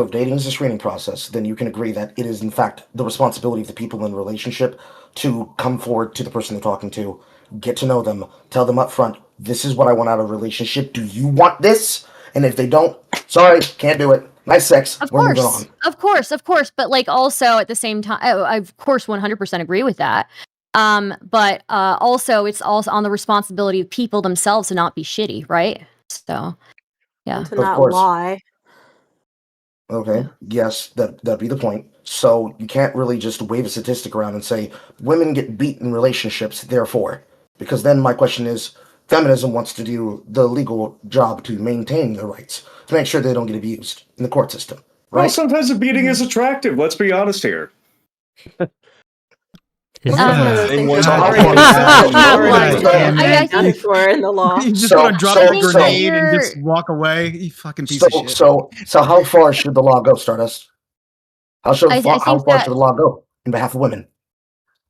dating is a screening process, then you can agree that it is in fact the responsibility of the people in the relationship to come forward to the person they're talking to, get to know them, tell them up front, this is what I want out of a relationship. Do you want this? And if they don't, sorry, can't do it. Nice sex. We're moving on. Of course. But like also at the same time, I of course 100% agree with that. But also it's also on the responsibility of people themselves to not be shitty, right? So, yeah. To not lie. Okay. Yes, that'd be the point. So you can't really just wave a statistic around and say women get beat in relationships, therefore. Because then my question is, feminism wants to do the legal job to maintain their rights, to make sure they don't get abused in the court system. Right? Well, sometimes the beating is attractive. Let's be honest here. One of those things that's already for in the law. You just want to drop a grenade and just walk away. You fucking piece of shit. So how far should the law go, Stardust? How far should the law go in behalf of women?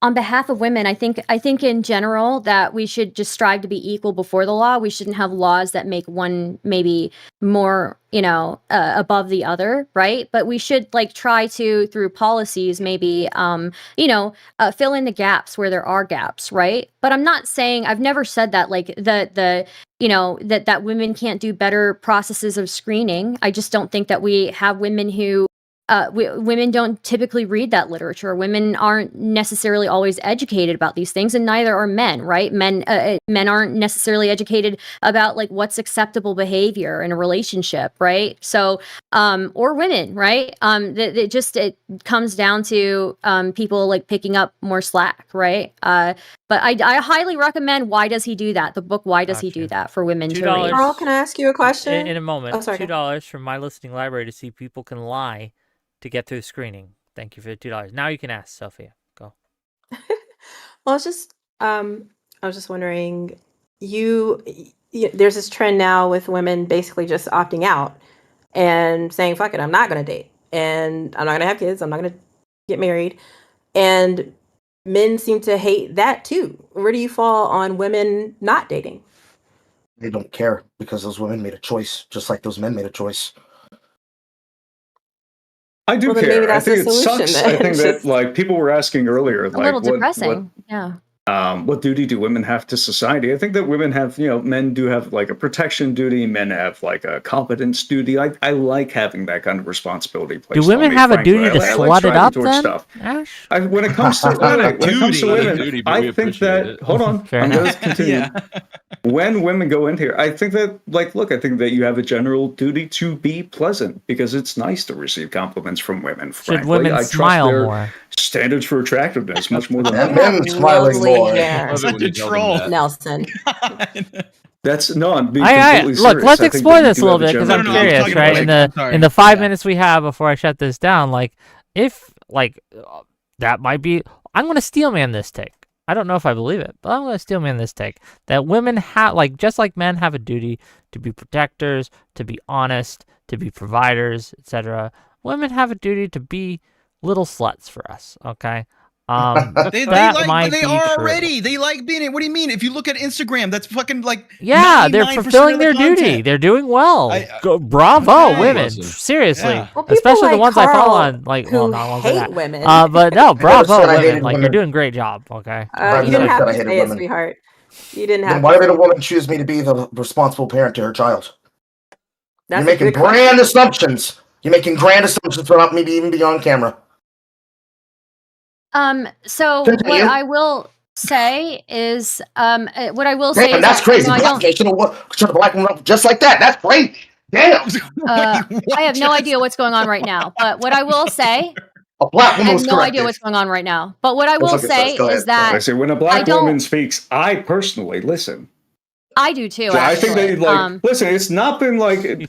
On behalf of women, I think in general that we should just strive to be equal before the law. We shouldn't have laws that make one maybe more, above the other, right? But we should like try to, through policies, maybe, fill in the gaps where there are gaps, right? But I'm not saying, I've never said that like that women can't do better processes of screening. I just don't think that we have women who women don't typically read that literature. Women aren't necessarily always educated about these things, and neither are men, right? Men aren't necessarily educated about like what's acceptable behavior in a relationship, right? So, or women, right? It comes down to people like picking up more slack, right? But I highly recommend Why Does He Do That? The book Why Does He Do That for women to read. Carl, can I ask you a question? In a moment. Oh, sorry. $2 from my listening library to see people can lie to get through screening. Thank you for the $2. Now you can ask Sophia. Go. Well, I was just wondering, there's this trend now with women basically just opting out and saying, fuck it, I'm not going to date. And I'm not going to have kids. I'm not going to get married. And men seem to hate that too. Where do you fall on women not dating? They don't care because those women made a choice, just like those men made a choice. I do care. I think it sucks. I think that like people were asking earlier, a little depressing. Yeah. What duty do women have to society? I think that women have, men do have like a protection duty. Men have like a competence duty. I like having that kind of responsibility placed do women on me, have frankly. a duty to slut it up then? Stuff. When it comes to women, I think that hold on, I'm going to continue. Yeah. When women go in here, I think that I think that you have a general duty to be pleasant because it's nice to receive compliments from women. Frankly. Should women I smile trust their more? Standards for attractiveness much more than men smiling more. Such a troll, Nelson. That's no. I'm being completely serious. Look, let's explore this a little bit because I'm curious, right? In the 5 minutes we have before I shut this down, if that might be, I'm going to steel man this take. I don't know if I believe it, but I'm going to steel man this take that women have, just like men have a duty to be protectors, to be honest, to be providers, etc. Women have a duty to be little sluts for us, okay? They are already. They like being it. What do you mean? If you look at Instagram, that's fucking they're fulfilling their duty. They're doing well. Bravo, women. Seriously, well, especially the ones Carl I follow on hate women. But no, bravo, women. You're doing a great job. Okay. You didn't have to say it, sweetheart. You didn't have. Then why did a woman choose me to be the responsible parent to her child? You're making grand assumptions. You're making grand assumptions without me even being on camera. So what I will say is, that's crazy. Should a black woman up just like that? That's crazy. Damn. I have no idea what's going on right now, but what I will say, I have no idea what's going on right now. But what I will say is that I say when a black woman speaks, I personally listen. I do too. I think they actually. listen. It's not been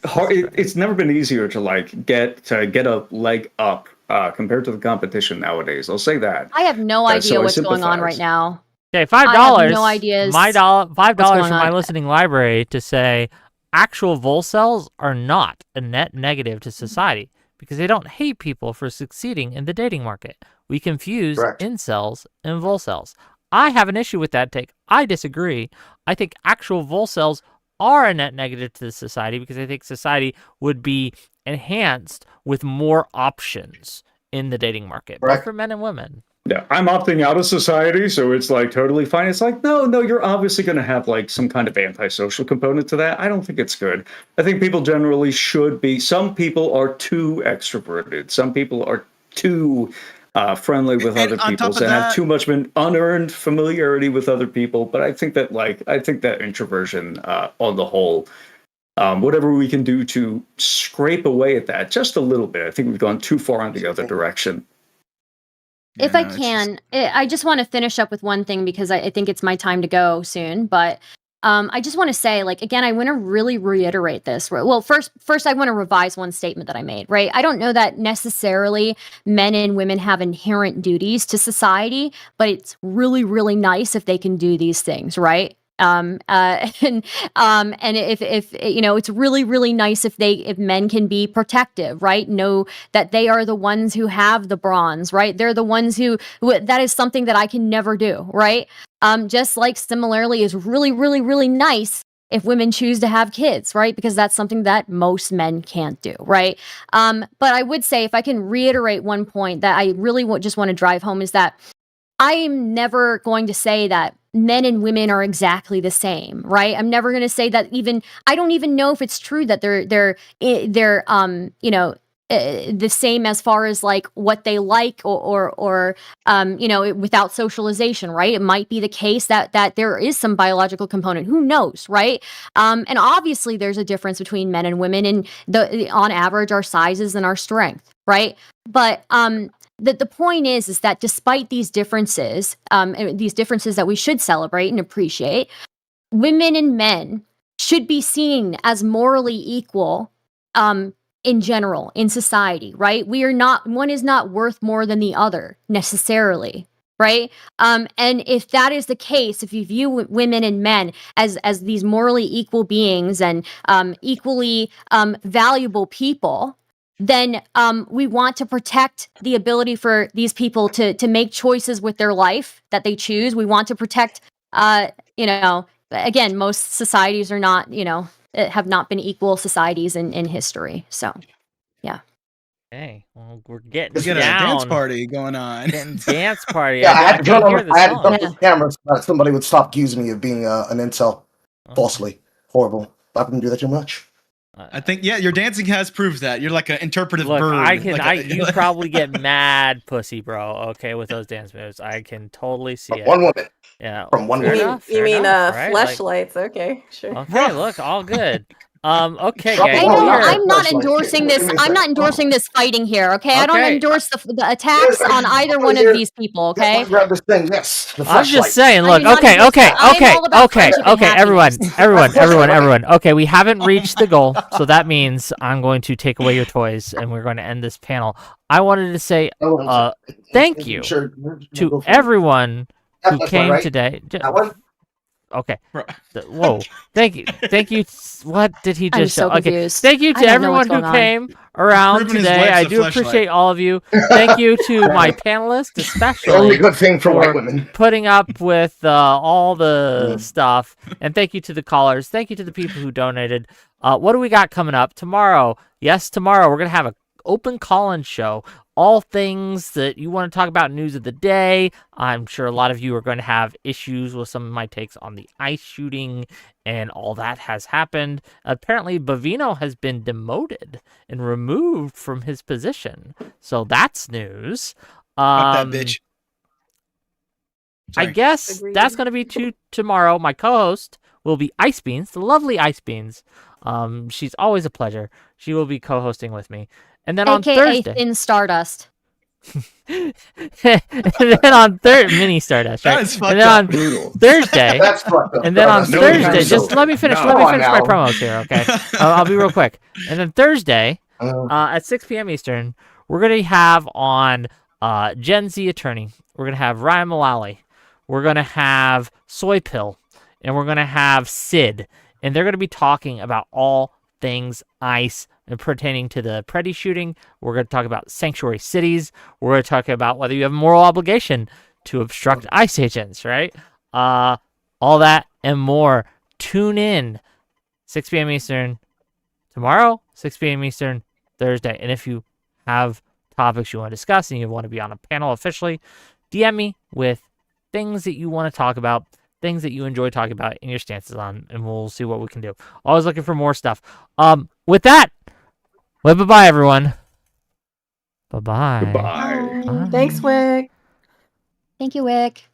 hard. It's never been easier to get a leg up compared to the competition nowadays. I'll say that. I have no idea So I what's going on sympathize. right now. Okay, I $5. have no ideas $5 what's from going my on. listening library to say actual volcels are not a net negative to society because they don't hate people for succeeding in the dating market. We confuse Correct. incels and volcels. I have an issue with that take. I disagree. I think actual volcels are a net negative to the society because I think society would be enhanced with more options in the dating market, both for men and women. Yeah, I'm opting out of society, so it's totally fine. It's no, you're obviously going to have some kind of antisocial component to that. I don't think it's good. I think people generally should be. Some people are too extroverted. Some people are too friendly with other people and have too much of an unearned familiarity with other people. But I think that introversion on the whole, whatever we can do to scrape away at that just a little bit, I think we've gone too far in the other direction. If I can, I just want to finish up with one thing because I think it's my time to go soon. But I just want to say, again, I want to really reiterate this. Well, first, I want to revise one statement that I made, right? I don't know that necessarily men and women have inherent duties to society, but it's really, really nice if they can do these things, right? And if it's really, really nice if men can be protective, right? Know that they are the ones who have the bronze, right? They're the ones who that is something that I can never do, right? Just like similarly is really, really, really nice if women choose to have kids, right? Because that's something that most men can't do, right? But I would say, if I can reiterate one point that I really just want to drive home, is that I'm never going to say that men and women are exactly the same, right? I'm never going to say that. I don't even know if it's true that they're the same as far as what they like or without socialization, right? It might be the case that there is some biological component. Who knows, right? And obviously there's a difference between men and women and on average our sizes and our strength, right? But the point is that despite these differences that we should celebrate and appreciate, women and men should be seen as morally equal in general in society, right? One is not worth more than the other necessarily, right? And if that is the case, if you view women and men as these morally equal beings and equally valuable people, then we want to protect the ability for these people to make choices with their life that they choose. We want to protect, again, most societies are not, have not been equal societies in history. So, yeah. Hey, well, we're getting a dance party going on. Dance party. Yeah, I had to turn the camera so that somebody would stop accusing me of being an incel. Falsely. Horrible. I wouldn't do that too much. I think, your dancing has proved that. You're like an interpretive bird. You probably get mad pussy, bro, okay, with those dance moves. I can totally see it. One woman. Yeah. From one woman. You mean right? fleshlights. Okay, sure. Okay, look, all good. Okay, guys. I'm not endorsing this. I'm not endorsing this fighting here. Okay, I don't endorse the attacks on either one of these people. Okay. Grab this thing. Yes. I'm just saying. Look. Okay. Everyone. Okay, we haven't reached the goal, so that means I'm going to take away your toys, and we're going to end this panel. I wanted to say thank you to everyone who came today. Okay. Whoa. Thank you. What did he just show? Okay. Thank you to everyone who came around today. I do appreciate all of you. Thank you to my panelists, especially only good thing for white women, putting up with all the stuff. And thank you to the callers. Thank you to the people who donated. What do we got coming up tomorrow? Yes, tomorrow we're gonna have an open call-in show. All things that you want to talk about, news of the day. I'm sure a lot of you are going to have issues with some of my takes on the ice shooting and all that has happened. Apparently, Bavino has been demoted and removed from his position. So that's news. Fuck that bitch. I guess that's going to be tomorrow. My co-host will be Ice Beans, the lovely Ice Beans. She's always a pleasure. She will be co-hosting with me. And then AKA on Thursday, Thin Stardust. and then on mini Stardust, right? That is fucked and then up. on Thursday, That's fucked up. and then on Stardust. No, Thursday, that's just so- let me finish. No. Let me Come on finish my now. promos here, okay? I'll be real quick. And then Thursday, at 6 p.m. Eastern, we're gonna have on Gen Z Attorney. We're gonna have Ryan Mullally. We're gonna have Soy Pill, and we're gonna have Sid, and they're gonna be talking about all things ICE and pertaining to the Preddy shooting. We're going to talk about sanctuary cities. We're going to talk about whether you have a moral obligation to obstruct ICE agents, right? All that and more. Tune in 6 p.m. Eastern tomorrow, 6 p.m. Eastern Thursday. And if you have topics you want to discuss and you want to be on a panel officially, DM me with things that you want to talk about, things that you enjoy talking about and your stances on, and we'll see what we can do. Always looking for more stuff. With that, well, bye-bye, everyone. Bye-bye. Goodbye. Thanks, Wick. Thank you, Wick.